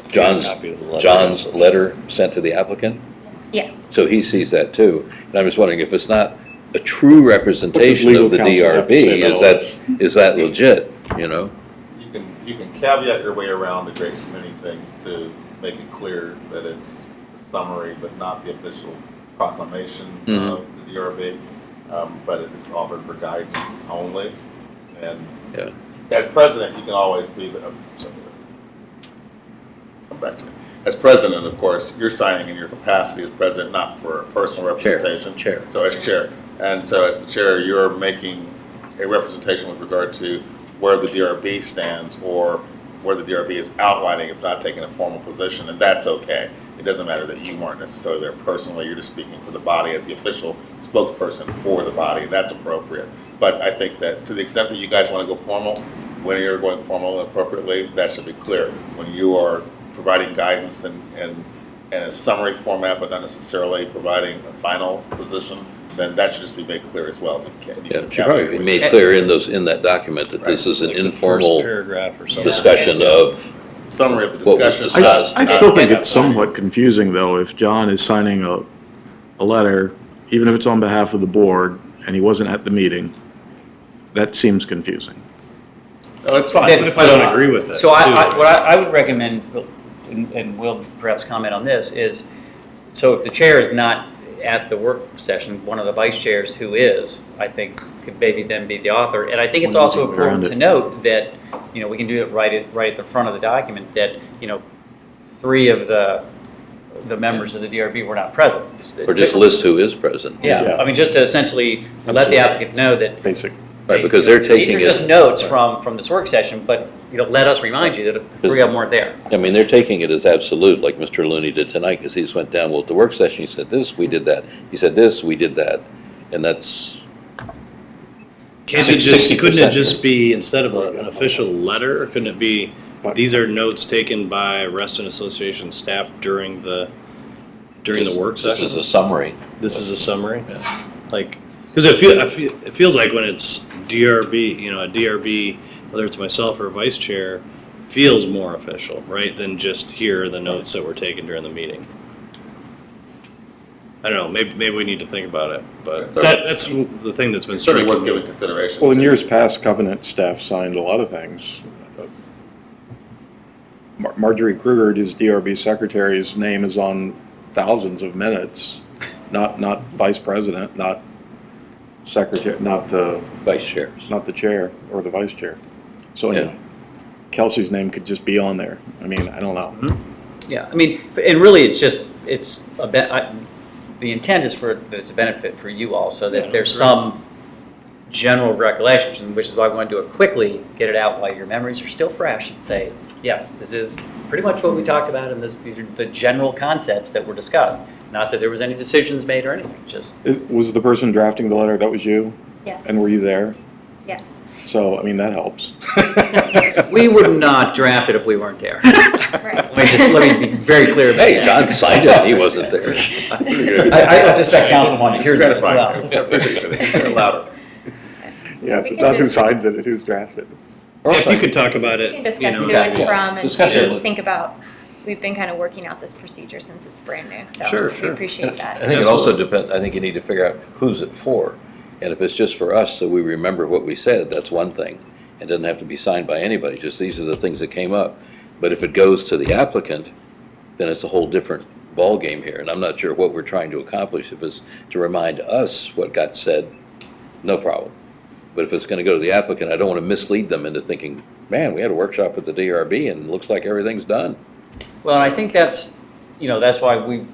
John's letter sent to the applicant? Yes. So he sees that too. And I'm just wondering if it's not a true representation of the DRB, is that legit, You can caveat your way around a great many things to make it clear that it's a summary but not the official proclamation of the DRB, but it is offered for guidance only. And as president, you can always be come back to me. As president, of course, you're signing in your capacity as president, not for personal representation. Chair. So as chair. And so as the chair, you're making a representation with regard to where the DRB stands or where the DRB is outlining, if not taking a formal position, and that's okay. It doesn't matter that you weren't necessarily there personally. You're just speaking for the body as the official spokesperson for the body. That's appropriate. But I think that to the extent that you guys want to go formal, when you're going formal appropriately, that should be clear. When you are providing guidance and a summary format, but not necessarily providing a final position, then that should just be made clear as well. It should probably be made clear in that document that this is an informal paragraph or something. discussion of summary of the what was discussion. discussed. I still think it's somewhat confusing, though, if John is signing a letter, even if it's on behalf of the board, and he wasn't at the meeting. That seems confusing. No, that's fine. What if I don't agree with it? So what I would recommend, and we'll perhaps comment on this, is, so if the chair is not at the work session, one of the vice chairs who is, I think, could maybe then be the author. And I think it's also important to note that, we can do it right at the front of the document, that, 3 of the members of the DRB were not present. Or just list who is present. Yeah, I mean, just to essentially let the applicant know that. Basic. Right, because they're taking These are just notes from this work session, but, let us remind you that 3 of them weren't there. I mean, they're taking it as absolute, like Mr. Looney did tonight, because he just went down, well, at the work session, he said this, we did that. He said this, we did that. And that's... Couldn't it just be, instead of an official letter, couldn't it be, these are notes taken by Reston Association staff during the work session? This is a summary. This is a summary? Yeah. Because it feels like when it's DRB, a DRB, whether it's myself or vice chair, feels more official, right, than just here are the notes that were taken during the meeting. I don't know, maybe we need to think about it, but that's the thing that's been certainly worth giving consideration. Well, in years past, Covenant staff signed a lot of things. Marjorie Kruger, who's DRB secretary's name is on thousands of minutes, not vice president, not secretary, not the vice chairs, not the chair or the vice chair. So anyway, Kelsey's name could just be on there. I mean, I don't know. Yeah, I mean, and really, it's the intent is that it's a benefit for you all, so that there's some general recollection, which is why I want to do it quickly, get it out while your memories are still fresh, and say, yes, this is pretty much what we talked about, and these are the general concepts that were discussed. Not that there was any decisions made or anything, just... Was the person drafting the letter, that was you? Yes. And were you there? Yes. So, I mean, that helps. We would not draft it if we weren't there. Right. Let me be very clear about Hey, John signed it, he wasn't there. I suspect council wanted to hear that as well. Louder. Yeah, so not who signs it, who's drafts it. If you could talk about We it, can discuss who it's from and Discuss it. think about, we've been kind of working out this procedure since it's brand new, so Sure, we sure. appreciate that. I think it also depends, I think you need to figure out who's it for. And if it's just for us so we remember what we said, that's one thing. It doesn't have to be signed by anybody, just these are the things that came up. But if it goes to the applicant, then it's a whole different ballgame here, and I'm not sure what we're trying to accomplish. If it's to remind us what got said, no problem. But if it's going to go to the applicant, I don't want to mislead them into thinking, man, we had a workshop with the DRB and it looks like everything's done. Well, and I think that's, that's why we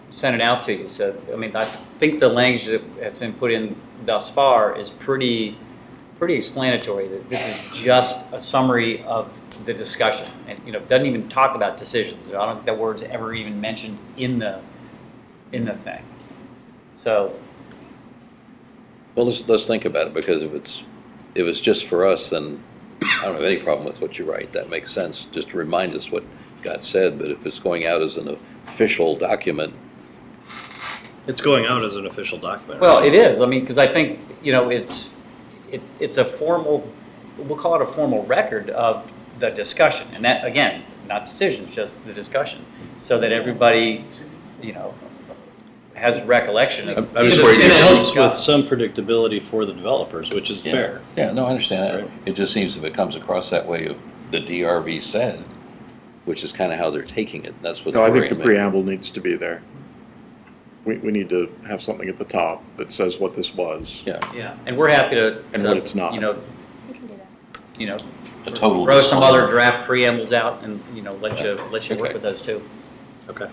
sent it out to you. So, I mean, I think the language that has been put in thus far is pretty explanatory, that this is just a summary of the discussion. And, it doesn't even talk about decisions. I don't think that word's ever even mentioned in the thing. So. Well, let's think about it, because if it's just for us, then I don't have any problem with what you write. That makes sense, just to remind us what got said. But if it's going out as an official document. It's going out as an official document. Well, it is. I mean, because I think, it's a formal, we'll call it a formal record of the discussion. And that, again, not decisions, just the discussion. So that everybody, has recollection of. And it helps with some predictability for the developers, which is fair. Yeah, no, I understand that. Right. It just seems if it comes across that way of the DRB said, which is kind of how they're taking it. That's what. No, I think the preamble needs to be there. We need to have something at the top that says what this was. Yeah. Yeah, and we're happy to. And what it's not. A total throw some other draft preambles out and, let you work with those too. Okay.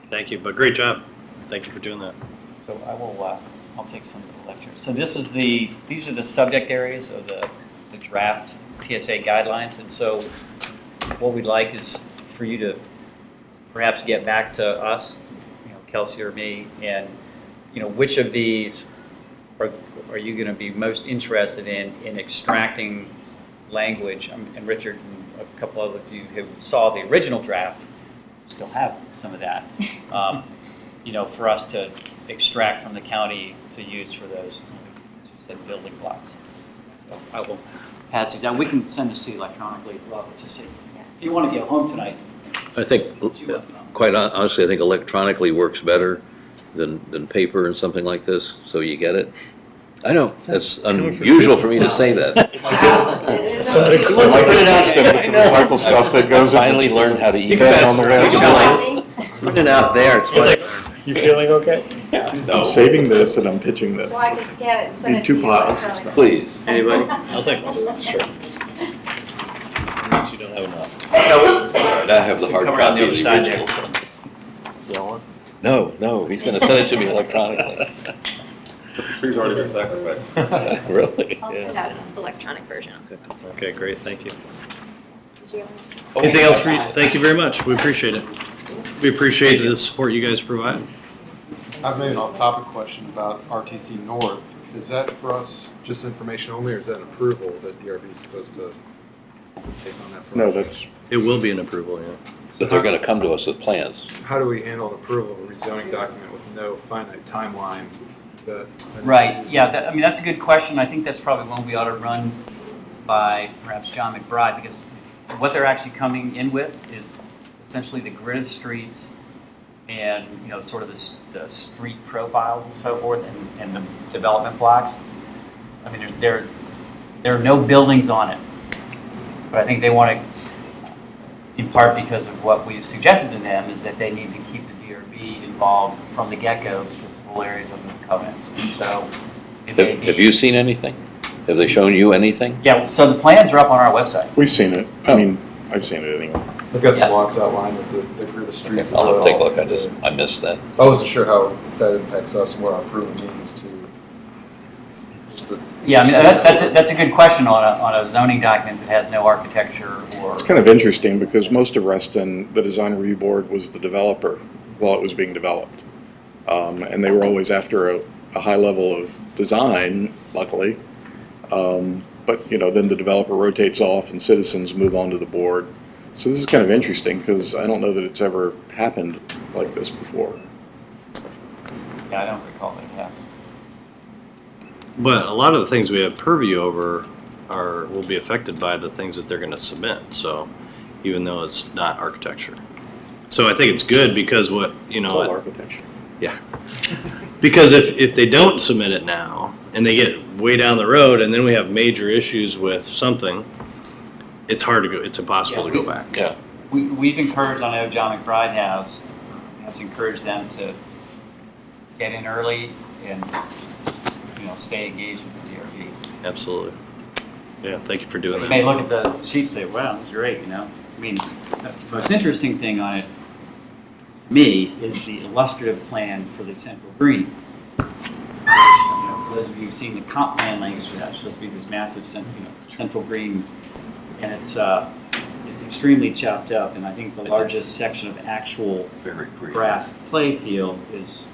Thank you, but great job. Thank you for doing that. So I will, I'll take some of the lectures. So these are the subject areas of the draft TSA guidelines. And so what we'd like is for you to perhaps get back to us, Kelsey or me, and, which of these are you going to be most interested in extracting language? And Richard and a couple of you who saw the original draft still have some of that. For us to extract from the county to use for those, as you said, building blocks. So I will pass these out. We can send this to you electronically as well, just see. If you want to get home tonight. I think, quite honestly, I think electronically works better than paper and something like this, so you get it. I know, that's unusual for me to say that. Somebody print it out, recycle stuff that goes in. Finally learned how to eat on the way. Put it out there, it's fine. You feeling okay? Yeah. I'm saving this and I'm pitching this. So I can scan it and send Need it to 2 you. piles. electronically. Please. Anybody? I'll take one. Sure. Unless you don't have enough. Alright, I have the hard Come around the copy other of the side original. No, he's gonna send it to me electronically. The tree's already been sacrificed. Really? I'll send out an electronic version. Okay, great, thank you. Did you have Anything else for you? Thank you very much, we appreciate it. We appreciate the support you guys provide. I have maybe an off-topic question about RTC North. Is that for us just information only, or is that an approval that DRB is supposed to take on that? For No, us? It will be an approval, yeah. But they're gonna come to us with plans. How do we handle an approval of a rezoning document with no finite timeline? Is that Right, yeah, that's a good question. I think that's probably one we ought to run by perhaps John McBride, because what they're actually coming in with is essentially the grid of streets and, sort of the street profiles and so forth, and the development blocks. I mean, there are no buildings on it, but I think they want to, in part because of what we've suggested to them, is that they need to keep the DRB involved from the get-go, because of all areas of the covenants. And so Have you seen anything? Have they shown you anything? Yeah, so the plans are up on our website. We've seen it. I mean, I've seen it anyway. They've got the blocks outlined with the grid of streets. Okay, I'll take a look. I missed that. I wasn't sure how that impacts us and what our approval means to. Yeah, I mean, that's a good question on a zoning document that has no architecture or. It's kind of interesting because most of Reston, the design review board was the developer while it was being developed. And they were always after a high level of design, luckily. But, then the developer rotates off and citizens move on to the board. So this is kind of interesting because I don't know that it's ever happened like this before. Yeah, I don't recall that it has. But a lot of the things we have purview over will be affected by the things that they're going to submit. So even though it's not architecture. So I think it's good because It's all architecture. Yeah. Because if they don't submit it now and they get way down the road, and then we have major issues with something, it's hard to go, it's impossible to go back. Yeah. We've encouraged, I know John McBride has encouraged them to get in early and, stay engaged with the DRB. Absolutely. Yeah, thank you for doing You that. may look at the sheet and say, wow, that's great, I mean, the most interesting thing on it, to me, is the illustrative plan for the central green. For those of you who've seen the comp plan language for that, it's supposed to be this massive central green, and it's extremely chopped up, and I think the largest section of actual grass play field is,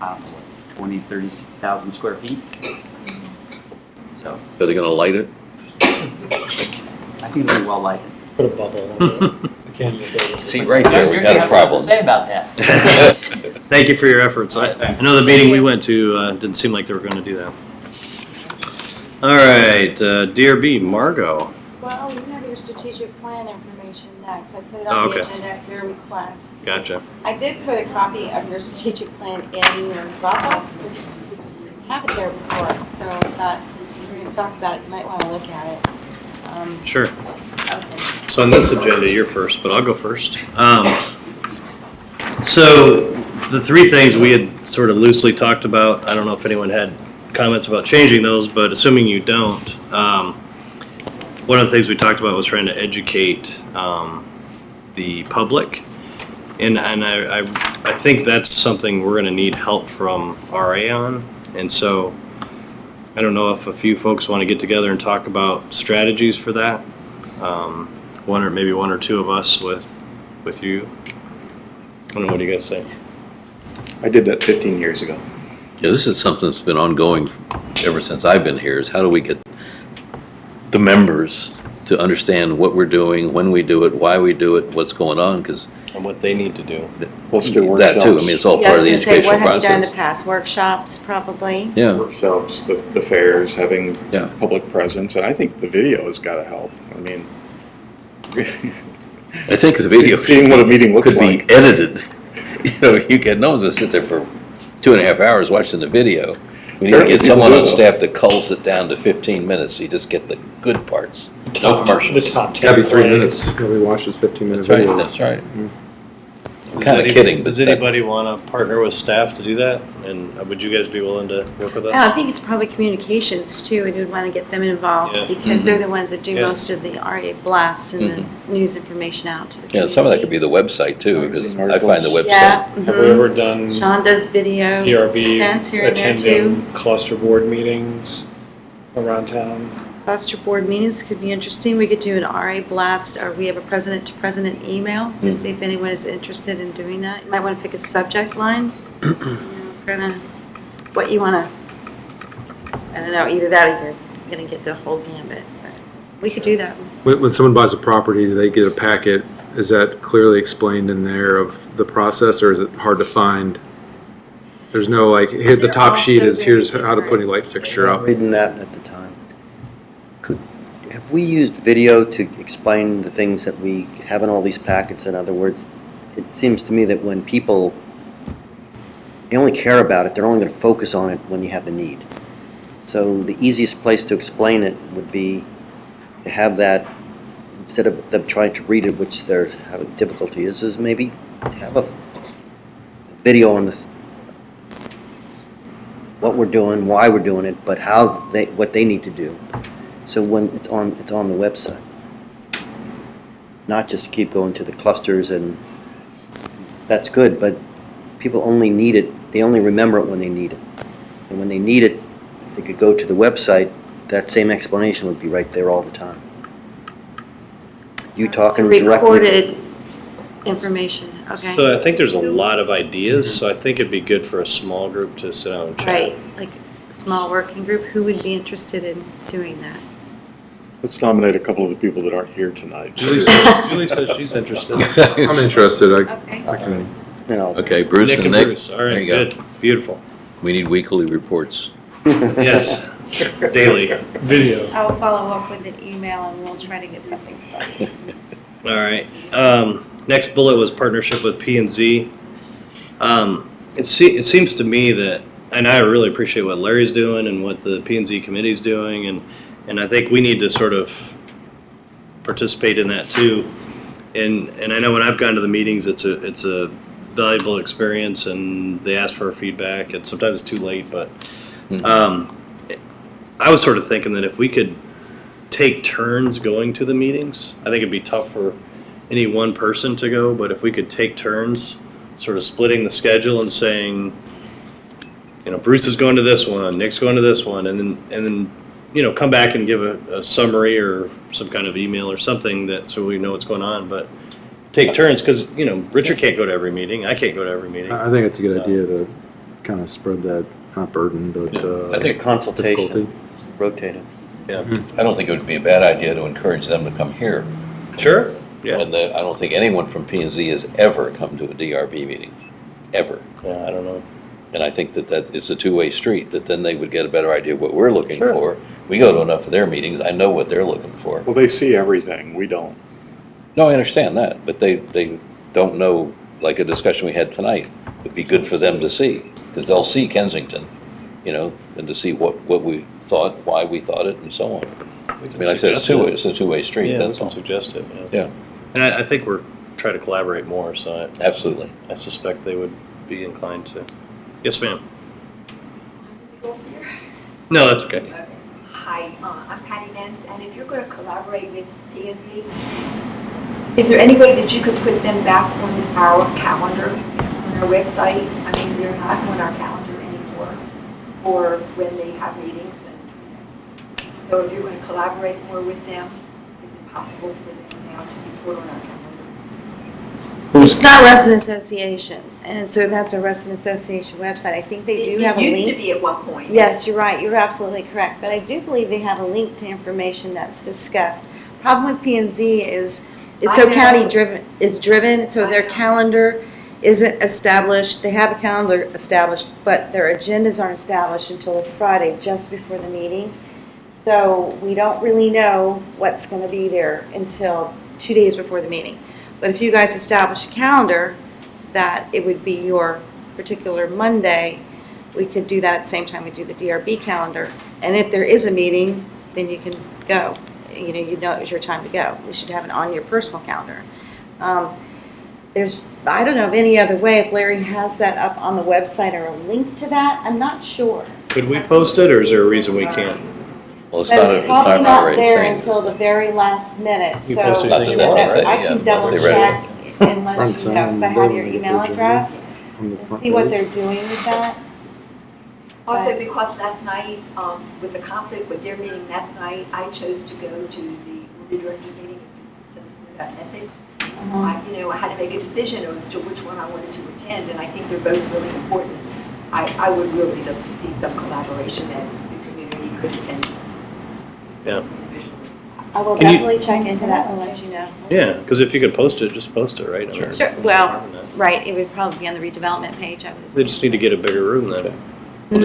I don't know, what, 20, 30,000 square feet. So Are they going to light it? I think it'll be well lighted. Put a bubble on it. See, right there, we got a problem. What do you have to say about that? Thank you for your efforts. I know the meeting we went to didn't seem like they were going to do that. All right, DRB, Margot. Well, you have your strategic plan information next. I put it Oh, on the okay. agenda at your request. Gotcha. I did put a copy of your strategic plan in your Dropbox. I have it there before, so I thought if we're going to talk about it, you might want to look at it. Sure. Okay. So on this agenda, you're first, but I'll go first. So the three things we had sort of loosely talked about, I don't know if anyone had comments about changing those, but assuming you don't, one of the things we talked about was trying to educate the public. And I think that's something we're going to need help from RA on. And so I don't know if a few folks want to get together and talk about strategies for that. One or two of us with you. I don't know, what do you guys say? I did that 15 years ago. Yeah, this is something that's been ongoing ever since I've been here, is how do we get the members to understand what we're doing, when we do it, why we do it, what's going on, because... And what they need to do. Let's do that too, I mean, it's all part of the educational What have you done in the process. past? Workshops, probably? Yeah. Workshops, the fairs, having public presence, and I think the video has got to help. I mean... I think the video Seeing what a meeting looks could like. be edited. No one's going to sit there for 2.5 hours watching the video. We need to get someone on staff that culls it down to 15 minutes, so you just get the good parts. No commercials. The top 10 Gotta be 3 plays. minutes. Nobody watches 15-minute That's right, videos. that's right. Does Kind of kidding, but Does anybody want to partner with staff to do that? And would you guys be willing to work with us? I think it's probably communications too, and we'd want to get them involved Yeah. because they're the ones that do Yeah. most of the RA blasts and the news information out to the Yeah, community. some of that could be the website too, because I find the website. Yeah. Have we ever done Sean does video DRB stunts here and there too. attending cluster board meetings around town? Cluster board meetings could be interesting. We could do an RA blast, or we have a president-to-president email, to see if anyone is interested in doing that. You might want to pick a subject line, kind of what you want to, I don't know, either that or you're going to get the whole gambit. But we could do that. When someone buys a property, do they get a packet? Is that clearly explained in there of the process, or is it hard to find? There's no like, here the They're top sheet also is, here's very how to put a light fixture up. Reading that at the time. Have we used video to explain the things that we have in all these packets? In other words, it seems to me that when people, they only care about it, they're only going to focus on it when you have the need. So the easiest place to explain it would be to have that, instead of them trying to read it, which they're having difficulty is maybe have a video on what we're doing, why we're doing it, but what they need to do. So when it's on the website, not just keep going to the clusters, and that's good, but people only need it, they only remember it when they need it. And when they need it, they could go to the website, that same explanation would be right there all the time. You talking directly. Recorded information, okay. So I think there's a lot of ideas, so I think it'd be good for a small group to sit down and chat. Right, like a small working group, who would be interested in doing that? Let's nominate a couple of the people that aren't here tonight. Julie says she's interested. I'm interested. Okay. I can. Okay, Bruce Nick and and Nick. Bruce, all There right, you go. good, beautiful. We need weekly reports. Yes, daily. Video. I'll follow up with an email and we'll try to get something started. All right. Next bullet was partnership with P&Z. It seems to me that and I really appreciate what Larry's doing and what the P&Z committee's doing, and I think we need to sort of participate in that too. And I know when I've gone to the meetings, it's a valuable experience, and they ask for feedback, and sometimes it's too late. But I was sort of thinking that if we could take turns going to the meetings, I think it'd be tough for any one person to go. But if we could take turns, sort of splitting the schedule and saying, you know, Bruce is going to this one, Nick's going to this one, and then you know, come back and give a summary or some kind of email or something that so we know what's going on. But take turns, because you know, Richard can't go to every meeting. I can't go to every meeting. I think it's a good idea to kind of spread that, not burden, but I think consultation, difficulty. rotated. Yeah. I don't think it would be a bad idea to encourage them to come here. Sure. Yeah. And I don't think anyone from P&Z has ever come to a DRB meeting, ever. Yeah, I don't know. And I think that it's a two-way street, that then they would get a better idea of what we're looking Sure. for. We go to enough of their meetings, I know what they're looking for. Well, they see everything, we don't. No, I understand that, but they don't know, like a discussion we had tonight, would be good for them to see, because they'll see Kensington, you know, and to see what we thought, why we thought it, and so on. I mean, like I said, it's a two-way street, Yeah, that's we can all. suggest it. Yeah, And I think we're trying to collaborate more, so absolutely. I suspect they would be inclined to. Yes, ma'am. No, that's okay. Hi, I'm Patty Nance, and if you're going to collaborate with P&Z, is there any way that you could put them back on our calendar, on our website? I mean, they're not on our calendar anymore, or when they have meetings. And so if you're going to collaborate more with them, is it possible for them now to be put on our calendar? It's not Reston Association, and so that's a Reston Association website. I think they do have a link. It used to be at one point. Yes, you're right. You're absolutely correct. But I do believe they have a link to information that's discussed. Problem with P&Z is it's so county driven, so their calendar isn't established. They have a calendar established, but their agendas aren't established until Friday, just before the meeting. So we don't really know what's going to be there until 2 days before the meeting. But if you guys establish a calendar that it would be your particular Monday, we could do that at the same time we do the DRB calendar. And if there is a meeting, then you can go. You know it was your time to go. You should have it on your personal calendar. I don't know of any other way, if Larry has that up on the website or a link to that, I'm not sure. Could we post it, or is there a reason we can't? Well, But it's probably not there until the very last minute, You so post anything you want, right? I can double check and let you know, because I have your email address, and see what they're doing with that. Also, because last night, with the conflict with their meeting last night, I chose to go to the board of directors meeting to listen about ethics. I had to make a decision as to which one I wanted to attend, and I think they're both really important. I would really love to see some collaboration that the community could attend. Yeah. I will Can you- definitely check into that and let you know. Yeah, because if you could post it, just post it, right? I mean, Sure, well, right, it would probably be on the redevelopment page, I would They assume. just need to get a bigger room then. Well,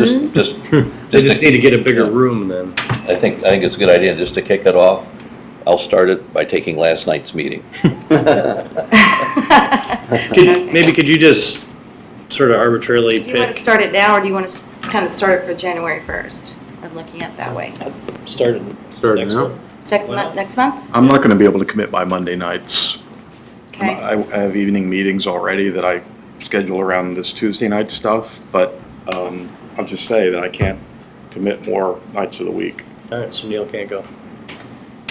They just need to get a bigger room then. I think it's a good idea, just to kick it off. I'll start it by taking last night's meeting. Could you just sort of arbitrarily Do you want to pick, start it now, or do you want to kind of start it for January 1st? I'm looking at that way. start it next now? month? Next month? I'm not going to be able to commit by Monday nights. Okay. I have evening meetings already that I schedule around this Tuesday night stuff, but I'll just say that I can't commit more nights of the week. All right, so Neil can't go.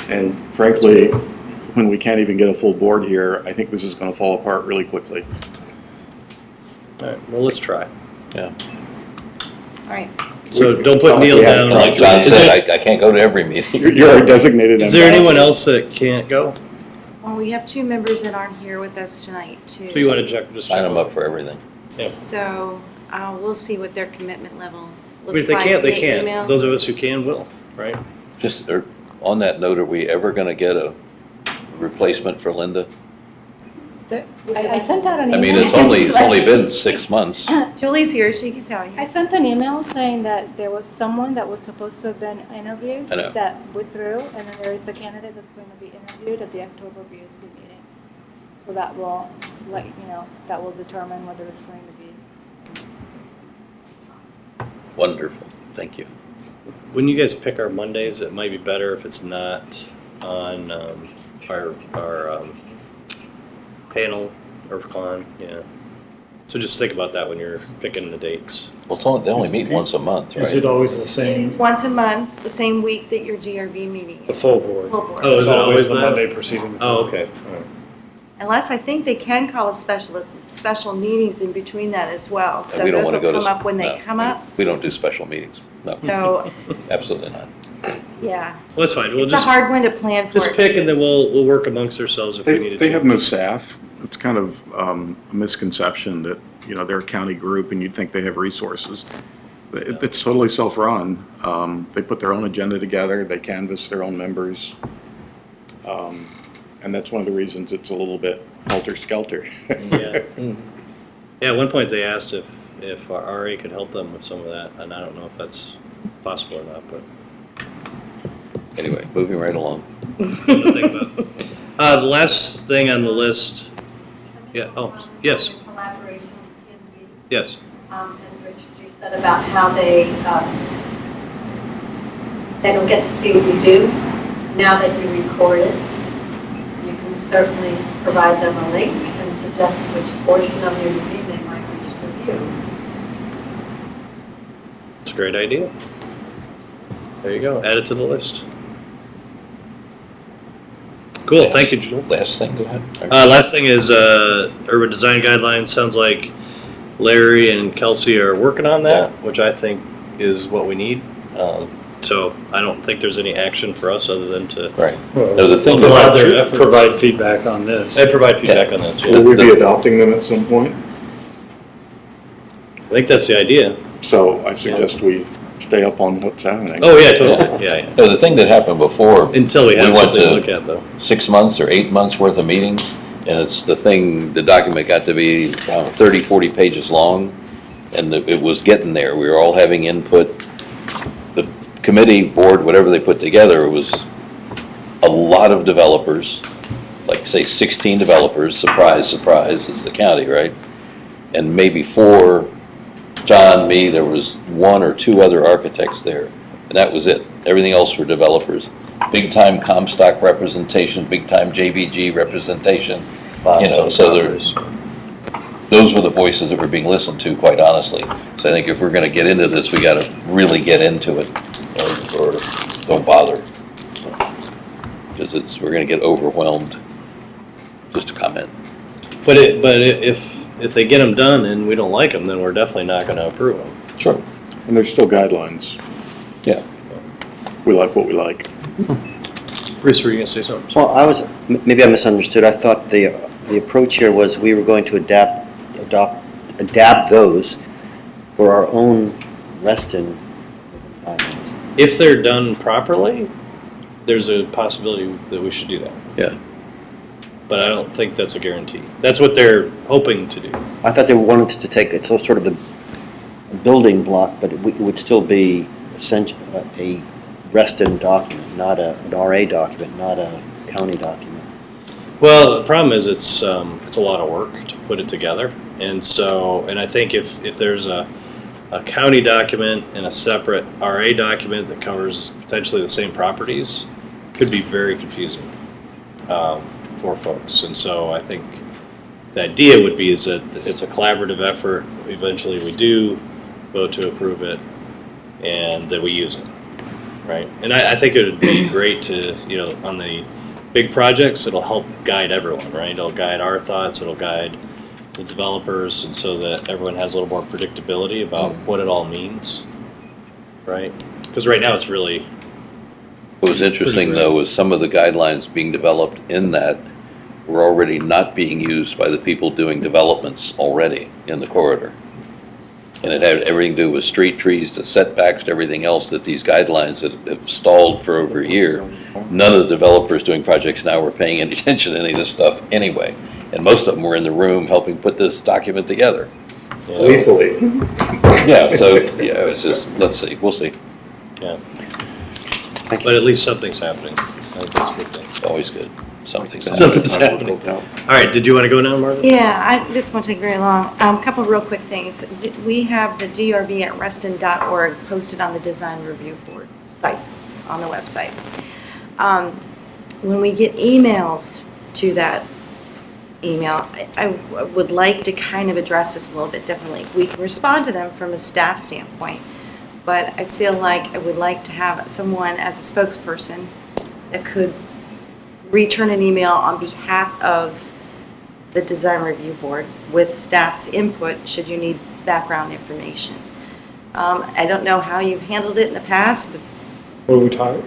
And frankly, when we can't even get a full board here, I think this is going to fall apart really quickly. All right, well, let's try. Yeah. All right. So don't It's not put like Neil we have down. to Like John Is said, there- I can't go to every meeting. You're a designated Is there anyone ambassador. else that can't go? Well, we have 2 members that aren't here with us tonight, too. So you want to just Sign check them up for everything. Yep. So we'll see what their commitment level But looks if they like can't, they via can't. email. Those of us who can will, right? Just on that note, are we ever going to get a replacement for Linda? I sent out an I email. mean, it's only been 6 months. Julie's here, she can tell you. I sent an email saying that there was someone that was supposed to have been interviewed I know. that withdrew, and then there is a candidate that's going to be interviewed at the October BOC meeting. So that will that will determine whether it's going to be. Wonderful, thank you. When you guys pick our Mondays, it might be better if it's not on our panel or con, yeah. So just think about that when you're picking the dates. Well, it's only, they only meet once a month, right? Is it always the It same? is once a month, the same week that your DRB meeting is. The full board? Full board. Oh, is It's it always the that? Monday preceding? the Oh, full okay. board. Unless I think they can call a special meetings in between that as well. So We don't those wanna will go to come up when they no. come up. We don't do special meetings, no. So, Absolutely not. yeah. Well, that's fine. We'll It's a just, hard one to plan for. just pick and then 'cause we'll work amongst ourselves if we need to. They have no staff. It's kind of a misconception that, you know, they're a county group and you'd think they have resources. It's totally self-run. They put their own agenda together, they canvass their own members. And that's one of the reasons it's a little bit helter-skelter. Yeah. Yeah, at one point they asked if our RA could help them with some of that, and I don't know if that's possible or not, but Anyway, moving right along. something to think about. The last thing on the list, yeah, oh, yes, Collaboration with Kinsey. yes. And Richard, you said about how they don't get to see what you do. Now that you record it, you can certainly provide them a link and suggest which portion of your meeting they might wish to view. It's a great idea. There you go, add it to the list. Cool, thank you, Joel. Last thing, go ahead. Last thing is urban design guidelines. Sounds like Larry and Kelsey are working on that, which I think is what we need. So I don't think there's any action for us other than to Right. Well, No, the thing we'll about their efforts. Provide feedback on this. They provide feedback on this. Yeah. Will we be adopting them at some point? I think that's the idea. So I suggest we stay up on what's happening. Oh yeah, totally. Yeah, yeah. No, the thing that happened before, Until we have went something to to look at, though. 6 months or 8 months worth of meetings, and it's the thing, the document got to be 30, 40 pages long, and it was getting there. We were all having input. The committee, board, whatever they put together, it was a lot of developers, like say 16 developers, surprise, surprise, it's the county, right? And maybe 4, John, me, there was 1 or 2 other architects there, and that was it. Everything else were developers. Big-time Comstock representation, big-time JBG representation, you know, so those were the voices that were being listened to, quite honestly. So I think if we're gonna get into this, we gotta really get into it, or don't bother. Because we're gonna get overwhelmed. Just a comment. But if they get them done and we don't like them, then we're definitely not going to approve them. Sure. And there's still guidelines. Yeah. We like what we like. Bruce, were you going to say something? Well, maybe I misunderstood. I thought the approach here was we were going to adapt those for our own Reston documents. If they're done properly, there's a possibility that we should do that. Yeah. But I don't think that's a guarantee. That's what they're hoping to do. I thought they wanted us to take it's sort of the building block, but it would still be a Reston document, not an RA document, not a county document. Well, the problem is it's a lot of work to put it together, and I think if there's a county document and a separate RA document that covers potentially the same properties, it could be very confusing for folks. And so I think the idea would be is that it's a collaborative effort. Eventually, we do vote to approve it, and that we use it, right? And I think it would be great to, you know, on the big projects, it'll help guide everyone, right? It'll guide our thoughts, it'll guide the developers, and so that everyone has a little more predictability about what it all means, right? Because right now it's really... What was interesting, though, was some of the guidelines being developed in that were already not being used by the people doing developments already in the corridor. And it had everything to do with street trees, to setbacks, to everything else, that these guidelines that have stalled for over a year. None of the developers doing projects now were paying any attention to any of this stuff anyway. And most of them were in the room helping put this document together. Gleefully. Yeah, so, yeah, it's just, let's see, we'll see. Yeah. But at least something's happening. I think that's a good thing. It's always good. Something's Something's happening. All right, did you want to go now, Martha? Yeah, this won't take very long. A couple of real quick things. We have the DRB at reston.org posted on the Design Review Board site, on the website. When we get emails to that email, I would like to kind of address this a little bit differently. We can respond to them from a staff standpoint, but I feel like I would like to have someone as a spokesperson that could return an email on behalf of the Design Review Board with staff's input should you need background information. I don't know how you've handled it in the past, but What are we talking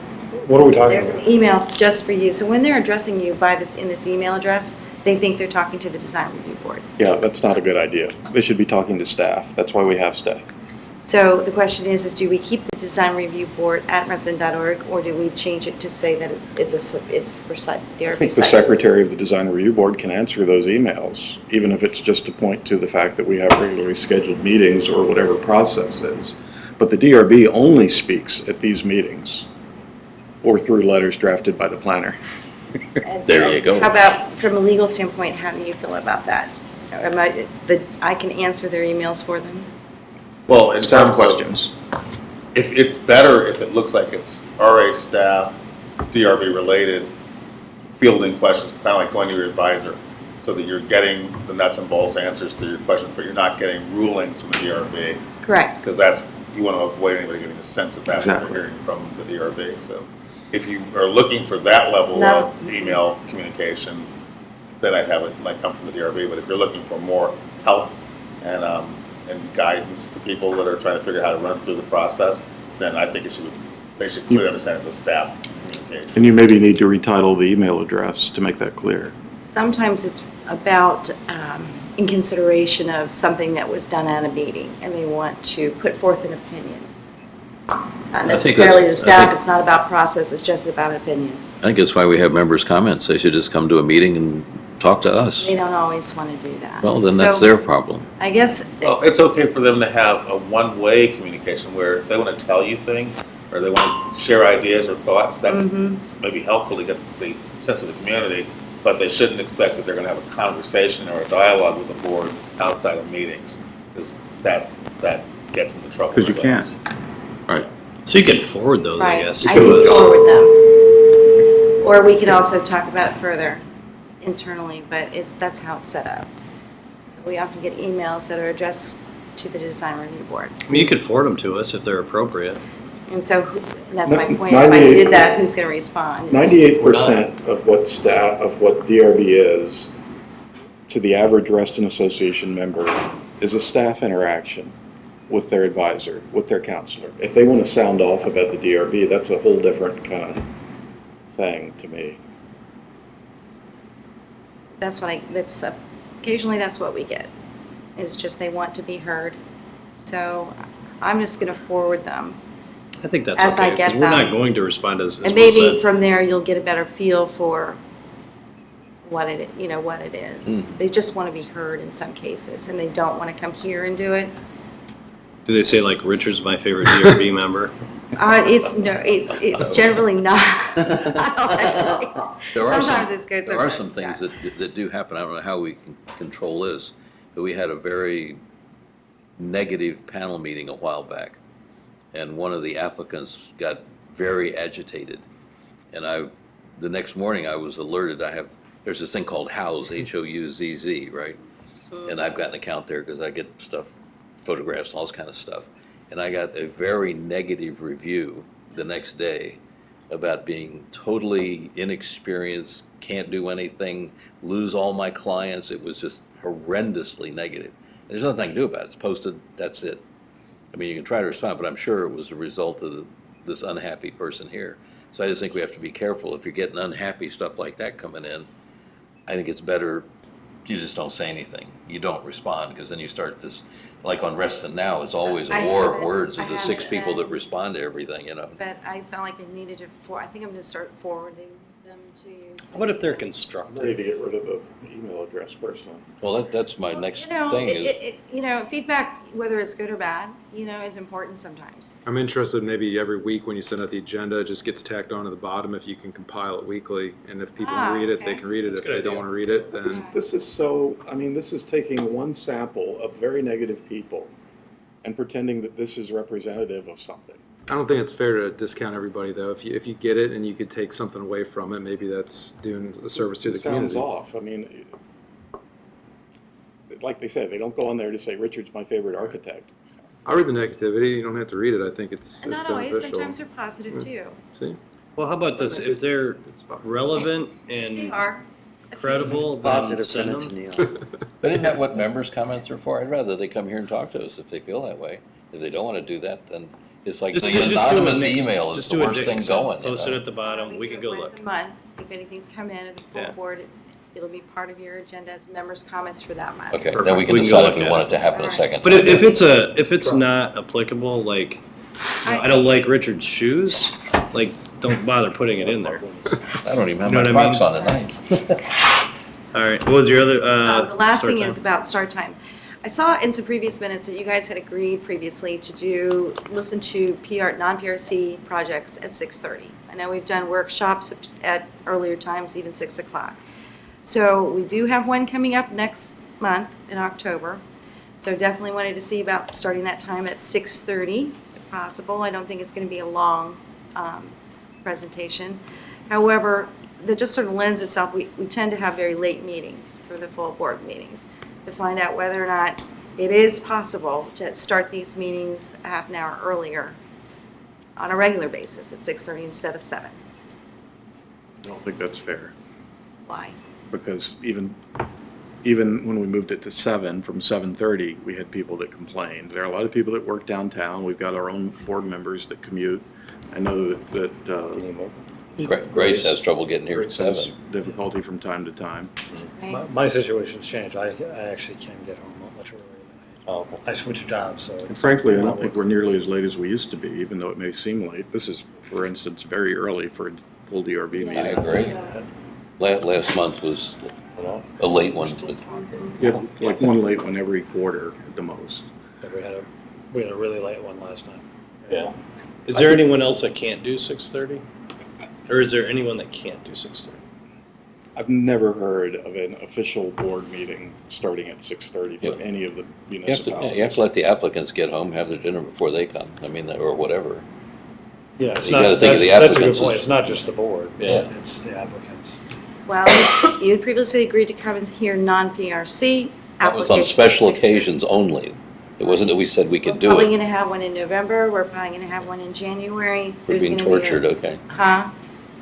there's about? an email just for you. So when they're addressing you by this, in this email address, they think they're talking to the Design Review Board. Yeah, that's not a good idea. They should be talking to staff. That's why we have staff. So the question is do we keep the Design Review Board at reston.org, or do we change it to say that it's for site, DRB I think site? the secretary of the Design Review Board can answer those emails, even if it's just to point to the fact that we have regularly scheduled meetings or whatever process is. But the DRB only speaks at these meetings or through letters drafted by the planner. There you go. How about, from a legal standpoint, how do you feel about that? I can answer their emails for them? Well, in Staff terms questions. if it's better if it looks like it's RA staff, DRB related, fielding questions, kind of like going to your advisor, so that you're getting the nuts and bolts answers to your questions, but you're not getting rulings from the DRB. Correct. Because that's, you want to avoid anybody getting a sense of that when Exactly. they're hearing from the DRB. So if you are looking for that level No. of email communication, then I'd have it like come from the DRB. But if you're looking for more help and guidance to people that are trying to figure out how to run through the process, then I think they should clearly understand it's a staff communication. And you maybe need to retitle the email address to make that clear. Sometimes it's about, in consideration of something that was done at a meeting, and they want to put forth an opinion. Not necessarily the staff, it's not about process, it's just about opinion. I think that's why we have members' comments. They should just come to a meeting and talk to us. They don't always want to do that. Well, then that's So, their problem. I guess, Well, it's okay for them to have a one-way communication where they want to tell you things or they want to share ideas or thoughts. That's maybe helpful to get the sense of the community, but they shouldn't expect that they're going to have a conversation or a dialogue with the board outside of meetings, because that gets into trouble. 'Cause you can't. Right. So you can forward those, I right, guess. I to can us. forward them. Or we can also talk about it further internally, but that's how it's set up. So we often get emails that are addressed to the Design Review Board. I mean, you could forward them to us if they're appropriate. And so that's my point. If I did that, who's going to respond? 98% of what DRB is to the average Reston Association member is a staff interaction with their advisor, with their counselor. If they want to sound off about the DRB, that's a whole different kind of thing to me. Occasionally that's what we get. It's just they want to be heard. So I'm just going to forward them. I think that's As I okay, get because we're not them. going to respond as And Will maybe said. from there, you'll get a better feel for what it is. They just want to be heard in some cases, and they don't want to come here and do it. Do they say like Richard's my favorite DRB member? It's generally not. Sometimes it's good, There are sometimes some things not. that do happen. I don't know how we can control this, but we had a very negative panel meeting a while back, and one of the applicants got very agitated. And the next morning I was alerted, there's this thing called HOUZZ, H-O-U-Z-Z, right? And I've got an account there because I get stuff, photographs, all this kind of stuff. And I got a very negative review the next day about being totally inexperienced, can't do anything, lose all my clients. It was just horrendously negative. And there's nothing I can do about it. It's posted, that's it. I mean, you can try to respond, but I'm sure it was a result of this unhappy person here. So I just think we have to be careful. If you're getting unhappy stuff like that coming in, I think it's better you just don't say anything. You don't respond, because then you start this, like on Reston now, it's always a war of words of the 6 people that respond to everything, you know. But I felt like I needed to, I think I'm going to start forwarding them to you. so- What if they're I'm constructive? ready to get rid of the email address personally. Well, that's my next You know, thing is, feedback, whether it's good or bad, is important sometimes. I'm interested maybe every week when you send out the agenda, it just gets tacked on to the bottom if you can compile it weekly. And if people want to read it, they okay. can read it. That's If a good they don't idea. want to read it, then This is so, I mean, this is taking one sample of very negative people and pretending that this is representative of something. I don't think it's fair to discount everybody though. If you get it and you could take something away from it, maybe that's doing a service to the It sounds community. off. I mean, like they said, they don't go on there to say Richard's my favorite architect. I read the negativity. You don't have to read it. I think it's Not always, beneficial. sometimes they're positive too. See? Well, how about this? If they're relevant They and are. credible, then Positive, send send it to them. Neil. but isn't that what members' comments are for? I'd rather they come here and talk to us if they feel that way. If they don't want to do that, then it's like Just the do a anonymous Nixon. email is Just the do a worst thing Nixon. going. you Post it know? at the bottom. We can go Once look. a month, if anything's come in at the full Yeah. board, it'll be part of your agenda as members' comments for that month. Okay, Perfect. then we can We can go decide look if we at want it. it to happen a Alright. second But time. if it's not applicable, like I don't like Richard's shoes, like don't bother putting it in there. I don't even have You know my what I Crocs on tonight. All right. What was your other? The last start thing time? is about start time. I saw in some previous minutes that you guys had agreed previously to listen to non-PRC projects at 6:30. I know we've done workshops at earlier times, even 6 o'clock. So we do have one coming up next month in October. So definitely wanted to see about starting that time at 6:30 if possible. I don't think it's going to be a long presentation. However, that just sort of lends itself, we tend to have very late meetings for the full board meetings to find out whether or not it is possible to start these meetings a half an hour earlier on a regular basis at 6:30 instead of 7. I don't think that's fair, Why? because even when we moved it to 7, from 7:30, we had people that complained. There are a lot of people that work downtown. We've got our own board members that commute. I know that Grace has trouble getting here at Grace has 7. difficulty from time to time. My situation's changed. I actually can get home much earlier than I switched jobs, so. And frankly, I don't think we're nearly as late as we used to be, even though it may seem late. This is, for instance, very early for a full DRB meeting. I agree. Last month was a late one, but Yeah, like one late one every quarter at the most. Yeah, we had a really late one last time. Yeah. Is there anyone else that can't do 6:30? Or is there anyone that can't do 6:30? I've never heard of an official board meeting starting at 6:30 for any of the you have municipalities. to let the applicants get home, have their dinner before they come. I mean, or whatever. Yeah, it's You not, gotta think of the that's a good applicants point. as- It's not just the board. Yeah. It's the applicants. Well, you had previously agreed to come and hear non-PRC That was on applications. special at 6:30. occasions only. It wasn't that we said we could do Probably it. going to have one in November, we're probably going to have one in January. We're There's being gonna be a- tortured, okay. Huh?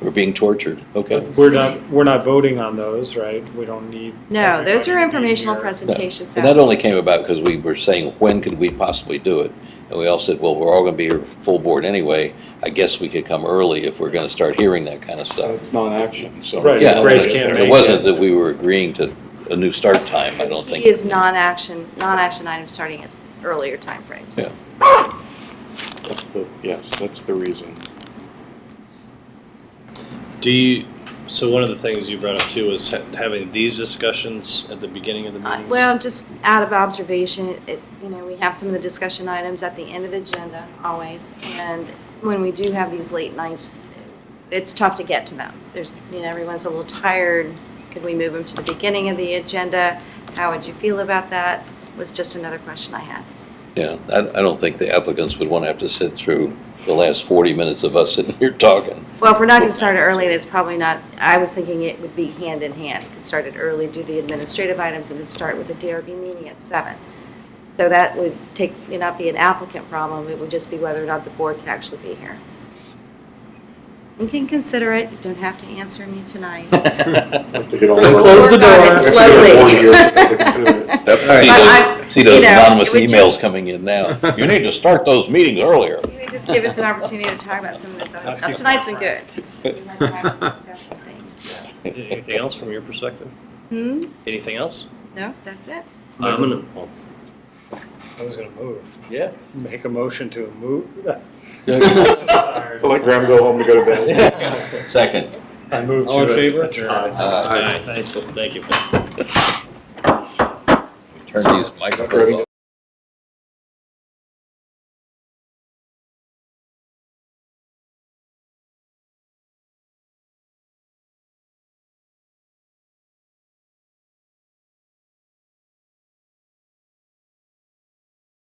We're being tortured, okay. We're not voting on those, right? We don't need. No, those are everybody to be informational here. presentations. And that only came about because we were saying, when could we possibly do it? And we all said, well, we're all going to be here full board anyway. I guess we could come early if we're going to start hearing that kind of So stuff. it's non-action, so. Right, Yeah, Grace can't it make wasn't it. that we were agreeing to a new start time, I don't think. He is non-action items starting at earlier timeframes. Yeah. That's the reason. So one of the things you brought up too was having these discussions at the beginning of the meeting? Well, just out of observation, we have some of the discussion items at the end of the agenda, always. And when we do have these late nights, it's tough to get to them. Everyone's a little tired. Could we move them to the beginning of the agenda? How would you feel about that? Was just another question I had. Yeah, I don't think the applicants would want to have to sit through the last 40 minutes of us sitting here talking. Well, if we're not going to start it early, that's probably not, I was thinking it would be hand in hand. We could start it early, do the administrative items, and then start with the DRB meeting at 7. So that would not be an applicant problem, it would just be whether or not the board can actually be here. You can consider it, you don't have to answer me tonight. Close the door. See those anonymous it would emails just- coming in now. You need to start those meetings earlier. You would just give us an opportunity to talk about some of this other stuff. Tonight's been good. We had time to discuss some things. Anything else from your perspective? Anything else? No, that's it. I'm gonna. I was gonna move. Yeah. Make a motion to move. So let Graham go home to go to bed. Second. I move All in to favor? adjourn. Aye. Thank you. Turn these microphones off.